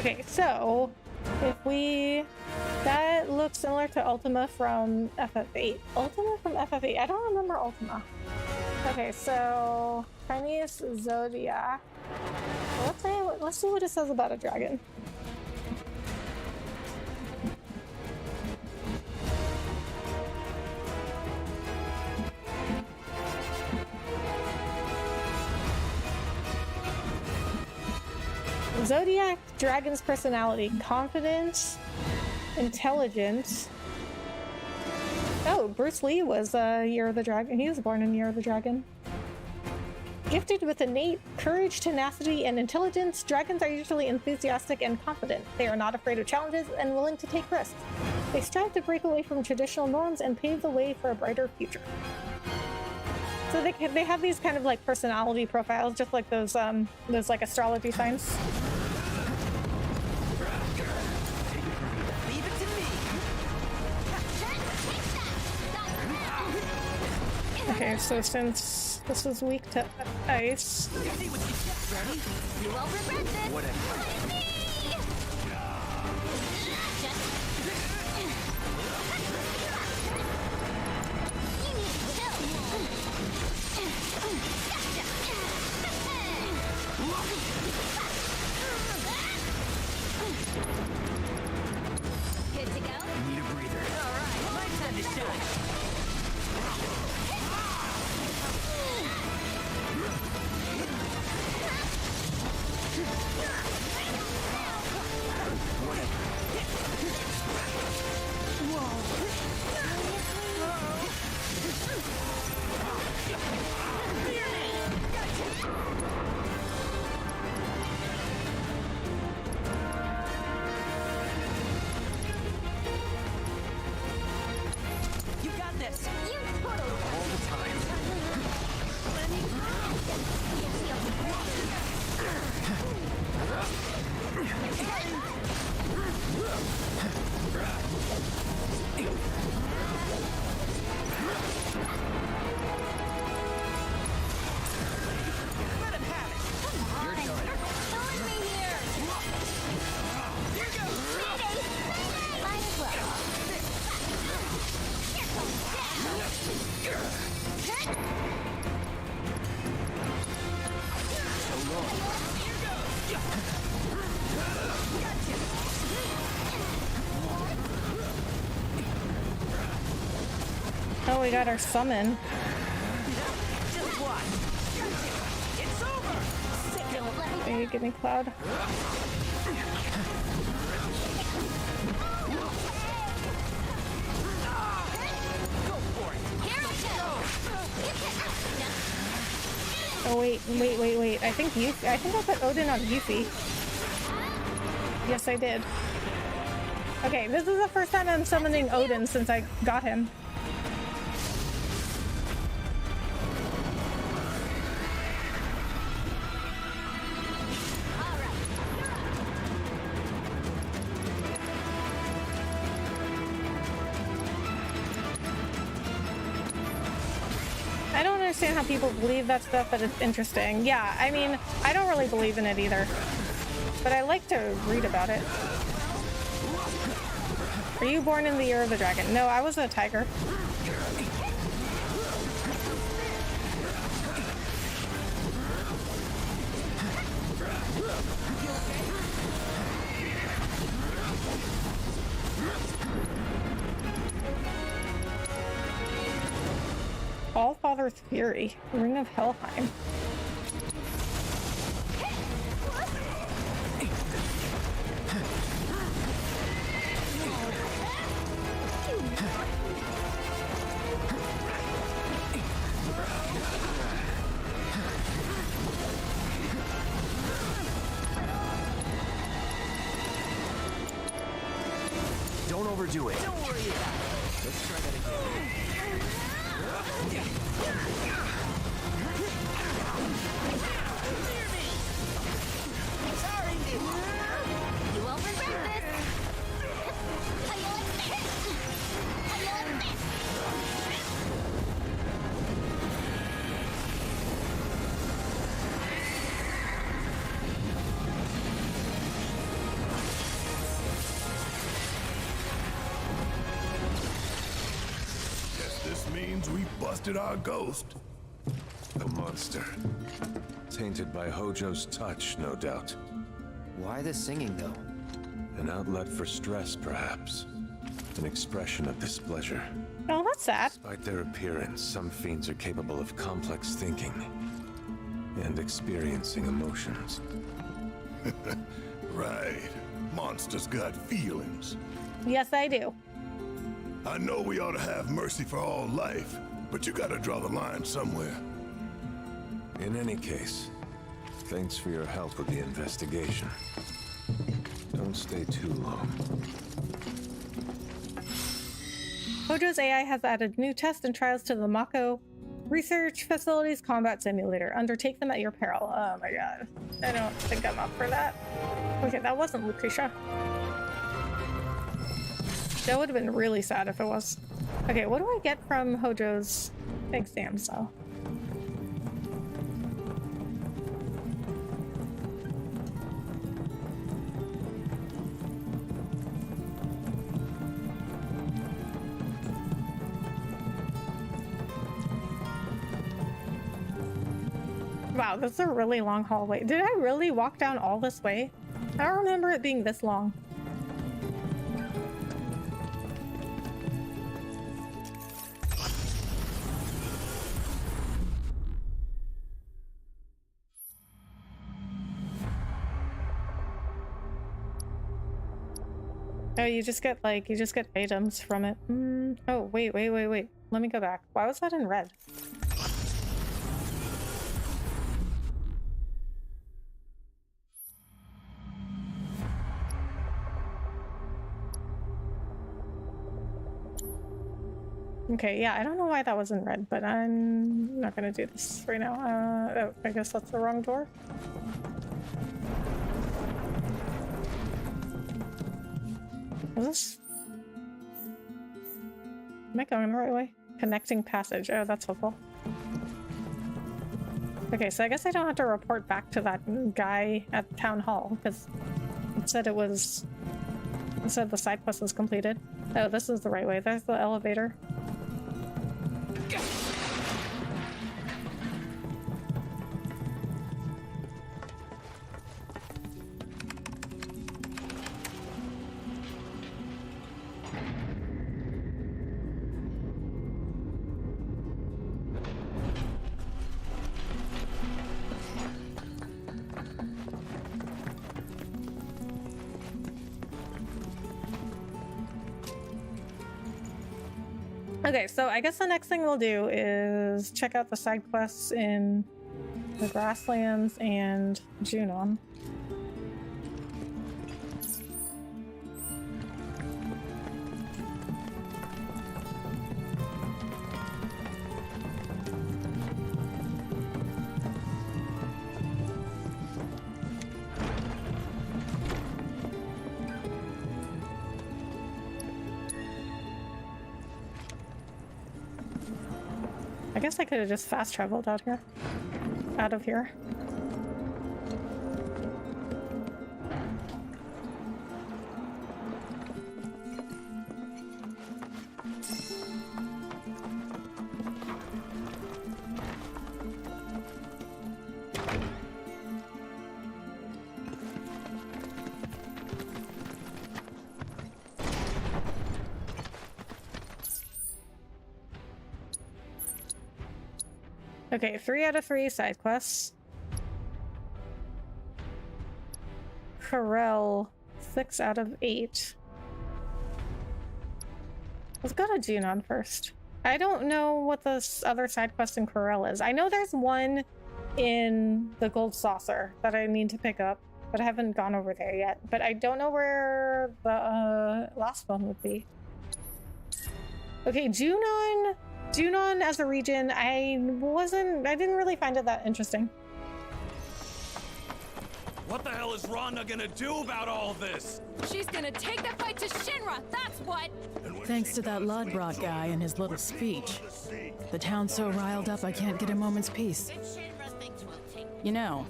Okay, so if we... That looks similar to Ultima from FF8. Ultima from FF8? I don't remember Ultima. Okay, so Chinese Zodiac. Let's see what it says about a dragon. Zodiac dragon's personality: confidence, intelligence. Oh, Bruce Lee was Year of the Dragon. He was born in Year of the Dragon. Gifted with innate courage, tenacity, and intelligence, dragons are usually enthusiastic and confident. They are not afraid of challenges and willing to take risks. They strive to break away from traditional norms and pave the way for a brighter future. So they have these kind of like personality profiles, just like those like astrology signs. Okay, so since this is weak to ice.
You won't regret this.
Whatever.
Good to go?
Need a breather. All right, my time to shine. You got this.
You totally
All the time.
Let him have it. Come on.
You're done.
Killing me here. Here goes. Mayday. Might as well. Here comes down.
Oh, we got our summon.
Just watch. It's over.
Are you getting Cloud?
Go for it.
Here it goes.
Oh wait. I think I put Odin on Yuffie. Yes, I did. Okay, this is the first time I'm summoning Odin since I got him. I don't understand how people believe that stuff, but it's interesting. Yeah, I mean, I don't really believe in it either, but I like to read about it. Are you born in the Year of the Dragon? No, I was a tiger. Allfather's Fury, Ring of Helheim.
Don't overdo it. Don't worry about it. Let's try that again.
Sorry. You won't regret this. How you like this? How you like this?
busted our ghost.
A monster. Tainted by Hojo's touch, no doubt.
Why the singing, though?
An outlet for stress, perhaps. An expression of displeasure.
Oh, that's sad.
Despite their appearance, some fiends are capable of complex thinking and experiencing emotions.
Right. Monsters got feelings.
Yes, I do.
I know we ought to have mercy for all life, but you gotta draw the line somewhere.
In any case, thanks for your help with the investigation. Don't stay too long.
Hojo's AI has added new tests and trials to the Mako Research Facilities Combat Simulator. Undertake them at your peril. Oh my god. I don't think I'm up for that. Okay, that wasn't Lucretia. That would have been really sad if it was. Okay, what do I get from Hojo's exams though? Wow, this is a really long hallway. Did I really walk down all this way? I don't remember it being this long. Oh, you just get items from it. Oh, wait. Let me go back. Why was that in red? Okay, yeah, I don't know why that was in red, but I'm not gonna do this right now. Oh, I guess that's the wrong door. Is this? Am I going the right way? Connecting passage. Oh, that's helpful. Okay, so I guess I don't have to report back to that guy at town hall because it said the side quest was completed. Oh, this is the right way. There's the elevator. Okay, so I guess the next thing we'll do is check out the side quests in the Grasslands and Junon. I guess I could have just fast traveled out of here. Okay, 3 out of 3 side quests. Corel, 6 out of 8. Let's go to Junon first. I don't know what this other side quest in Corel is. I know there's one in the Gold Saucer that I need to pick up, but I haven't gone over there yet. But I don't know where the last one would be. Okay, Junon as a region, I didn't really find it that interesting.
What the hell is Rhonda gonna do about all this?
She's gonna take the fight to Shinra, that's what!
Thanks to that Lodbrok guy and his little speech. The town's so riled up I can't get a moment's peace. You know,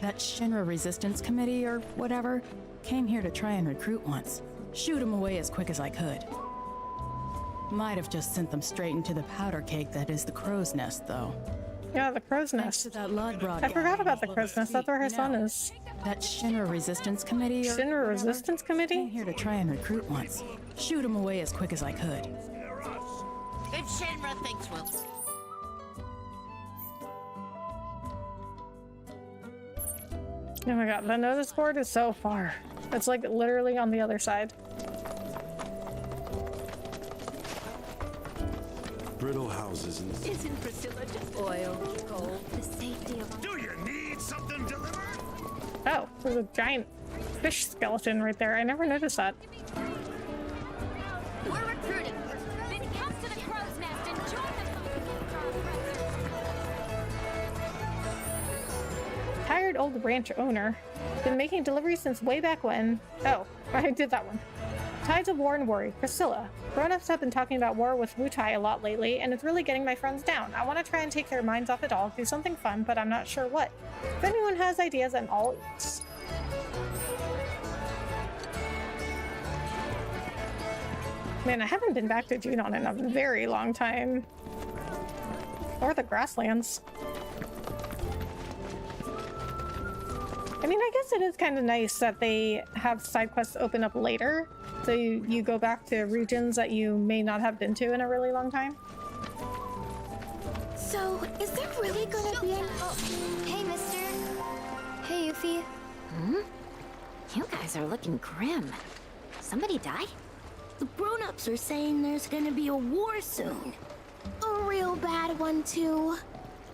that Shinra Resistance Committee or whatever came here to try and recruit once. Shoot him away as quick as I could. Might have just sent them straight into the powder cake that is the crow's nest, though.
Yeah, the crow's nest. I forgot about the crow's nest. That's where her son is.
That Shinra Resistance Committee or
Shinra Resistance Committee?
Came here to try and recruit once. Shoot him away as quick as I could.
If Shinra thinks we'll...
Oh my god, the notice board is so far. It's like literally on the other side.
Brittle houses and...
Isn't Priscilla just oil, gold, the safety of...
Do you need something delivered?
Oh, there's a giant fish skeleton right there. I never noticed that.
We're recruiting. Then come to the crow's nest and join the
Tired old ranch owner. Been making deliveries since way back when. Oh, I did that one. Tides of war and worry. Priscilla. Grown-ups have been talking about war with Wutai a lot lately, and it's really getting my friends down. I want to try and take their minds off it all, do something fun, but I'm not sure what. If anyone has ideas, I'm all ears. Man, I haven't been back to Junon in a very long time. Or the grasslands. I mean, I guess it is kind of nice that they have side quests open up later, so you go back to regions that you may not have been to in a really long time.
So, is there really gonna be an... Oh, hey, mister. Hey, Yuffie.
Hmm? You guys are looking grim. Somebody died?
The grown-ups are saying there's gonna be a war soon. A real bad one, too.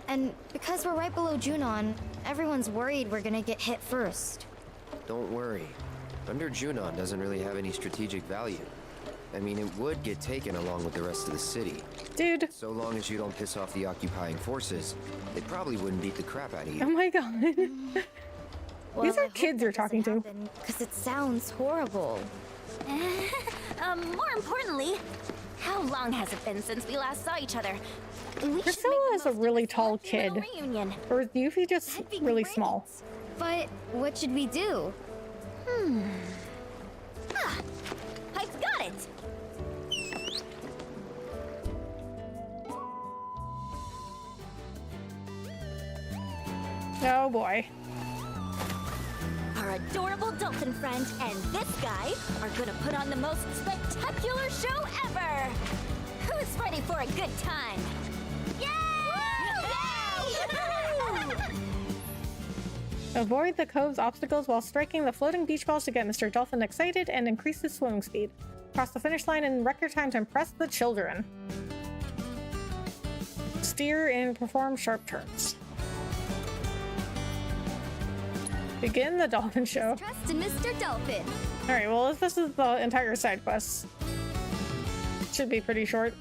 And because we're right below Junon, everyone's worried we're gonna get hit first.
Don't worry. Under Junon doesn't really have any strategic value. I mean, it would get taken along with the rest of the city.
Dude.
So long as you don't piss off the occupying forces, they probably wouldn't beat the crap out of you.
Oh my god.
Well,
These are kids you're talking to.
Because it sounds horrible.
More importantly, how long has it been since we last saw each other?
Priscilla is a really tall kid.
Reunion.
Or is Yuffie just really small?
But what should we do?
Ah, I've got it!
Oh boy.
Our adorable dolphin friend and this guy are gonna put on the most spectacular show ever! Who's ready for a good time?
Avoid the cove's obstacles while striking the floating beach balls to get Mr. Dolphin excited and increase his swimming speed. Cross the finish line in record time to impress the children. Steer and perform sharp turns. Begin the dolphin show.
Trust in Mr. Dolphin.
Alright, well, if this is the entire side quest, it should be pretty short.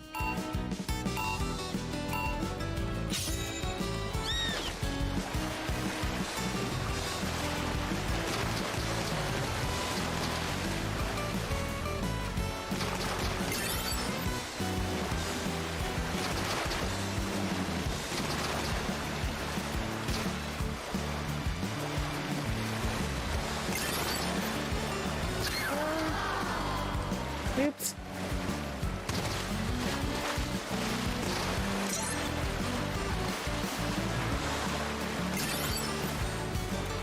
Oops.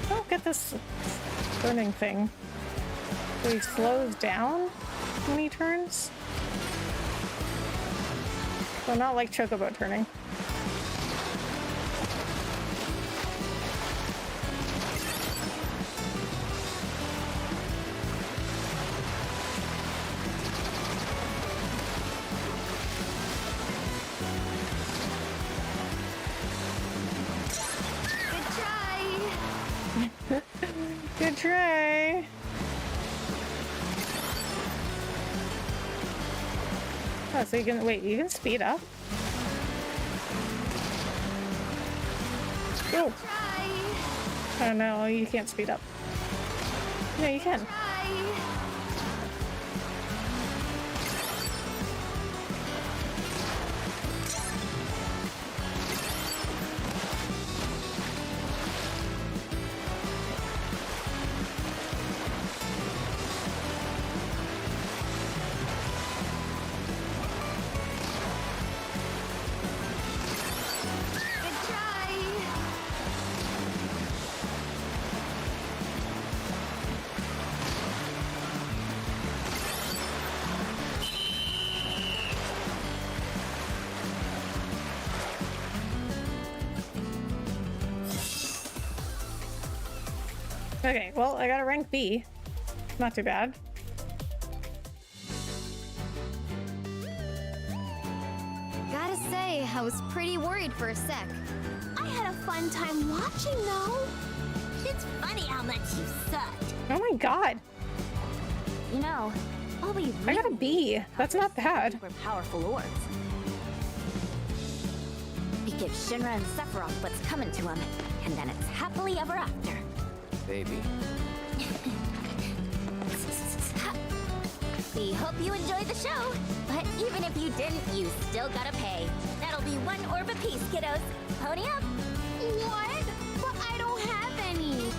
Don't get this burning thing. So he slows down when he turns? So not like Chocobo turning. Good try. Oh, so you can wait, you can speed up. Oh. Oh no, you can't speed up. No, you can. Okay, well, I got a rank B. Not too bad.
Gotta say, I was pretty worried for a sec. I had a fun time watching, though.
It's funny how much you sucked.
Oh my god.
You know, all we
I got a B. That's not bad.
Super powerful orbs. We give Shinra and Sephiroth what's coming to them, and then it's happily ever after.
Baby.
We hope you enjoyed the show, but even if you didn't, you still gotta pay. That'll be 1 orb apiece, kiddos. Pony up. What? But I don't have any.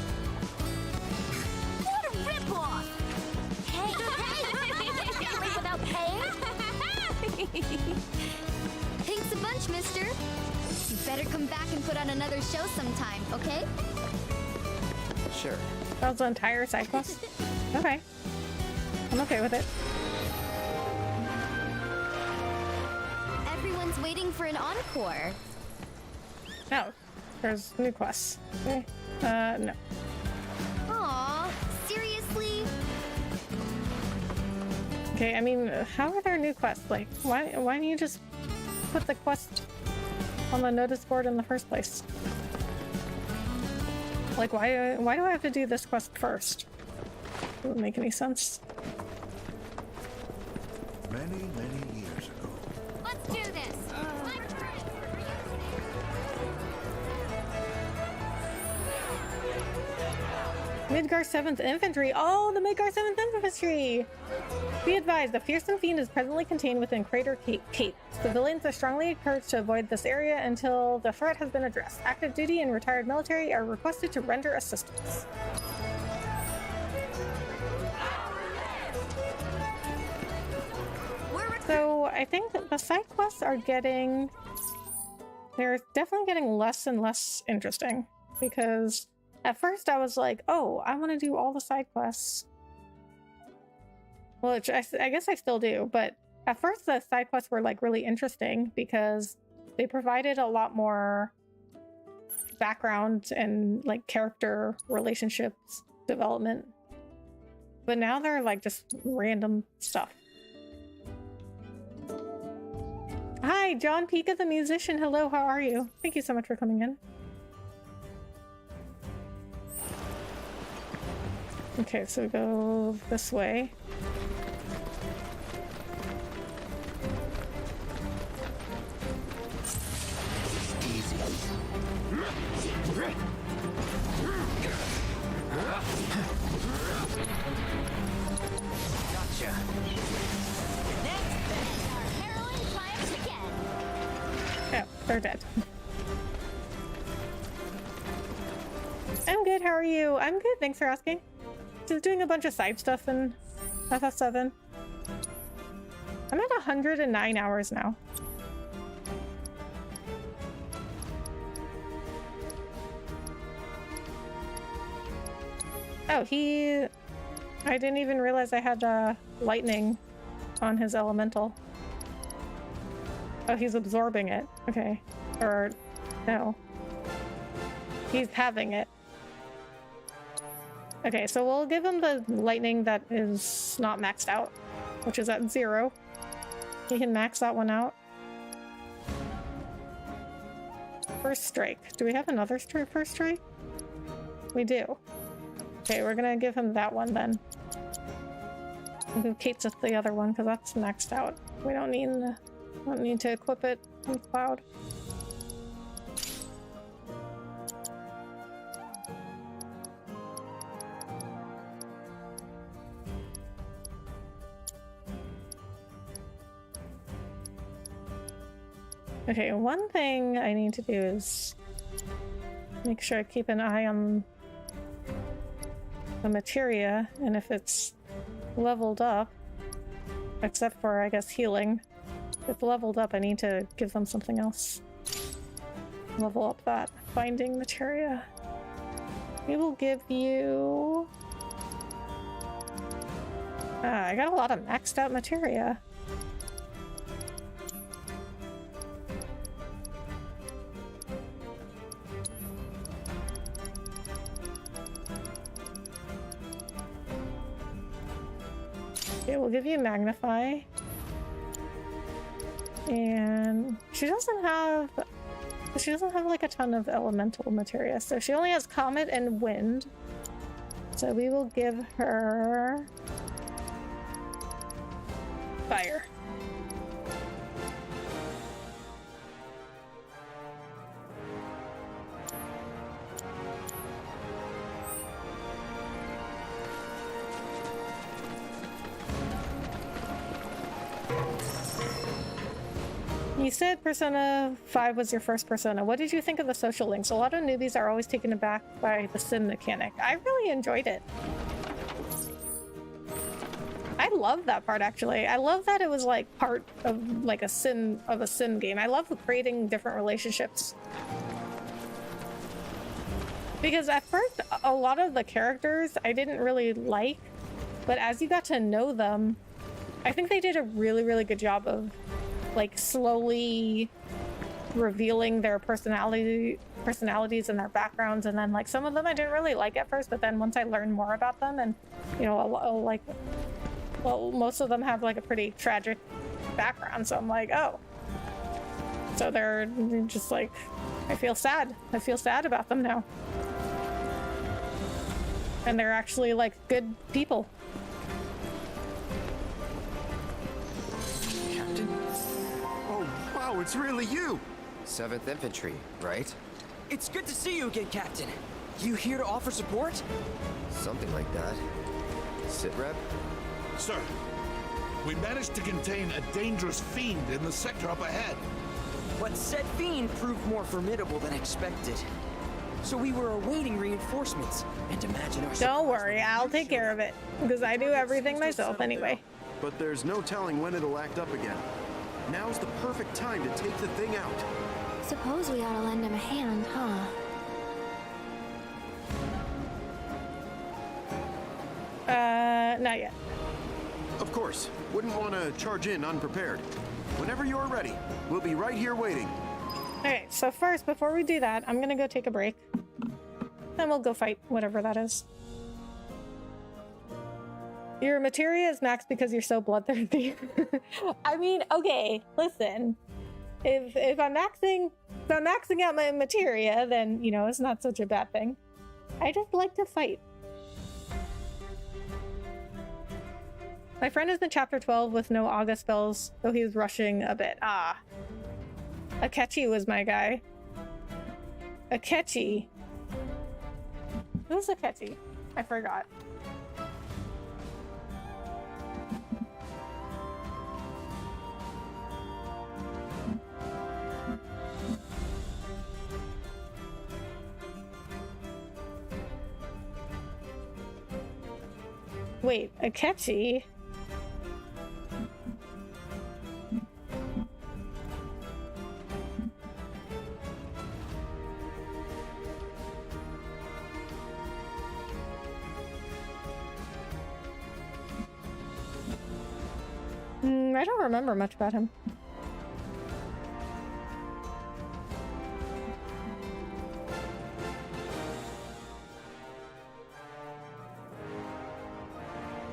What a ripoff! Hey, can't leave without paying. Thanks a bunch, mister. You better come back and put on another show sometime, okay?
Sure.
That was the entire side quest? Okay. I'm okay with it.
Everyone's waiting for an encore.
No. There's new quests. Okay. No.
Aw, seriously?
Okay, I mean, how are there new quests? Like, why don't you just put the quest on the notice board in the first place? Like, why do I have to do this quest first? Doesn't make any sense.
Many, many years ago.
Let's do this.
Midgar 7th Infantry. Oh, the Midgar 7th Infantry! Be advised, the fearsome fiend is presently contained within Crater Cape. Civilians are strongly encouraged to avoid this area until the threat has been addressed. Active duty and retired military are requested to render assistance. So I think that the side quests are getting... They're definitely getting less and less interesting. Because at first I was like, oh, I want to do all the side quests. Which I guess I still do, but at first the side quests were like really interesting because they provided a lot more background and like character relationships development. But now they're like just random stuff. Hi, John Pika the musician. Hello, how are you? Thank you so much for coming in. Okay, so we go this way.
Easy. Gotcha.
Oh, they're dead. I'm good, how are you? I'm good, thanks for asking. Just doing a bunch of side stuff in FF7. I'm at 109 hours now. Oh, I didn't even realize I had lightning on his elemental. Oh, he's absorbing it. Okay. Or, no. He's having it. Okay, so we'll give him the lightning that is not maxed out, which is at 0. He can max that one out. First strike. Do we have another first strike? We do. Okay, we're gonna give him that one then. And give Kate's the other one because that's maxed out. We don't need to equip it in Cloud. Okay, one thing I need to do is make sure I keep an eye on the materia, and if it's leveled up, except for, I guess, healing. If it's leveled up, I need to give them something else. Level up that binding materia. We will give you... I got a lot of maxed out materia. Okay, we'll give you magnify. And she doesn't have like a ton of elemental materia, so she only has comet and wind. So we will give her fire. You said Persona 5 was your first Persona. What did you think of the social links? A lot of newbies are always taken aback by the sim mechanic. I really enjoyed it. I love that part, actually. I love that it was like part of like a sim game. I love creating different relationships. Because at first, a lot of the characters I didn't really like, but as you got to know them, I think they did a really, really good job of like slowly revealing their personalities and their backgrounds, and then like some of them I didn't really like at first, but then once I learned more about them, and you know, like, well, most of them have like a pretty tragic background, so I'm like, oh, so they're just like, I feel sad about them now, and they're actually like good people.
Wow, it's really you!
7th Infantry, right?
It's good to see you again, Captain. You here to offer support?
Something like that. Sit rep?
Sir, we managed to contain a dangerous fiend in the sector up ahead.
But said fiend proved more formidable than expected. So we were awaiting reinforcements, and imagine our—
Don't worry, I'll take care of it, because I do everything myself anyway.
But there's no telling when it'll act up again. Now's the perfect time to take the thing out.
Suppose we ought to lend him a hand, huh?
Not yet.
Of course. Wouldn't want to charge in unprepared. Whenever you're ready, we'll be right here waiting.
Okay, so first, before we do that, I'm gonna go take a break. Then we'll go fight whatever that is. Your materia is maxed because you're so bloodthirsty. I mean, okay, listen. If I'm maxing out my materia, then you know it's not such a bad thing. I just like to fight. My friend is in chapter 12 with no August spells, though he was rushing a bit. Ah. Akechi was my guy. Akechi. Who's Akechi? I forgot. Wait, Akechi? I don't remember much about him.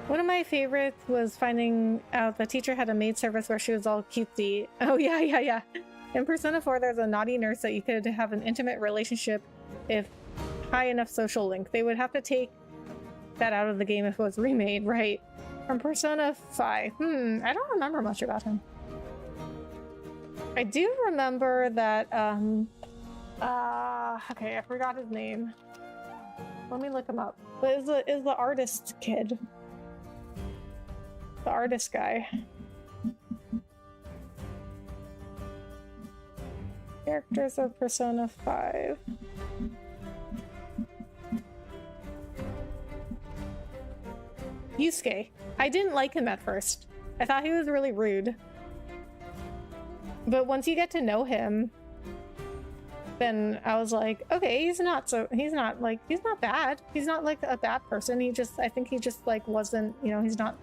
One of my favorites was finding out the teacher had a maid service where she was all cutesy. Oh yeah. In Persona 4, there's a naughty nurse that you could have an intimate relationship if high enough social link. They would have to take that out of the game if it was remade, right? From Persona 5. I don't remember much about him. I do remember that, okay, I forgot his name. Let me look him up. But is the artist kid. The artist guy. Characters of Persona 5. Yusuke. I didn't like him at first. I thought he was really rude. But once you get to know him, then I was like, okay, he's not bad. He's not like a bad person. I think he just like wasn't, you know, he's not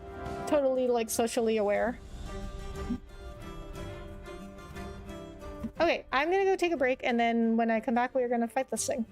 totally like socially aware. Okay, I'm gonna go take a break, and then when I come back, we're gonna fight this thing.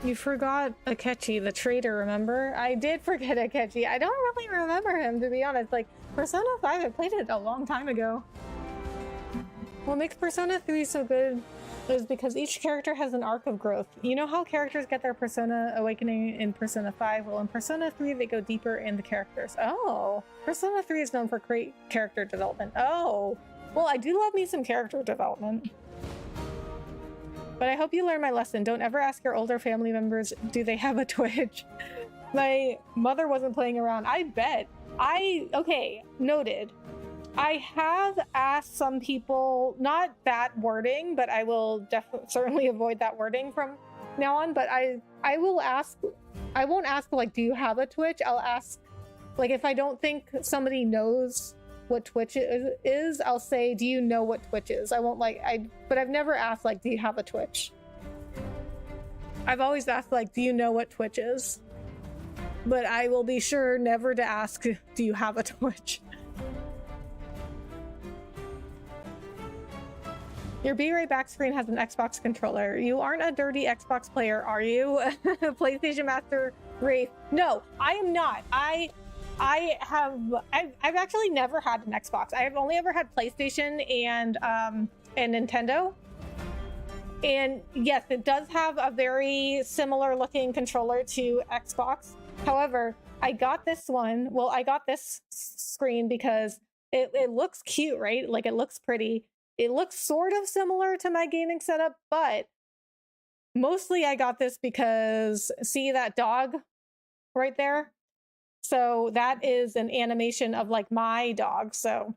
You forgot Akechi, the traitor, remember? I did forget Akechi. I don't really remember him, to be honest. Like, Persona 5, I played it a long time ago. What makes Persona 3 so good is because each character has an arc of growth. You know how characters get their Persona awakening in Persona 5? Well, in Persona 3, they go deeper in the characters. Oh, Persona 3 is known for great character development. Oh, well, I do love me some character development. But I hope you learn my lesson. Don't ever ask your older family members, do they have a Twitch? My mother wasn't playing around. I bet. Okay, noted. I have asked some people, not that wording, but I will certainly avoid that wording from now on. But I will ask, I won't ask like, do you have a Twitch? I'll ask, like, if I don't think somebody knows what Twitch is, I'll say, do you know what Twitch is? I won't but I've never asked like, do you have a Twitch? I've always asked like, do you know what Twitch is? But I will be sure never to ask, do you have a Twitch? Your B-Ray back screen has an Xbox controller. You aren't a dirty Xbox player, are you? PlayStation Master Wraith. No, I am not. I've actually never had an Xbox. I've only ever had PlayStation and Nintendo. And yes, it does have a very similar looking controller to Xbox. However, I got this one. Well, I got this screen because it looks cute, right? Like, it looks pretty. It looks sort of similar to my gaming setup, but mostly I got this because, see that dog right there? So that is an animation of like my dog. So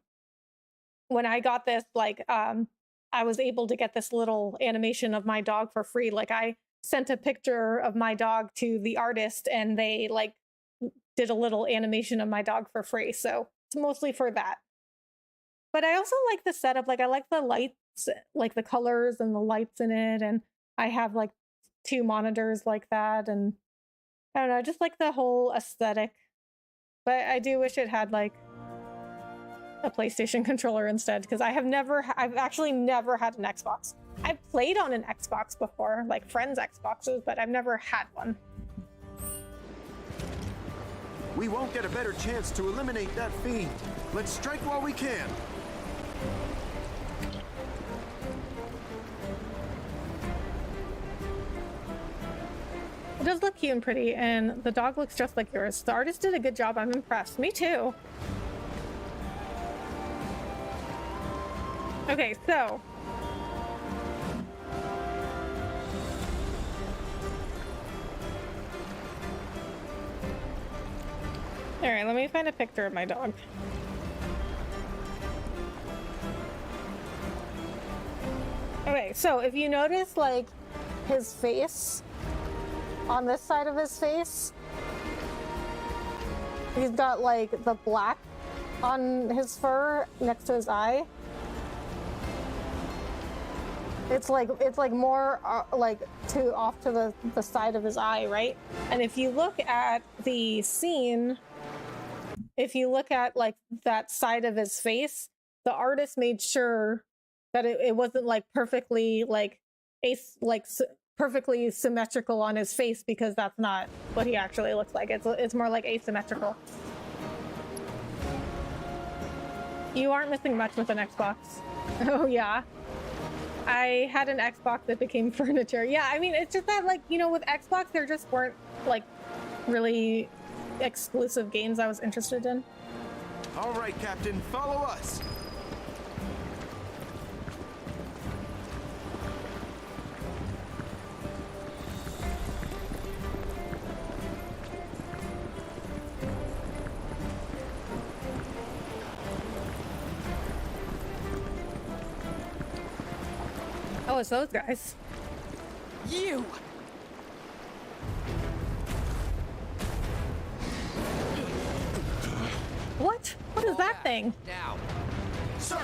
when I got this, like, I was able to get this little animation of my dog for free. Like, I sent a picture of my dog to the artist and they like did a little animation of my dog for free. So it's mostly for that. But I also like the setup. Like, I like the lights, like the colors and the lights in it. And I have like 2 monitors like that. And I don't know, I just like the whole aesthetic. But I do wish it had like a PlayStation controller instead, because I've actually never had an Xbox. I've played on an Xbox before, like friends' Xboxes, but I've never had one.
We won't get a better chance to eliminate that fiend. Let's strike while we can.
It does look cute and pretty, and the dog looks just like yours. The artist did a good job. I'm impressed. Me too. Okay, so all right, let me find a picture of my dog. Okay, so if you notice, like, his face, on this side of his face, he's got like the black on his fur next to his eye. It's like more like off to the side of his eye, right? And if you look at the scene, if you look at like that side of his face, the artist made sure that it wasn't like perfectly perfectly symmetrical on his face, because that's not what he actually looks like. It's more like asymmetrical. You aren't missing much with an Xbox. Oh yeah. I had an Xbox that became furniture. Yeah, I mean, it's just that, like, you know, with Xbox, there just weren't like really exclusive games I was interested in.
All right, Captain, follow us.
Oh, it's those guys.
You!
What? What is that thing?
Now.
Sir!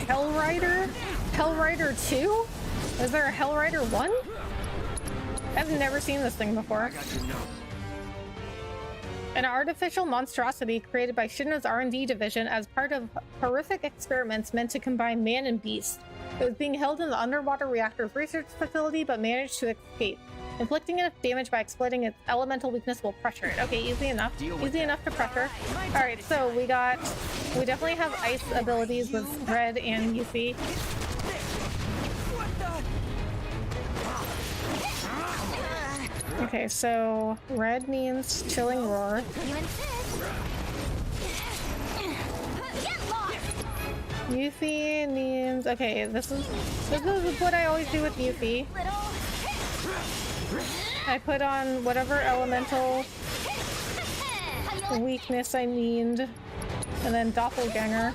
Hellrider? Hellrider 2? Is there a Hellrider 1? I've never seen this thing before. An artificial monstrosity created by Shinra's R&D division as part of horrific experiments meant to combine man and beast. It was being held in the underwater reactor's research facility, but managed to escape. Inflicting enough damage by exploiting its elemental weakness will pressure it. Okay, easy enough. Easy enough to pressure. Alright, so we definitely have ice abilities with Red and Yuffie. Okay, so Red means chilling roar. Yuffie means okay. This is what I always do with Yuffie. I put on whatever elemental weakness I need, and then doppelganger.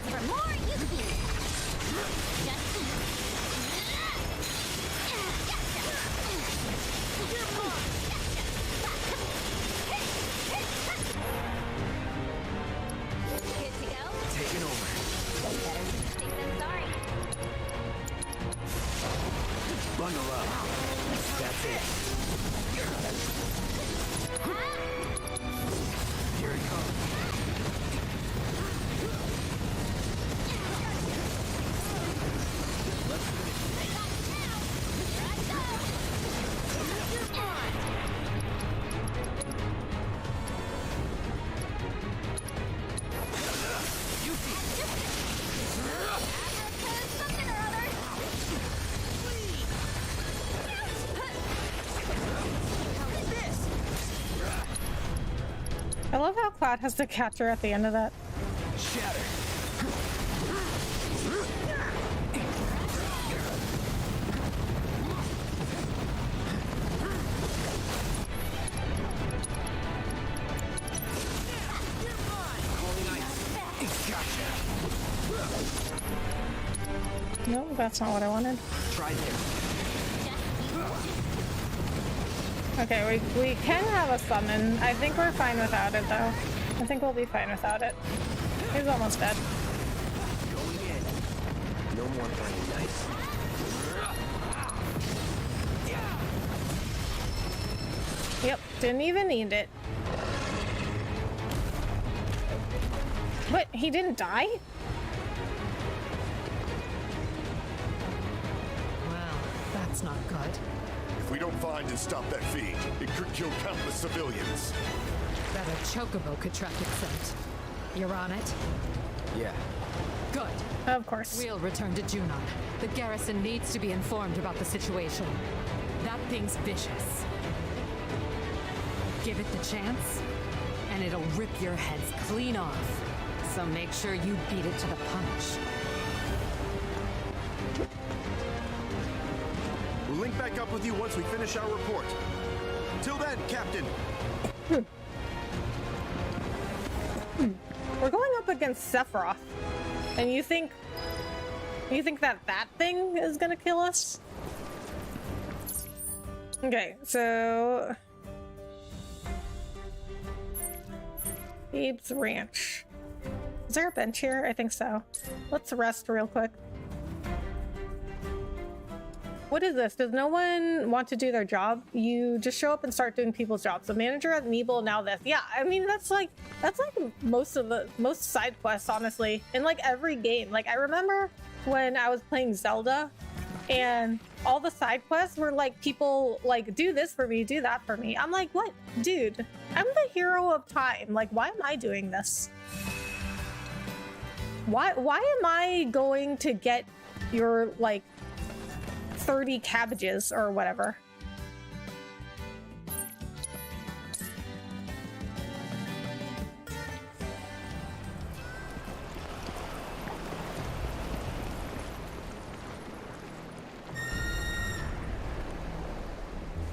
I love how Cloud has the catcher at the end of that.
Shatter.
No, that's not what I wanted.
Try there.
Okay, we can have a summon. I think we're fine without it, though. I think we'll be fine without it. He's almost dead.
Going in. No more playing nice.
Yep, didn't even need it. What? He didn't die?
Well, that's not good.
If we don't find and stop that fiend, it could kill countless civilians.
That a chocobo could track its scent. You're on it?
Yeah.
Good.
Of course.
We'll return to Junon. The garrison needs to be informed about the situation. That thing's vicious. Give it the chance, and it'll rip your heads clean off. So make sure you beat it to the punch.
We'll link back up with you once we finish our report. Till then, Captain.
We're going up against Sephiroth, and you think that thing is gonna kill us? Okay, so Abe's Ranch. Is there a bench here? I think so. Let's rest real quick. What is this? Does no one want to do their job? You just show up and start doing people's jobs. The manager at Meeble, now this. Yeah, I mean that's like most side quests, honestly, in like every game. Like I remember when I was playing Zelda, and all the side quests were like people like do this for me, do that for me. I'm like, what, dude? I'm the hero of time. Like, why am I doing this? Why am I going to get your like 30 cabbages or whatever?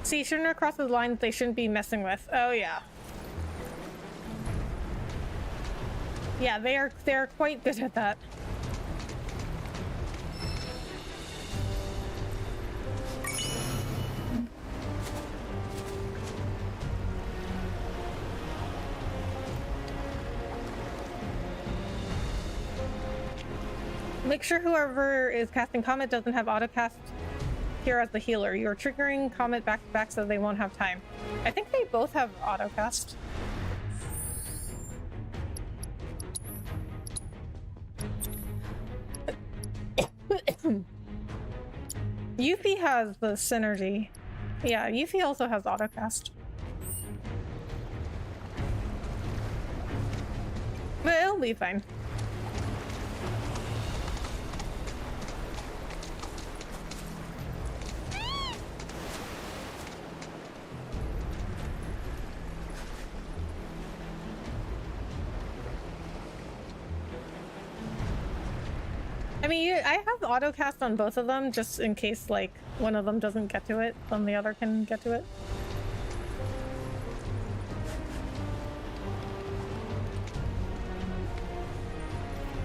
See, Shinra crosses lines they shouldn't be messing with. Oh yeah. Yeah, they're quite good at that. Make sure whoever is casting Comet doesn't have autocast here as the healer. You're triggering Comet back to back so they won't have time. I think they both have autocast. Yuffie has the synergy. Yeah, Yuffie also has autocast. But it'll be fine. I mean, I have autocast on both of them just in case, like, one of them doesn't get to it, then the other can get to it.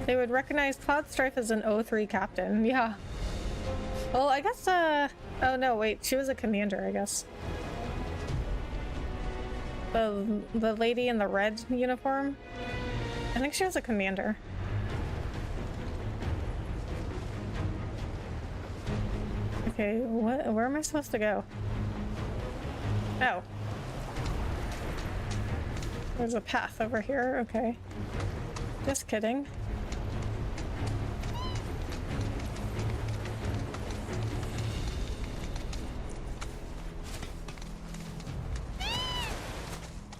They would recognize Cloud Strife as an 03 captain. Yeah. Well, I guess, oh no, wait, she was a commander, I guess. The lady in the red uniform? I think she was a commander. Okay, where am I supposed to go? Oh. There's a path over here, okay. Just kidding.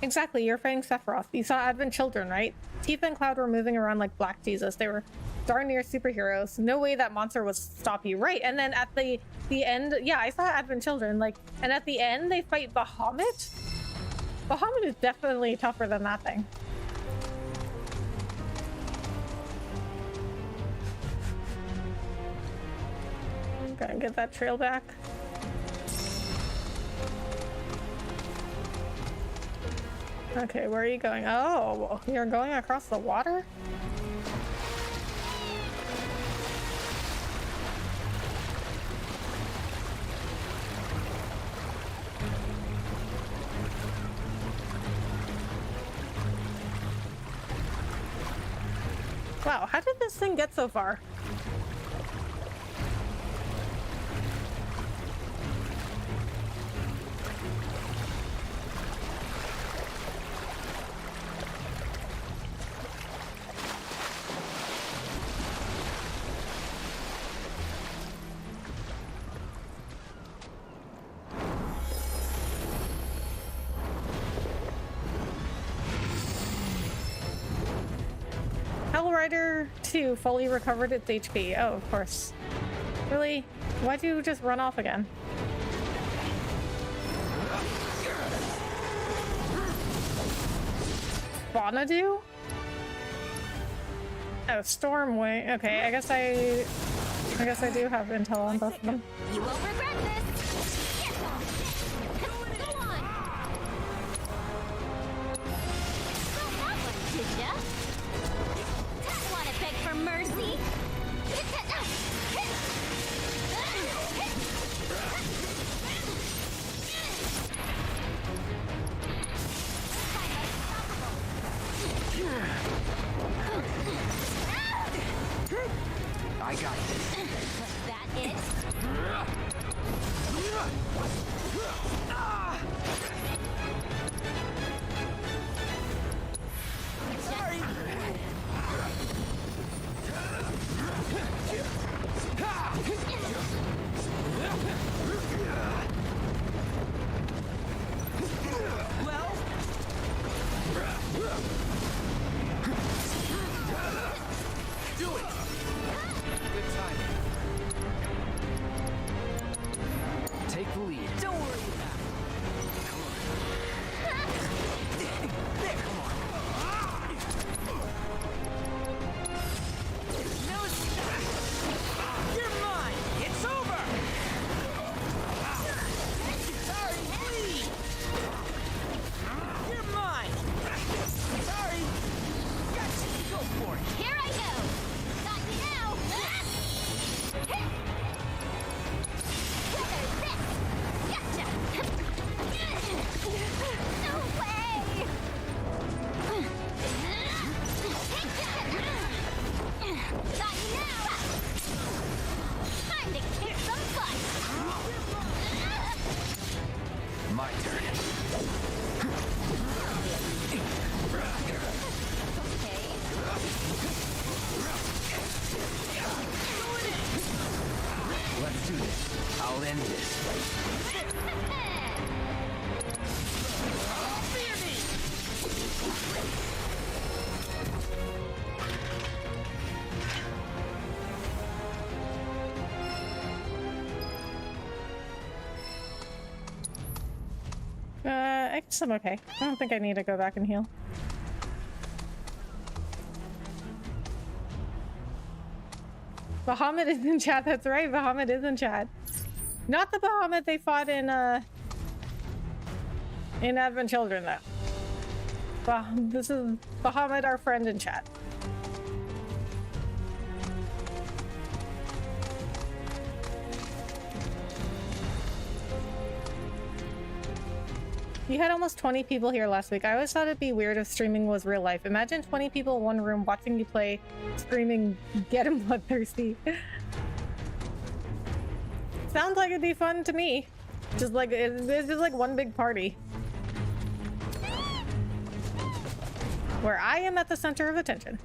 Exactly, you're fighting Sephiroth. You saw Advent Children, right? Tifa and Cloud were moving around like Black Jesus. They were darn near superheroes. No way that monster would stop you. Right, and then at the end, yeah, I saw Advent Children, like, and at the end they fight Bahamut. Bahamut is definitely tougher than that thing. Gotta get that trail back. Okay, where are you going? Oh, you're going across the water? Wow, how did this thing get so far? Rider 2 fully recovered its HP. Oh, of course. Really? Why'd you just run off again? Bonadu? Oh, Stormway. Okay, I guess I do have intel on both of them.
You won't regret this. Go on. That one, did ya? Want to beg for mercy?
I got this.
Was that it?
Sorry. Well, do it. Good timing. Take the lead. Don't
guess I'm okay. I don't think I need to go back and heal. Bahamut is in chat. That's right. Bahamut is in chat. Not the Bahamut they fought in Advent Children, though. This is Bahamut, our friend in chat. You had almost 20 people here last week. I always thought it'd be weird if streaming was real life. Imagine 20 people in one room watching you play, screaming, "Get him bloodthirsty." Sounds like it'd be fun to me. Just like, it's just like one big party. Where I am at the center of attention.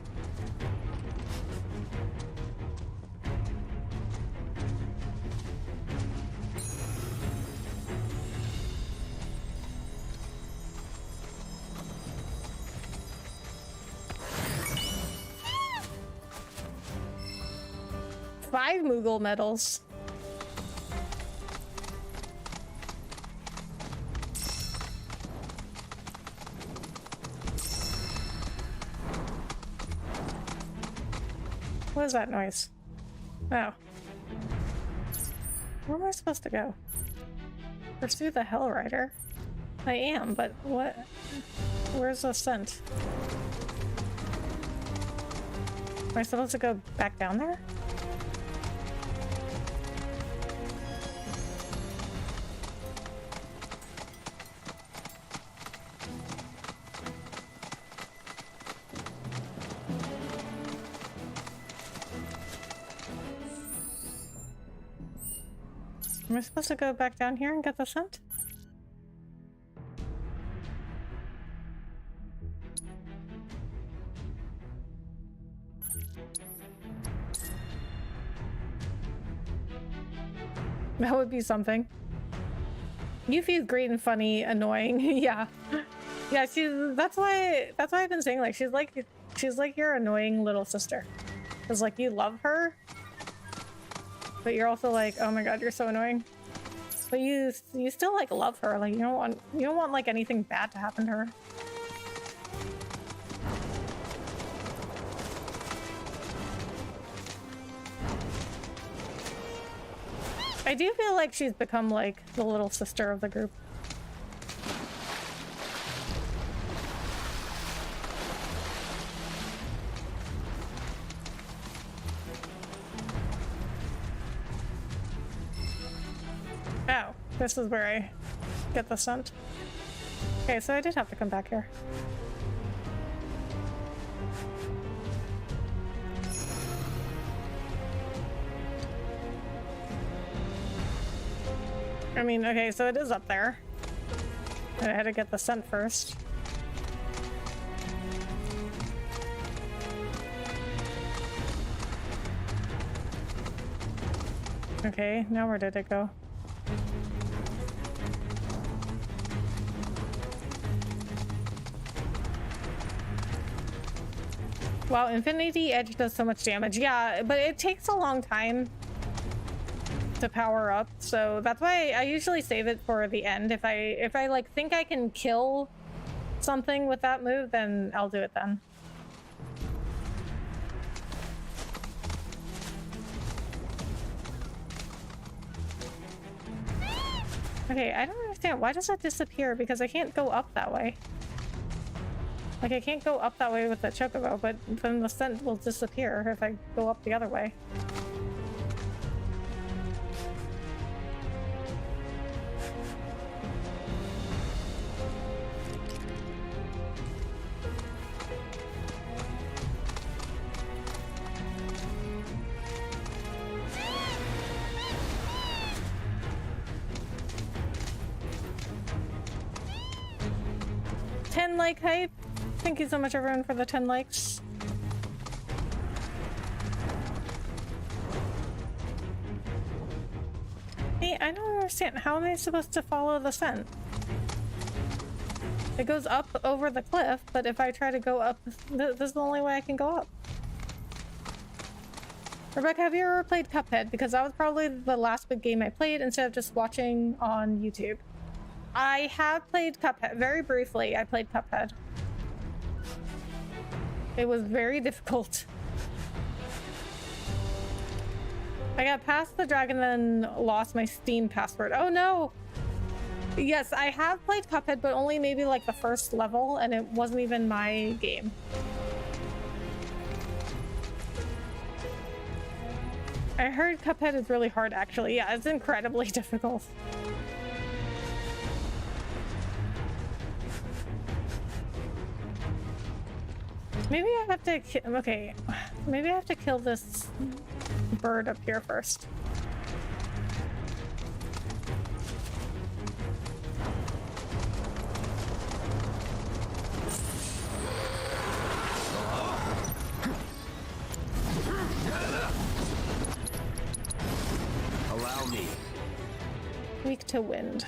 Five Moogle medals. What is that noise? Oh. Where am I supposed to go? Pursue the Hell Rider? I am, but what? Where's the scent? Am I supposed to go back down there? Am I supposed to go back down here and get the scent? That would be something. Yuffie's great and funny, annoying. Yeah. Yeah, that's why I've been saying, like, she's like your annoying little sister. 'Cause like you love her, but you're also like, oh my god, you're so annoying. But you still like love her. Like you don't want like anything bad to happen to her. I do feel like she's become like the little sister of the group. Oh, this is where I get the scent. Okay, so I did have to come back here. I mean, okay, so it is up there. I had to get the scent first. Okay, now where did it go? Wow, Infinity Edge does so much damage. Yeah, but it takes a long time to power up, so that's why I usually save it for the end. If I like think I can kill something with that move, then I'll do it then. Okay, I don't understand. Why does that disappear? Because I can't go up that way. Like, I can't go up that way with the chocobo, but then the scent will disappear if I go up the other way. Like hype. Thank you so much everyone for the 10 likes. Hey, I don't understand. How am I supposed to follow the scent? It goes up over the cliff, but if I try to go up, this is the only way I can go up. Rebecca, have you ever played Cuphead? Because that was probably the last big game I played instead of just watching on YouTube. I have played Cuphead very briefly. I played Cuphead. It was very difficult. I got past the dragon, then lost my Steam password. Oh no! Yes, I have played Cuphead, but only maybe like the first level, and it wasn't even my game. I heard Cuphead is really hard, actually. Yeah, it's incredibly difficult. Maybe I have to okay, maybe I have to kill this bird up here first.
Allow me.
Weak to wind.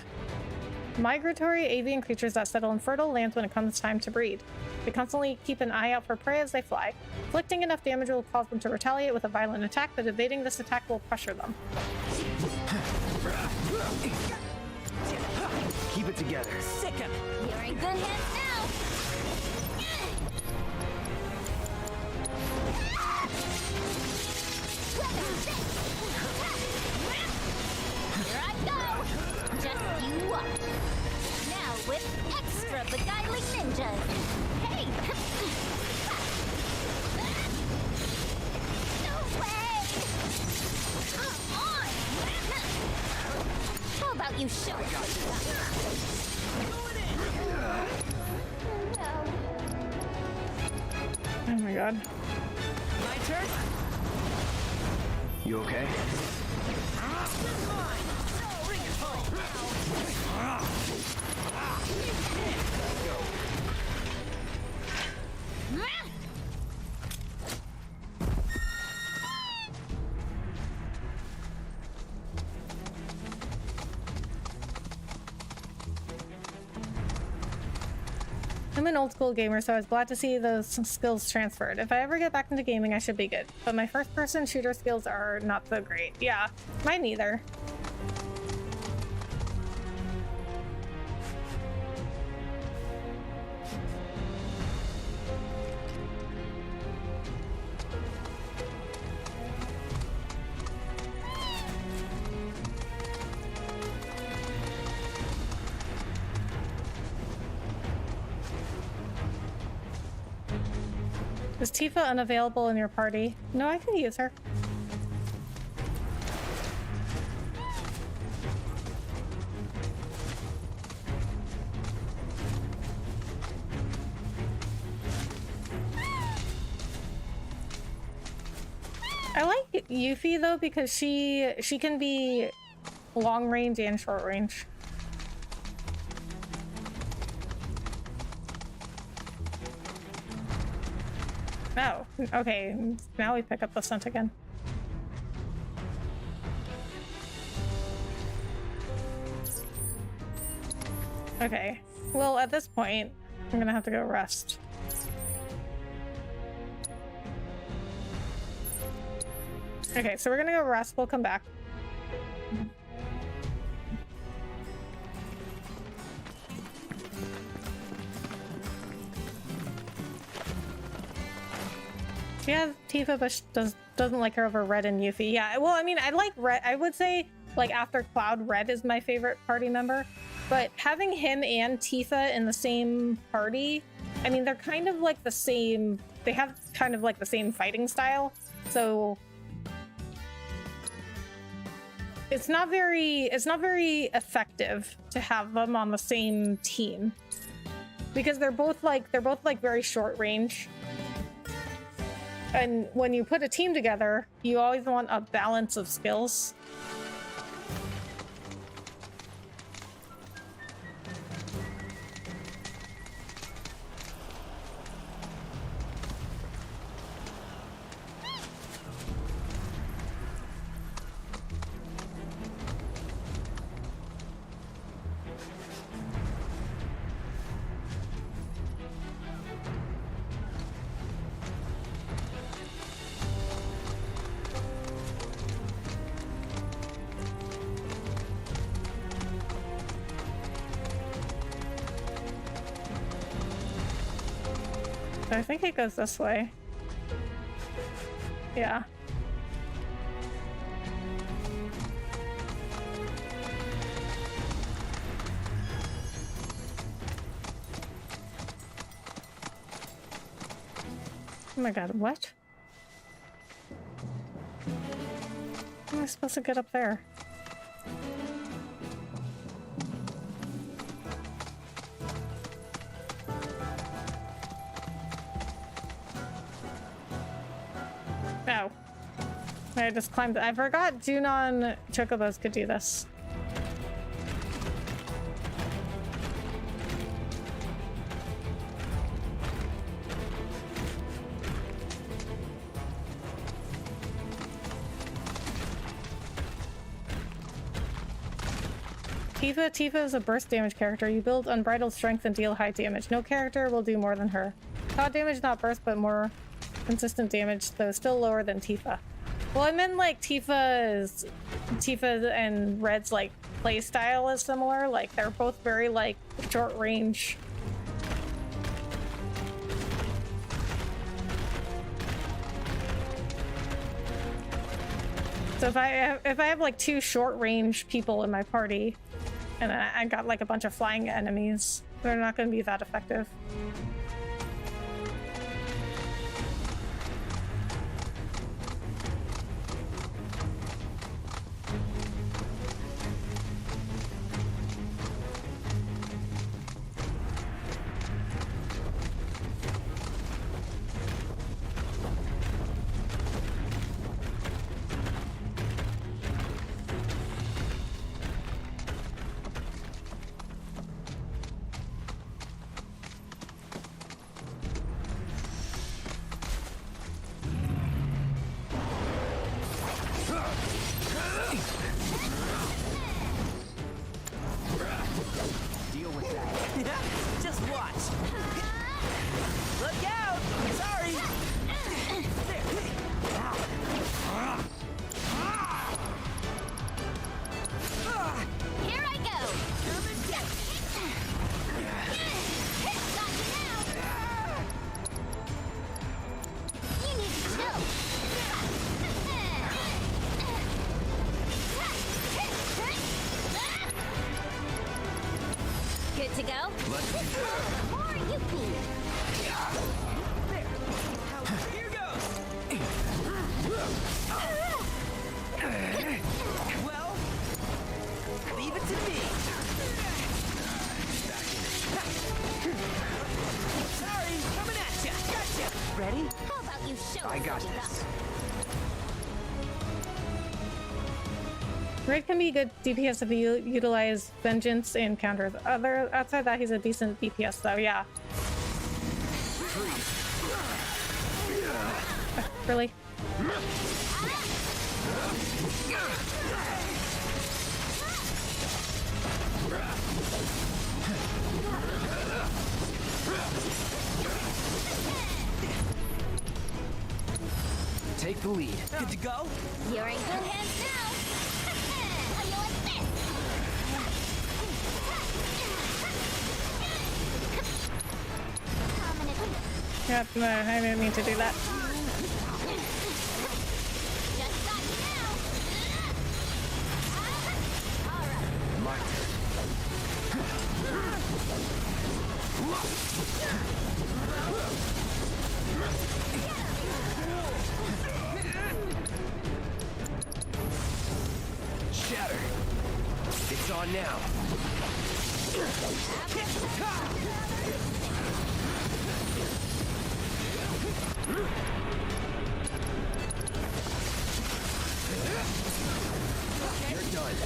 Migratory avian creatures that settle in fertile lands when it comes time to breed. They constantly keep an eye out for prey as they fly. Inflicting enough damage will cause them to retaliate with a violent attack, but evading this attack will pressure them.
Keep it together.
Sick him. You're in good hands now. Here I go. Just you watch. Now with extra beguiling ninjas. Hey! No way! Come on! How about you show
Oh my god.
My turn?
You okay?
I'm an old school gamer, so I was glad to see those skills transferred. If I ever get back into gaming, I should be good. But my first person shooter skills are not so great. Yeah, mine neither. Is Tifa unavailable in your party? No, I could use her. I like Yuffie though because she can be long range and short range. Oh, okay. Now we pick up the scent again. Okay. Well, at this point, I'm gonna have to go rest. Okay, so we're gonna go rest. We'll come back. Yeah, Tifa, but doesn't like her over Red and Yuffie. Yeah, well, I mean, I like Red. I would say, like, after Cloud, Red is my favorite party member. But having him and Tifa in the same party, I mean, they're kind of like the same. They have kind of like the same fighting style. So it's not very effective to have them on the same team because they're both very short range. And when you put a team together, you always want a balance of skills. So I think it goes this way. Yeah. Oh my god, what? How am I supposed to get up there? Oh. I just climbed. I forgot Junon Chocobos could do this. Tifa is a burst damage character. You build unbridled strength and deal high damage. No character will do more than her. Cloud damage, not burst, but more consistent damage, though still lower than Tifa. Well, I meant like Tifa and Red's like play style is similar. Like they're both very like short range. So if I have like two short range people in my party, and I got like a bunch of flying enemies, they're not going to be that effective. Red can be good DPS if you utilize Vengeance and counters. Outside that, he's a decent DPS though, yeah. Really?
Take the lead.
Good to go?
You're in good hands now. How you like this?
Yep, no, I didn't mean to do that.
Just got you now. All right.
My Shatter. It's on now. You're done.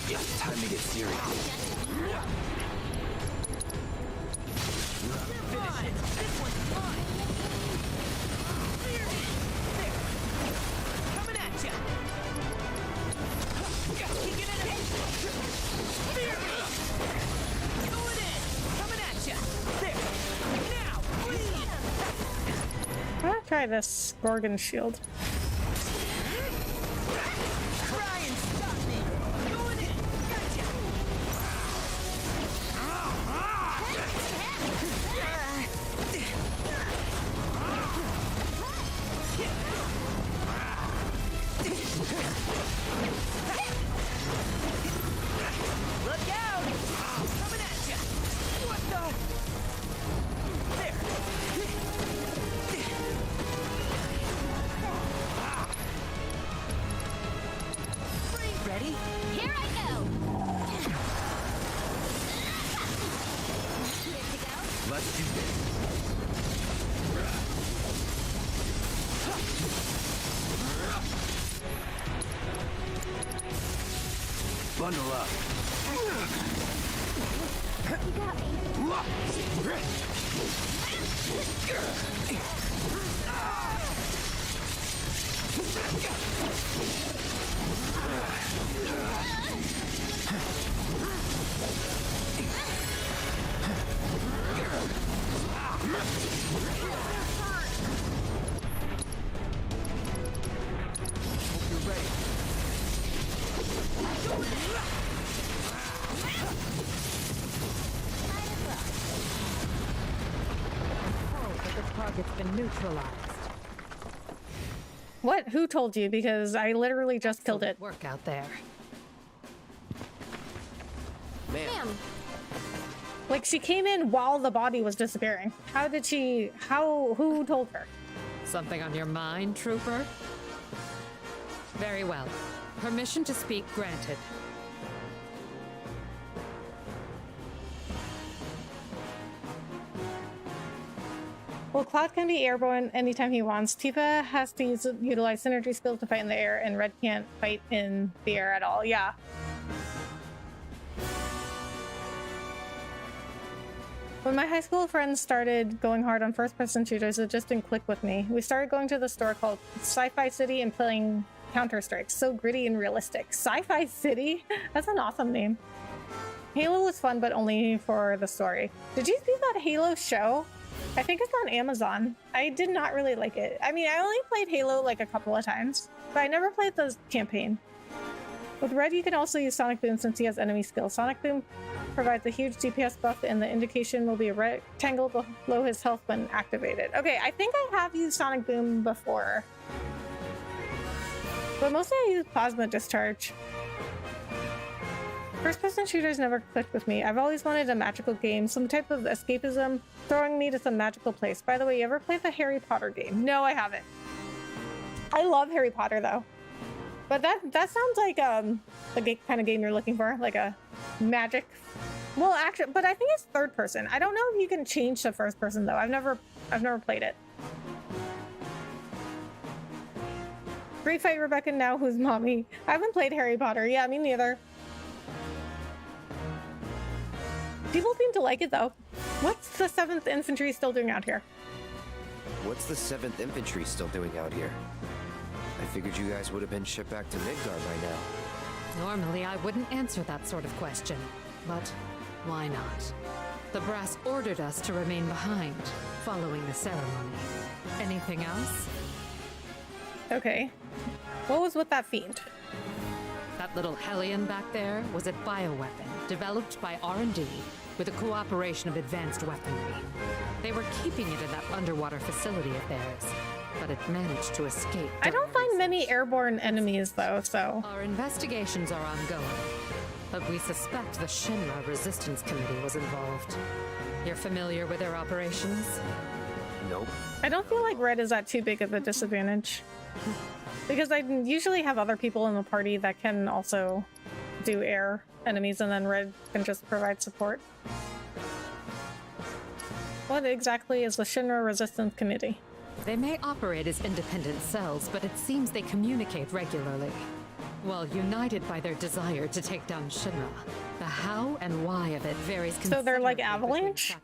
It's time to get serious. Finish it. This one's mine. Coming at ya. Kicking it in. Going in. Coming at ya. There. Now. Bleed.
I'm gonna try this Gorgon shield.
Try and stop me. Going in. Gotcha.
Let's do this. Bundle up.
You got me.
Target's been neutralized.
What? Who told you? Because I literally just killed it.
Work out there.
Ma'am.
Like, she came in while the body was disappearing. How did she... Who told her?
Something on your mind, Trooper? Very well. Permission to speak granted.
Well, Cloud can be airborne anytime he wants. Tifa has to utilize synergy skills to fight in the air, and Red can't fight in the air at all. Yeah. When my high school friends started going hard on first-person shooters, it just didn't click with me. We started going to the store called Sci-Fi City and playing Counter-Strike. So gritty and realistic. Sci-Fi City? That's an awesome name. Halo was fun, but only for the story. Did you see that Halo show? I think it's on Amazon. I did not really like it. I mean, I only played Halo like a couple of times, but I never played the campaign. With Red, you can also use Sonic Boom since he has enemy skills. Sonic Boom provides a huge DPS buff, and the indication will be a rectangle below his health when activated. Okay, I think I have used Sonic Boom before, but mostly I use Plasma Discharge. First-person shooters never clicked with me. I've always wanted a magical game, some type of escapism, throwing me to some magical place. By the way, you ever played the Harry Potter game? No, I haven't. I love Harry Potter, though. But that sounds like the kind of game you're looking for, like a magic. Well, actually, but I think it's third person. I don't know if you can change to first person though. I've never played it. Great fight, Rebecca. Now who's mommy? I haven't played Harry Potter. Yeah, me neither. People seem to like it though. What's the 7th Infantry still doing out here?
What's the 7th Infantry still doing out here? I figured you guys would have been shipped back to Midgar by now.
Normally, I wouldn't answer that sort of question, but why not? The brass ordered us to remain behind, following the ceremony. Anything else?
Okay. What was with that fiend?
That little hellion back there was a bioweapon developed by R&D with the cooperation of advanced weaponry. They were keeping it in that underwater facility of theirs, but it managed to escape.
I don't find many airborne enemies though, so...
Our investigations are ongoing, but we suspect the Shinra Resistance Committee was involved. You're familiar with their operations?
Nope.
I don't feel like Red is at too big of a disadvantage. Because I usually have other people in the party that can also do air enemies, and then Red can just provide support. What exactly is the Shinra Resistance Committee?
They may operate as independent cells, but it seems they communicate regularly. While united by their desire to take down Shinra, the how and why of it varies considerably.
So they're like Avalanche?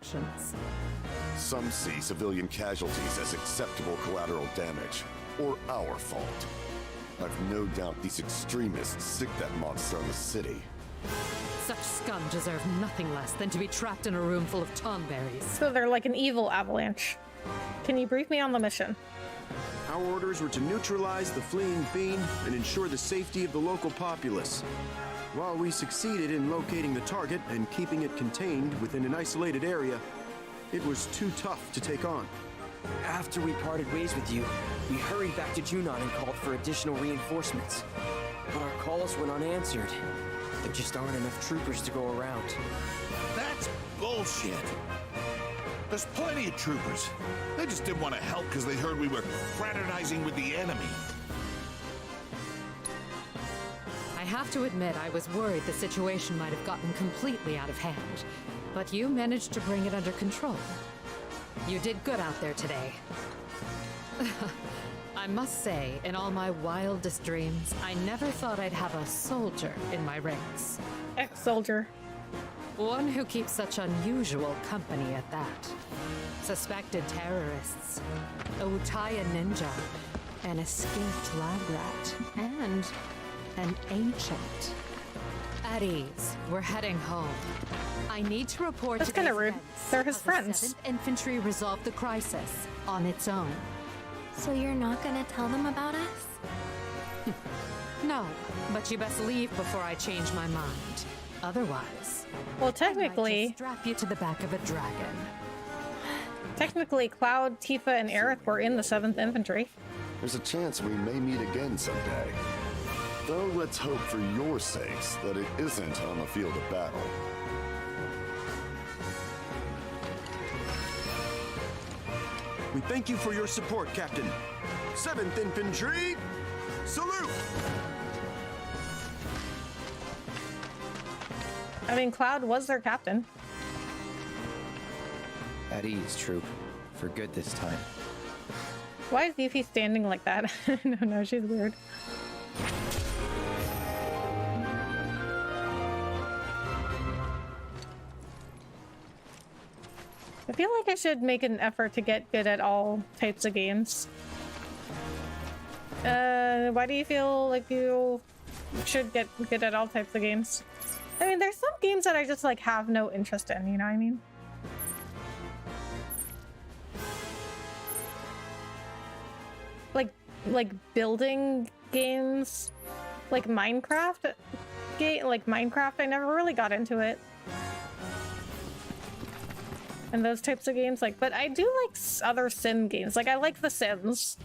Some see civilian casualties as acceptable collateral damage, or our fault. I've no doubt these extremists sick that monster on the city.
Such scum deserve nothing less than to be trapped in a room full of tomberries.
So they're like an evil Avalanche. Can you brief me on the mission?
Our orders were to neutralize the fleeing fiend and ensure the safety of the local populace. While we succeeded in locating the target and keeping it contained within an isolated area, it was too tough to take on.
After we parted ways with you, we hurried back to Junon and called for additional reinforcements. But our calls went unanswered. There just aren't enough troopers to go around.
That's bullshit. There's plenty of troopers. They just didn't want to help because they heard we were fraternizing with the enemy.
I have to admit I was worried the situation might have gotten completely out of hand. but you managed to bring it under control. You did good out there today. I must say, in all my wildest dreams, I never thought I'd have a soldier in my ranks.
Ex-soldier.
One who keeps such unusual company at that. Suspected terrorists, a Utaya ninja, an escaped lab rat, and an ancient. At ease, we're heading home. I need to report.
That's kind of rude. They're his friends.
The 7th Infantry resolved the crisis on its own.
So you're not gonna tell them about us?
No, but you best leave before I change my mind. Otherwise,
well, technically,
I might just strap you to the back of a dragon.
Technically, Cloud, Tifa, and Aerith were in the 7th Infantry.
There's a chance we may meet again someday. Though let's hope for your sakes that it isn't on the field of battle.
We thank you for your support, Captain. 7th Infantry, salute!
I mean, Cloud was their captain.
At ease, troop. For good this time.
Why is Yuffie standing like that? No, she's weird. I feel like I should make an effort to get good at all types of games. Why do you feel like you should get good at all types of games? I mean, there's some games that I just like have no interest in, you know what I mean? Like building games, like Minecraft I never really got into it. And those types of games, like, but I do like other sim games. Like, I like The Sims.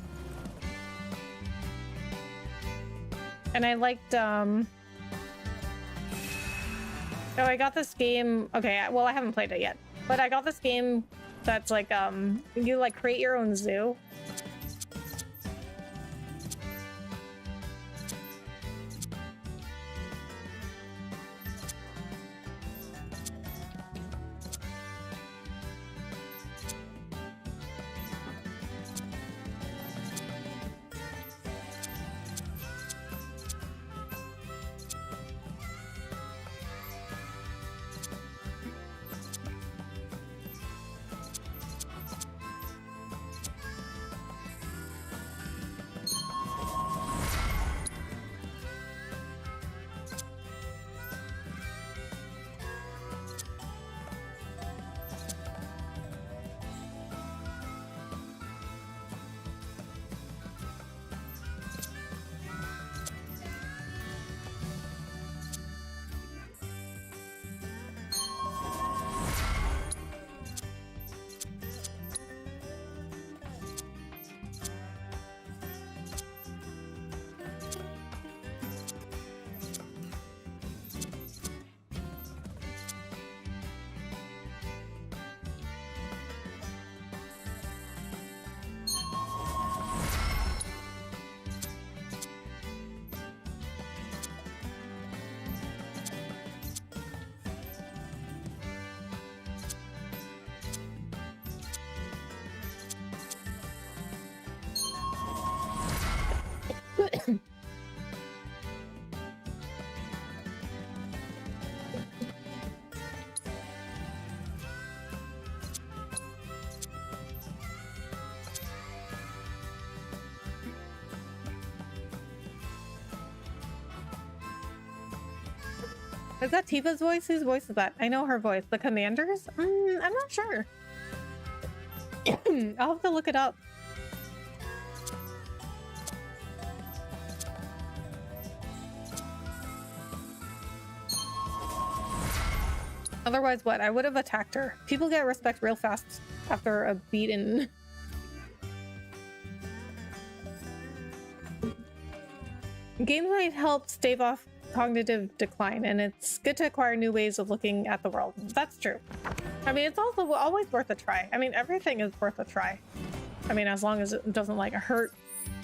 And I liked, oh, I got this game, okay, well, I haven't played it yet. But I got this game that's like, you like create your own zoo. Is that Tifa's voice? Whose voice is that? I know her voice. The Commander's? I'm not sure. I'll have to look it up. Otherwise, what? I would have attacked her. People get respect real fast after a beaten. Games might help stave off cognitive decline, and it's good to acquire new ways of looking at the world. That's true. I mean, it's also always worth a try. I mean, everything is worth a try. I mean, as long as it doesn't like hurt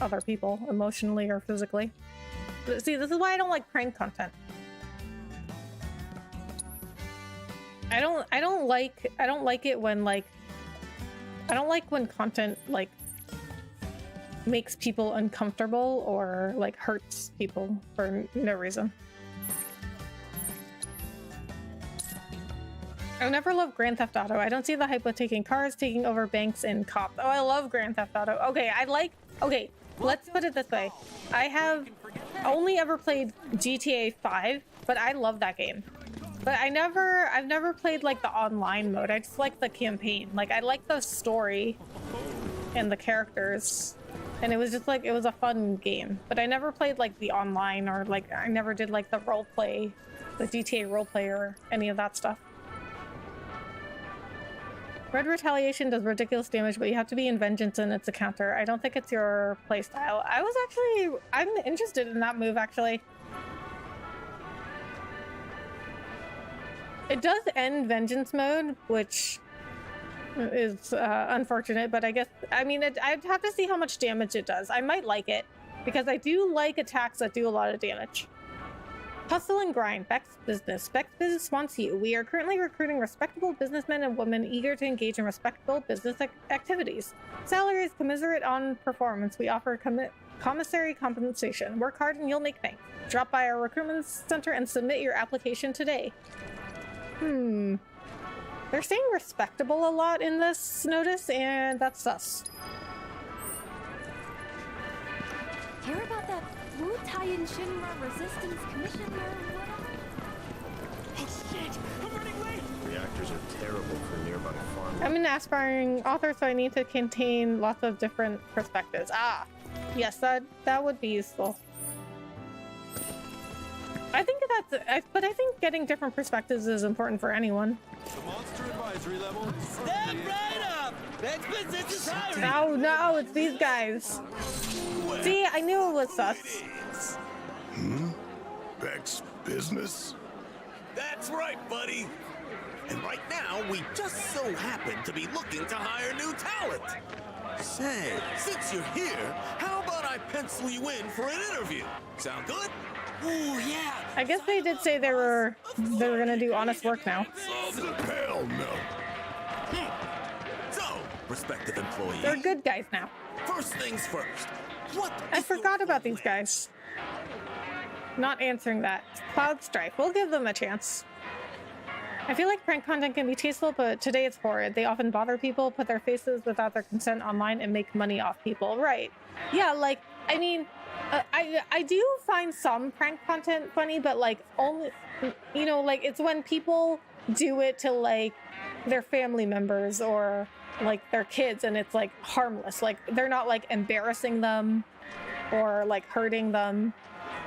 other people emotionally or physically. But see, this is why I don't like prank content. I don't like it when like I don't like when content like makes people uncomfortable or like hurts people for no reason. I never loved Grand Theft Auto. I don't see the hype with taking cars, taking over banks, and cops. Oh, I love Grand Theft Auto. Okay, okay, let's put it this way. I have only ever played GTA 5, but I love that game. But I've never played like the online mode. I just like the campaign. Like I like the story and the characters. And it was just like, it was a fun game. But I never played like the online or like, I never did like the roleplay, the GTA roleplay or any of that stuff. Red Retaliation does ridiculous damage, but you have to be in Vengeance and it's a counter. I don't think it's your playstyle. I'm interested in that move actually. It does end Vengeance mode, which is unfortunate, but I guess, I mean, I'd have to see how much damage it does. I might like it, because I do like attacks that do a lot of damage. Hustle and grind, Beck's Business. Beck's Business wants you. We are currently recruiting respectable businessmen and women eager to engage in respectable business activities. Salary is commiserate on performance. We offer commissary compensation. Work hard and you'll make bank. Drop by our recruitment center and submit your application today. They're saying respectable a lot in this notice, and that's sus.
Hear about that Wutai and Shinra Resistance Commission or whatever?
Oh shit! I'm running late!
Reactors are terrible for nearby farmland.
I'm an aspiring author, so I need to contain lots of different perspectives. Ah, yes, that would be useful. I think but I think getting different perspectives is important for anyone.
The monster advisory level. Step right up! Beck's Business is hiring!
Oh no, it's these guys. See, I knew it was sus.
Beck's Business?
That's right, buddy. And right now, we just so happen to be looking to hire new talent. Say, since you're here, how about I pencil you in for an interview? Sound good? Oh yeah.
I guess they did say they were gonna do honest work now.
Hell no.
So, prospective employee.
They're good guys now.
First things first.
I forgot about these guys. Not answering that. Cloud Strife. We'll give them a chance. I feel like prank content can be tasteful, but today it's horrid. They often bother people, put their faces without their consent online, and make money off people. Right. Yeah, like, I mean, I do find some prank content funny, but like only, you know, like it's when people do it to like their family members or like their kids and it's like harmless. Like they're not like embarrassing them or like hurting them.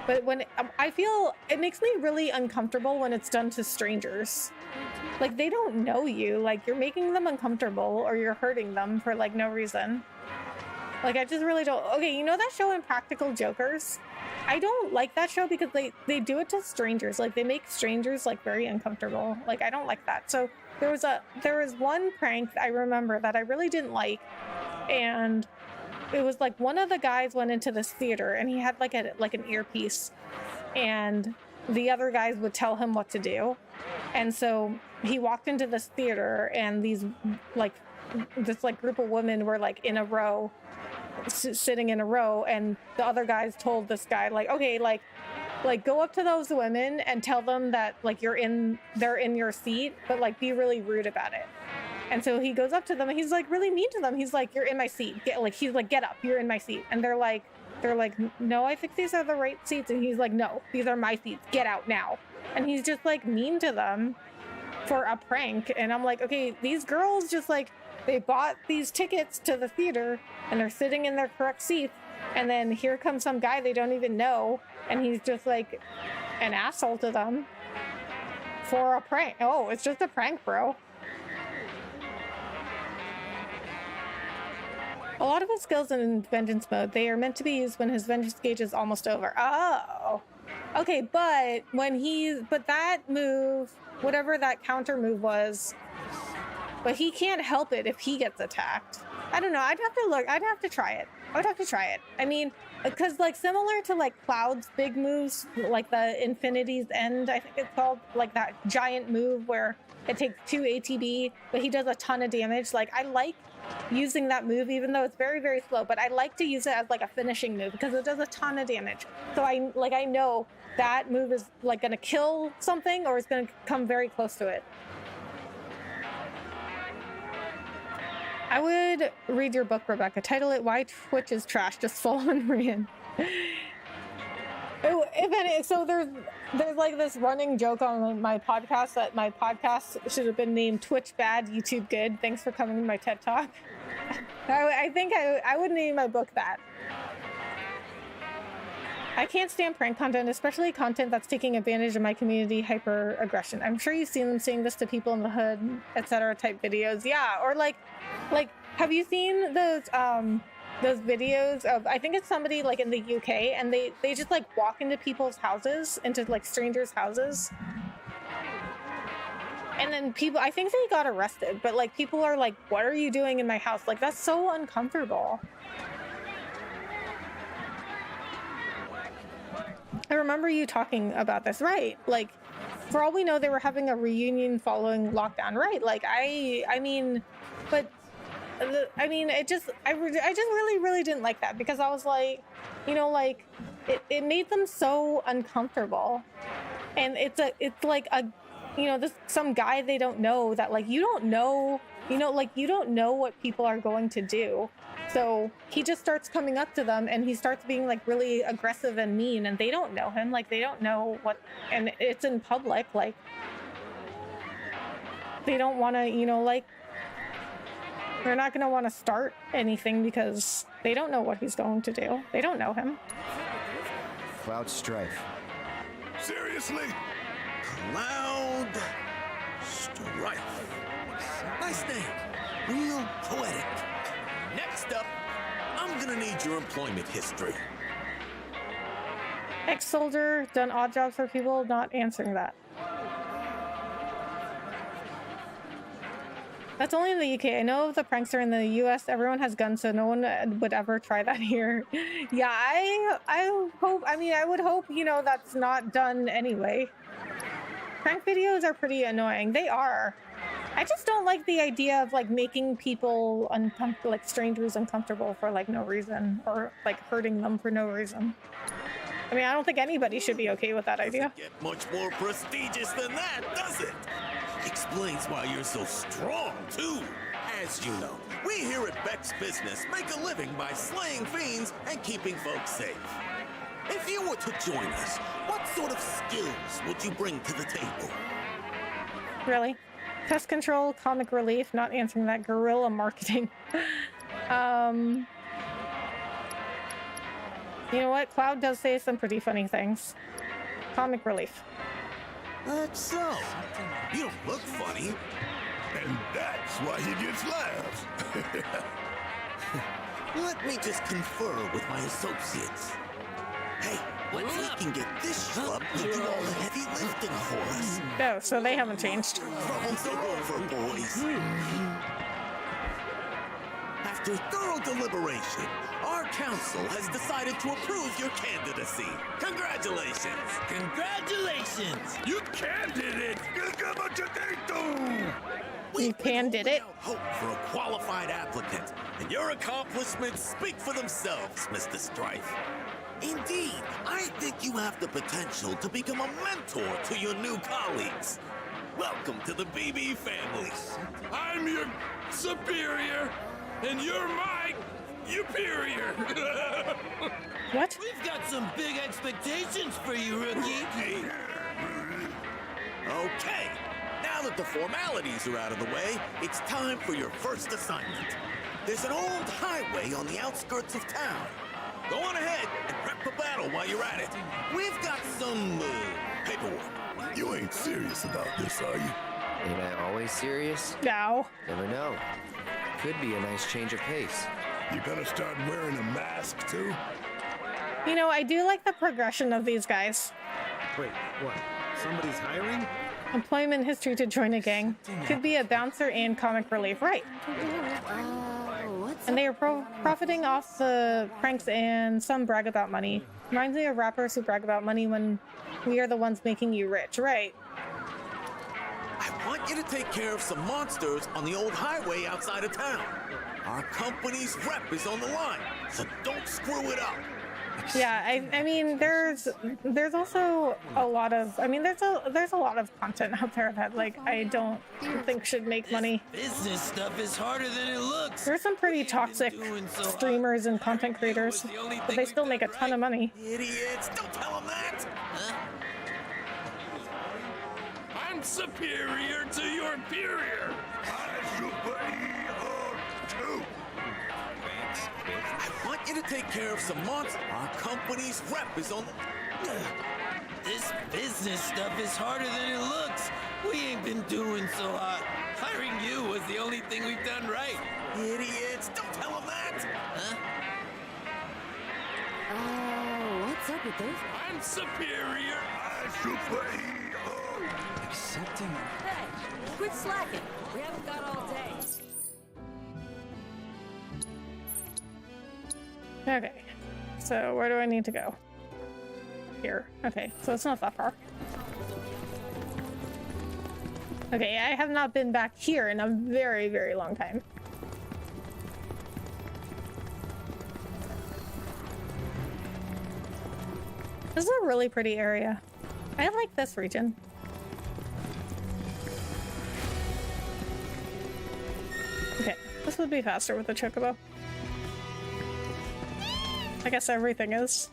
But when I feel it makes me really uncomfortable when it's done to strangers. Like they don't know you, like you're making them uncomfortable or you're hurting them for like no reason. Like I just really don't. Okay, you know that show Impractical Jokers? I don't like that show because they do it to strangers. Like they make strangers like very uncomfortable. Like I don't like that. So there was one prank I remember that I really didn't like, and it was like one of the guys went into this theater and he had like an earpiece, and the other guys would tell him what to do, and so he walked into this theater and this group of women were like in a row, sitting in a row, and the other guys told this guy like, okay, like go up to those women and tell them that like they're in your seat, but like be really rude about it. And so he goes up to them and he's like really mean to them. He's like, you're in my seat. He's like, get up, you're in my seat. And they're like, no, I think these are the right seats. And he's like, no, these are my seats, get out now. And he's just like mean to them for a prank. And I'm like, okay, these girls just like, they bought these tickets to the theater and they're sitting in their correct seats, and then here comes some guy they don't even know and he's just like an asshole to them for a prank. Oh, it's just a prank, bro. A lot of his skills in vengeance mode, they are meant to be used when his vengeance gauge is almost over. Oh, okay, but that move, whatever that counter move was, but he can't help it if he gets attacked. I don't know. I'd have to look. I'd have to try it. I would have to try it. I mean, because like similar to like Cloud's big moves, like the Infinity's End, I think it's called, like that giant move where it takes 2 ATB, but he does a ton of damage. Like I like using that move, even though it's very, very slow, but I like to use it as like a finishing move because it does a ton of damage. So I know that move is like gonna kill something or it's gonna come very close to it. I would read your book, Rebecca. Title it "Why Twitch is Trash." Just follow and read. If any, so there's like this running joke on my podcast that my podcast should have been named "Twitch Bad, YouTube Good." Thanks for coming to my TED Talk. I think I would name my book that. I can't stand prank content, especially content that's taking advantage of my community hyper aggression. I'm sure you've seen them saying this to people in the hood, etc. type videos. Yeah, or like have you seen those videos of, I think it's somebody like in the UK, and they just like walk into people's houses, into like strangers' houses, and then people, I think they got arrested, but like people are like, what are you doing in my house? Like that's so uncomfortable. I remember you talking about this, right? Like, for all we know, they were having a reunion following lockdown, right? Like, I mean, it just, I just really didn't like that, because I was like, you know, like, it made them so uncomfortable, and it's like a, you know, this some guy they don't know that, like, you don't know, you know, like, you don't know what people are going to do. So he just starts coming up to them and he starts being like really aggressive and mean, and they don't know him, like they don't know what, and it's in public, like they don't want to, you know, like they're not going to want to start anything because they don't know what he's going to do. They don't know him.
Cloud Strife.
Seriously?
Cloud Strife. Nice name. Real poetic. Next up, I'm gonna need your employment history.
Ex-soldier, done odd jobs for people, not answering that. That's only in the UK. I know the prankster in the US, everyone has guns, so no one would ever try that here. Yeah, I hope, I mean, I would hope, you know, that's not done anyway. Prank videos are pretty annoying. They are. I just don't like the idea of like making people uncomfortable, like strangers uncomfortable for like no reason, or like hurting them for no reason. I mean, I don't think anybody should be okay with that idea.
Doesn't get much more prestigious than that, does it? Explains why you're so strong, too. As you know, we here at Beck's Business make a living by slaying fiends and keeping folks safe. If you were to join us, what sort of skills would you bring to the table?
Really? Pest control, comic relief, not answering that, guerrilla marketing. You know what? Cloud does say some pretty funny things. Comic relief.
That's so. You don't look funny.
And that's why he gets laughs.
Let me just confer with my associates. Hey, what if we can get this schlub to do all the heavy lifting for us?
No, so they haven't changed.
Troubles are over, boys. After thorough deliberation, our council has decided to approve your candidacy. Congratulations!
Congratulations!
You candid it!
You did it.
Hope for a qualified applicant, and your accomplishments speak for themselves, Mr. Strife. Indeed, I think you have the potential to become a mentor to your new colleagues. Welcome to the BB family.
I'm your superior, and you're my superior.
What?
We've got some big expectations for you, rookie.
Okay, now that the formalities are out of the way, it's time for your first assignment. There's an old highway on the outskirts of town. Go on ahead and prep for battle while you're at it. We've got some paperwork.
You ain't serious about this, are you?
Ain't I always serious?
No.
Never know. Could be a nice change of pace.
You gonna start wearing a mask too?
You know, I do like the progression of these guys.
Wait, what? Somebody's hiring?
Employment history to join a gang. Could be a bouncer and comic relief, right?
What's
And they are profiting off the pranks and some brag about money. Reminds me of rappers who brag about money when we are the ones making you rich, right?
I want you to take care of some monsters on the old highway outside of town. Our company's rep is on the line, so don't screw it up.
Yeah, I mean, there's also a lot of, I mean, there's a lot of content out there that, like, I don't think should make money.
Business stuff is harder than it looks.
There's some pretty toxic streamers and content creators, but they still make a ton of money.
Idiots, don't tell them that! Huh?
I'm superior to your inferior.
I want you to take care of some monsters. Our company's rep is on the...
This business stuff is harder than it looks. We ain't been doing so hot. Hiring you was the only thing we've done right.
Idiots, don't tell them that! Huh?
What's up with those?
I'm superior.
Accepting.
Hey, quit slacking. We haven't got all day.
Okay, so where do I need to go? Here. Okay, so it's not that far. Okay, I have not been back here in a very, very long time. This is a really pretty area. I like this region. Okay, this would be faster with the chocobo. I guess everything is.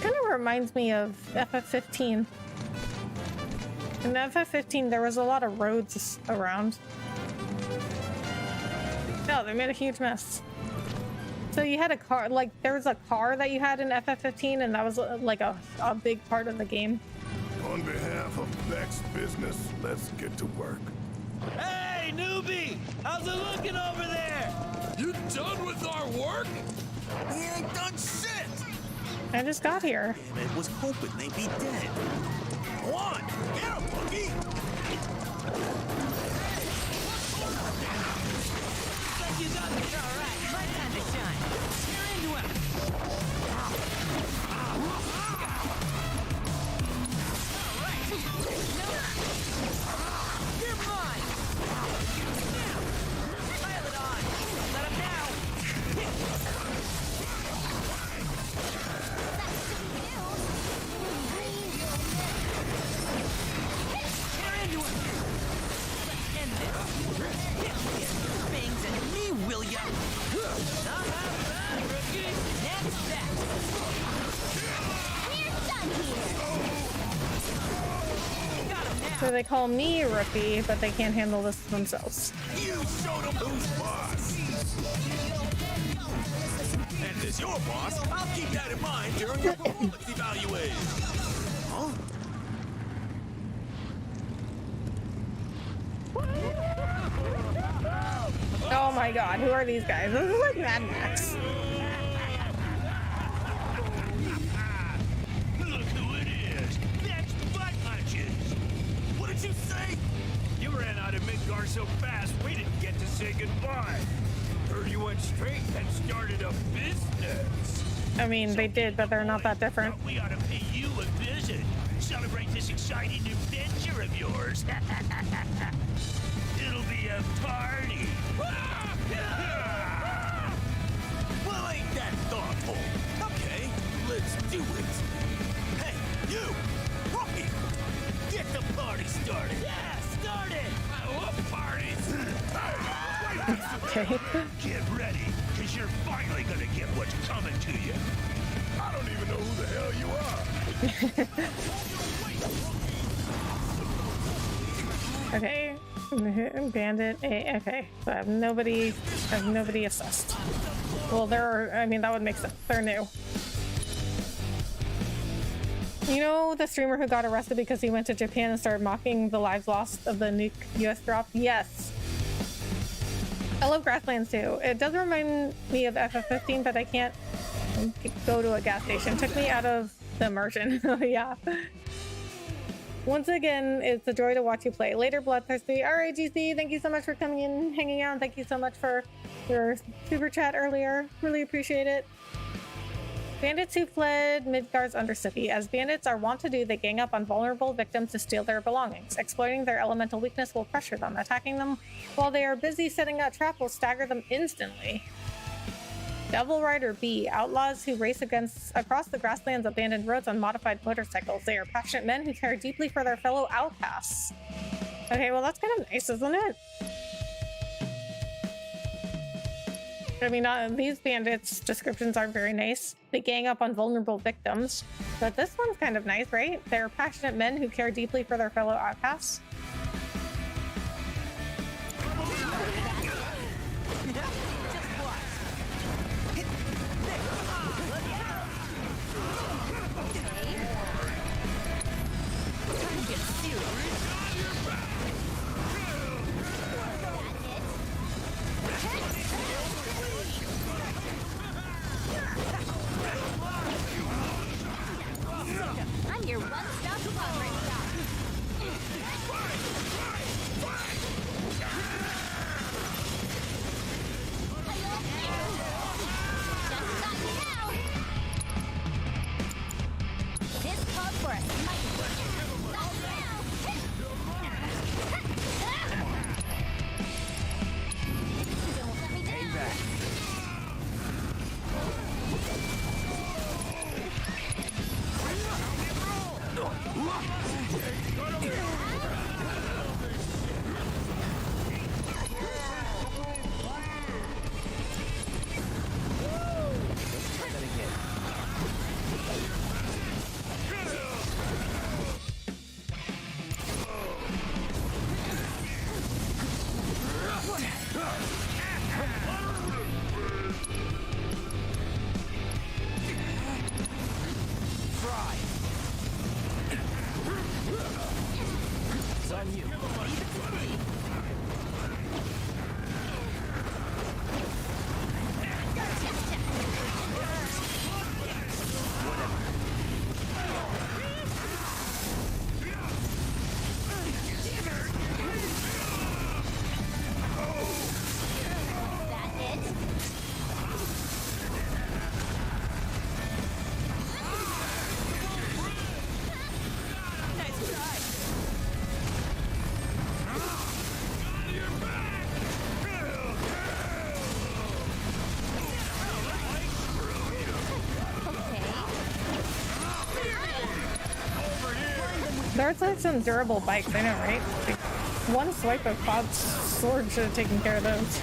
Kind of reminds me of FF15. In FF15, there was a lot of roads around. Oh, they made a huge mess. So you had a car, like, there was a car that you had in FF15, and that was like a big part of the game.
On behalf of Beck's business, let's get to work.
Hey, newbie! How's it looking over there? You done with our work?
We ain't done shit!
I just got here.
Damn it, was hoping they'd be dead. Go on, get him, monkey!
Like you got it. All right, my time to shine. You're into it. All right. You're mine. Pile it on. Let him now. You're into it. Let's end this. Bangs and me, will ya? Not have that, rookie. Next step.
We're done here.
Got him now.
So they call me rookie, but they can't handle this themselves.
You showed them who's boss! And as your boss, I'll keep that in mind during your performance evaluation. Huh?
Oh my god, who are these guys? This is like Mad Max.
Look who it is. That's Butt Munches.
What did you say?
You ran out of Midgar so fast, we didn't get to say goodbye. Heard you went straight and started a business.
I mean, they did, but they're not that different.
We ought to pay you a visit. Celebrate this exciting new venture of yours. It'll be a party.
Well, ain't that thoughtful? Okay, let's do it. Hey, you! Rocky! Get the party started!
Yeah, start it! I love parties!
Okay.
Get ready, because you're finally gonna get what's coming to you.
I don't even know who the hell you are.
Okay. Bandit. Okay. So I have nobody assessed. Well, I mean, that would make sense. They're new. You know the streamer who got arrested because he went to Japan and started mocking the lives lost of the nuke US drop? Yes. I love Grasslands too. It does remind me of FF15, but I can't go to a gas station. It took me out of the immersion. Yeah. Once again, it's a joy to watch you play. Later, Bloodthirsty. Alright, GC, thank you so much for coming in, hanging out. Thank you so much for your super chat earlier. Really appreciate it. Bandits who fled Midgar's Undercity. As bandits are wont to do, they gang up on vulnerable victims to steal their belongings. Exploiting their elemental weakness will pressure them. Attacking them while they are busy setting a trap will stagger them instantly. Devil Rider B. Outlaws who race across the grasslands' abandoned roads on modified motorcycles. They are passionate men who care deeply for their fellow outcasts. Okay, well that's kind of nice, isn't it? I mean, these bandits' descriptions aren't very nice. They gang up on vulnerable victims. But this one's kind of nice, right? They're passionate men who care deeply for their fellow outcasts.
I'm your one-stop covering shop. Just got you now. This called for a smite. Not now. Don't let me down.
There's like some durable bikes, I know, right? Like, one swipe of Bob's sword should have taken care of those.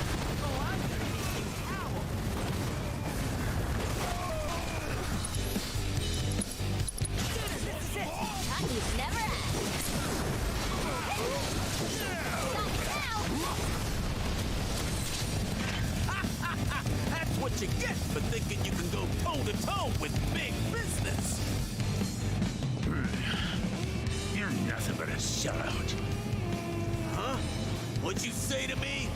That's what you get for thinking you can go toe-to-toe with big business.
You're nothing but a sellout.
Huh? What'd you say to me?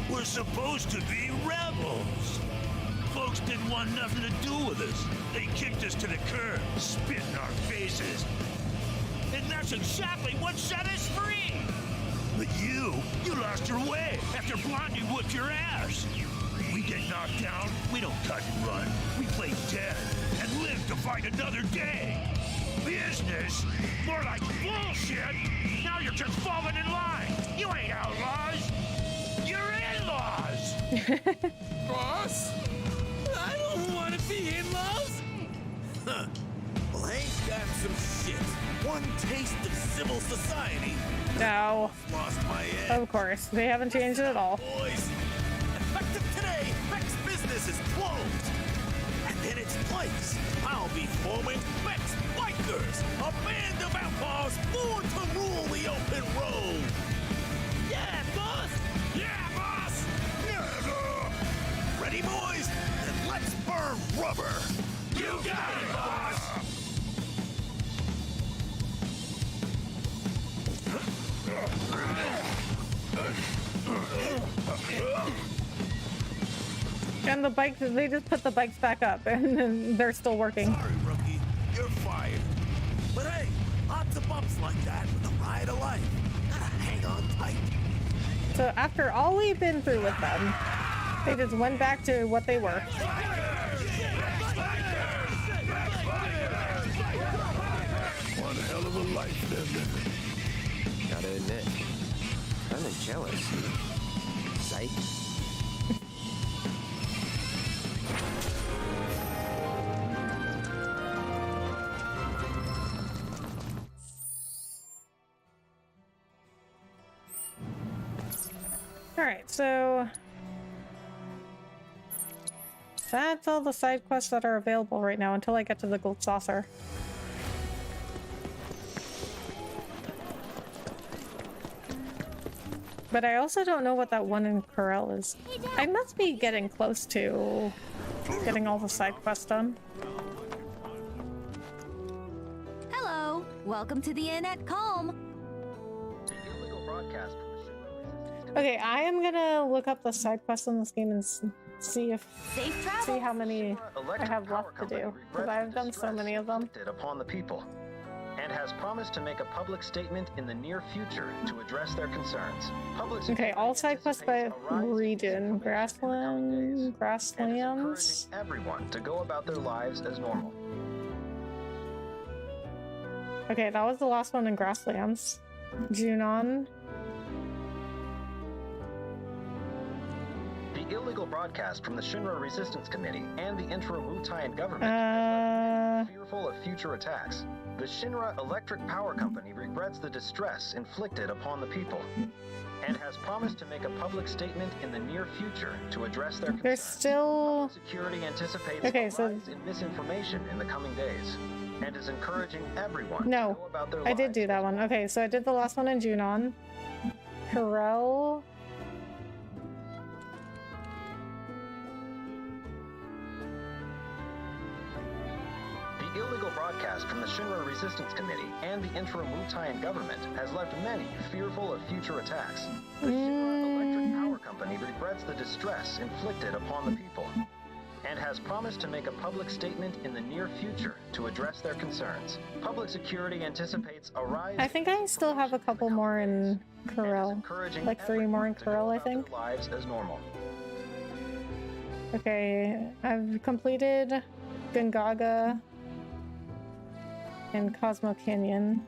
We're supposed to be rebels. Folks didn't want nothing to do with us. They kicked us to the curb, spit in our faces. And that's exactly what set us free. But you lost your way after Blondie whooped your ass. We get knocked down, we don't cut and run. We play dead and live to fight another day. Business? More like bullshit! Now you're just falling in line! You ain't outlaws! You're in-laws!
Boss? I don't want to be in-laws! Huh. Well, ain't that some shit? One taste of civil society.
No.
Lost my edge.
Of course, they haven't changed it at all.
Boys, effective today, Beck's business is closed. And in its place, I'll be forming Beck's Bikers, a band of outlaws born to rule the open road. Yeah, boss! Yeah, boss! Ready, boys? Then let's burn rubber. You got it, boss!
And the bikes, they just put the bikes back up and then they're still working.
Sorry, rookie. You're fired. But hey, lots of bumps like that with the ride of life. Gotta hang on tight.
So after all we've been through with them, they just went back to what they were.
One hell of a life they're living.
Gotta admit, kinda jealous. Psych.
Alright, so that's all the side quests that are available right now until I get to the gold saucer. But I also don't know what that one in Corel is. I must be getting close to getting all the side quests done.
Hello, welcome to the inn at Calm.
Okay, I am gonna look up the side quests in this game and see how many I have left to do, because I've done so many of them.
Upon the people, and has promised to make a public statement in the near future to address their concerns.
Okay, all side quests by region. Grasslands.
Everyone to go about their lives as normal.
Okay, that was the last one in Grasslands. Junon.
The illegal broadcast from the Shinra Resistance Committee and the interim Wu-Taian government fearful of future attacks. The Shinra Electric Power Company regrets the distress inflicted upon the people and has promised to make a public statement in the near future to address their concerns.
There's still
Security anticipates a rise in misinformation in the coming days and is encouraging everyone to go about their
I did do that one. Okay, so I did the last one in Junon. Corel.
The illegal broadcast from the Shinra Resistance Committee and the interim Wu-Taian government has left many fearful of future attacks. The Shinra Electric Power Company regrets the distress inflicted upon the people and has promised to make a public statement in the near future to address their concerns. Public security anticipates a rise.
I think I still have a couple more in Corel. Like 3 more in Corel, I think.
Lives as normal.
Okay, I've completed Gongaga and Cosmo Canyon.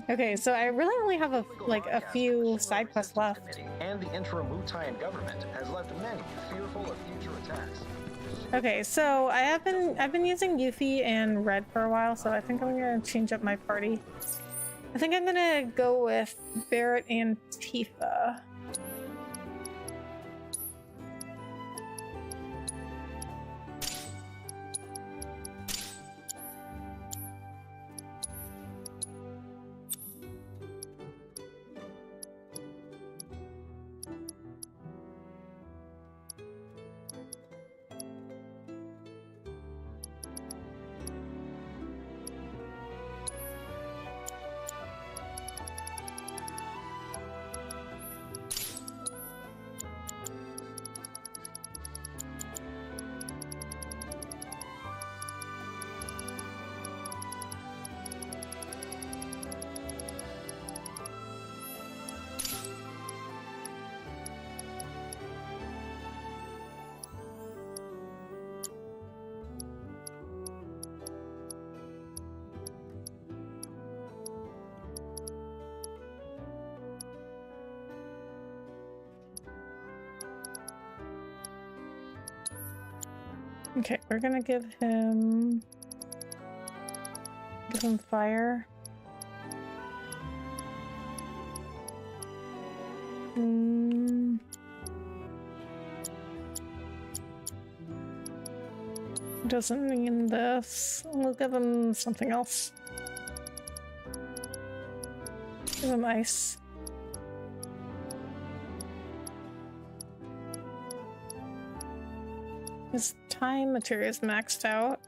Okay, so I really only have a few side quests left.
And the interim Wu-Taian government has left many fearful of future attacks.
Okay, so I've been using Yuffie and Red for a while, so I think I'm gonna change up my party. I think I'm gonna go with Barrett and Tifa. Okay, we're gonna give him fire. Doesn't mean this. We'll give him something else. Give him ice. His time material is maxed out.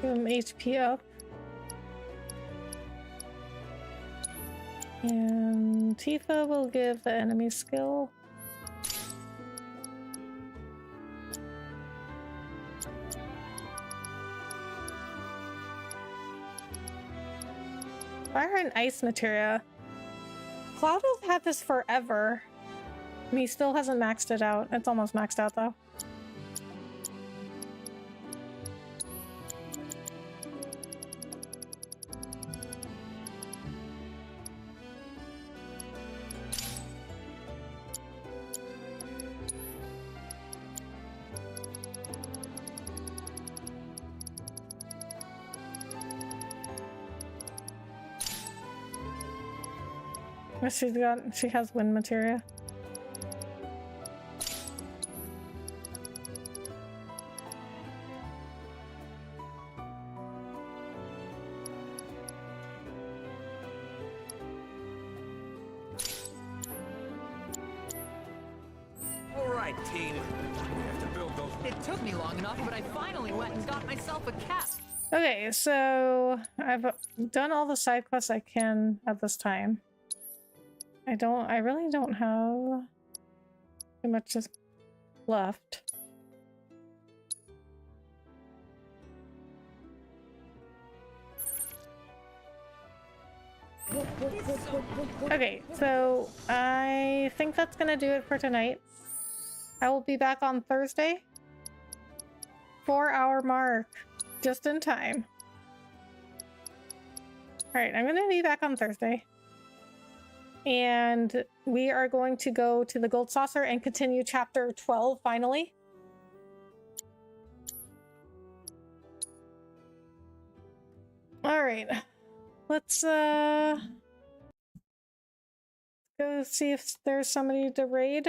Give him HP up. And Tifa will give the enemy skill. Fire and ice materia. Cloud has had this forever. And he still hasn't maxed it out. It's almost maxed out though. She has wind materia.
All right, team. We have to build those. It took me long enough, but I finally went and got myself a cap.
Okay, so I've done all the side quests I can at this time. I really don't have too much left. Okay, so I think that's gonna do it for tonight. I will be back on Thursday. 4-hour mark. Just in time. Alright, I'm gonna be back on Thursday. And we are going to go to the Gold Saucer and continue chapter 12 finally. Alright. Let's go see if there's somebody to raid.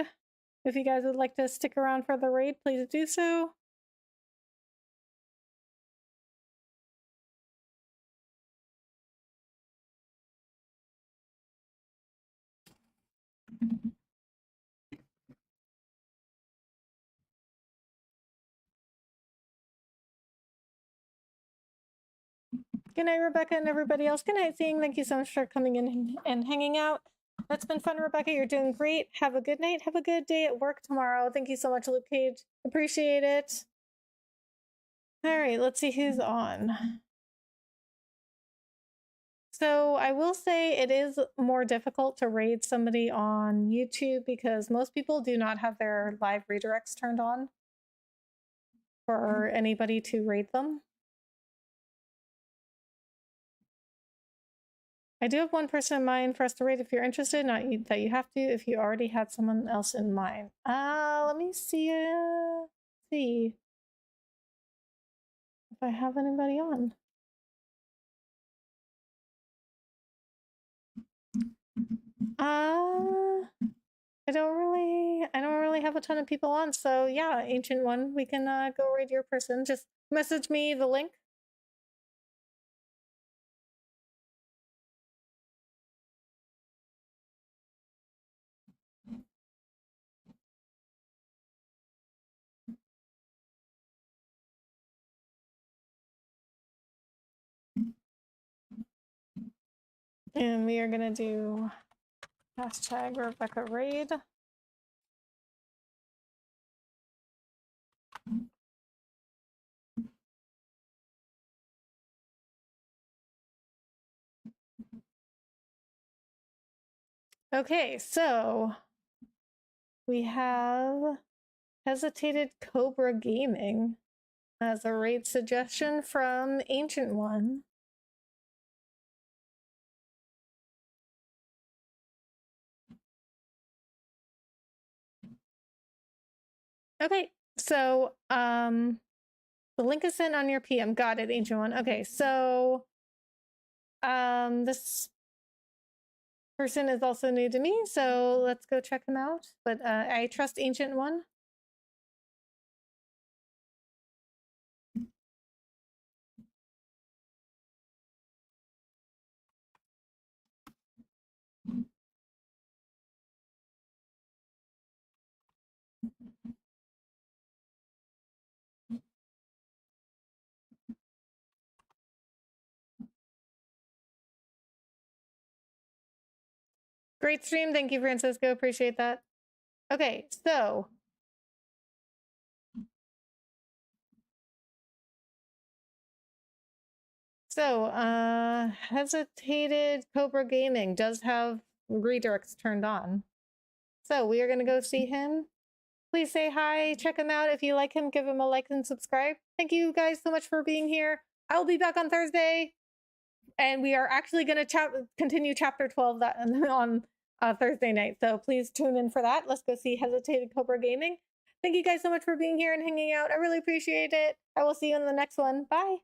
If you guys would like to stick around for the raid, please do so. Good night, Rebecca, and everybody else. Good night, Seeing. Thank you so much for coming in and hanging out. That's been fun, Rebecca. You're doing great. Have a good night. Have a good day at work tomorrow. Thank you so much, Luke Cage. Appreciate it. All right, let's see who's on. So I will say it is more difficult to raid somebody on YouTube because most people do not have their live redirects turned on for anybody to raid them. I do have one person in mind for us to raid if you're interested, not that you have to, if you already had someone else in mind. Let me see if I have anybody on. I don't really have a ton of people on, so yeah, Ancient One, we can go raid your person. Just message me the link. And we are gonna do hashtag Rebecca Raid. Okay, so we have Hesitated Cobra Gaming as a raid suggestion from Ancient One. Okay, so the link is sent on your PM. Got it, Ancient One. Okay, so this person is also new to me, so let's go check him out. But I trust Ancient One. Great stream. Thank you, Francisco. Appreciate that. Okay, so Hesitated Cobra Gaming does have redirects turned on. So we are going to go see him. Please say hi, check him out. If you like him, give him a like and subscribe. Thank you guys so much for being here. I will be back on Thursday. And we are actually going to continue chapter 12 on Thursday night. So please tune in for that. Let's go see Hesitated Cobra Gaming. Thank you guys so much for being here and hanging out. I really appreciate it. I will see you in the next one. Bye.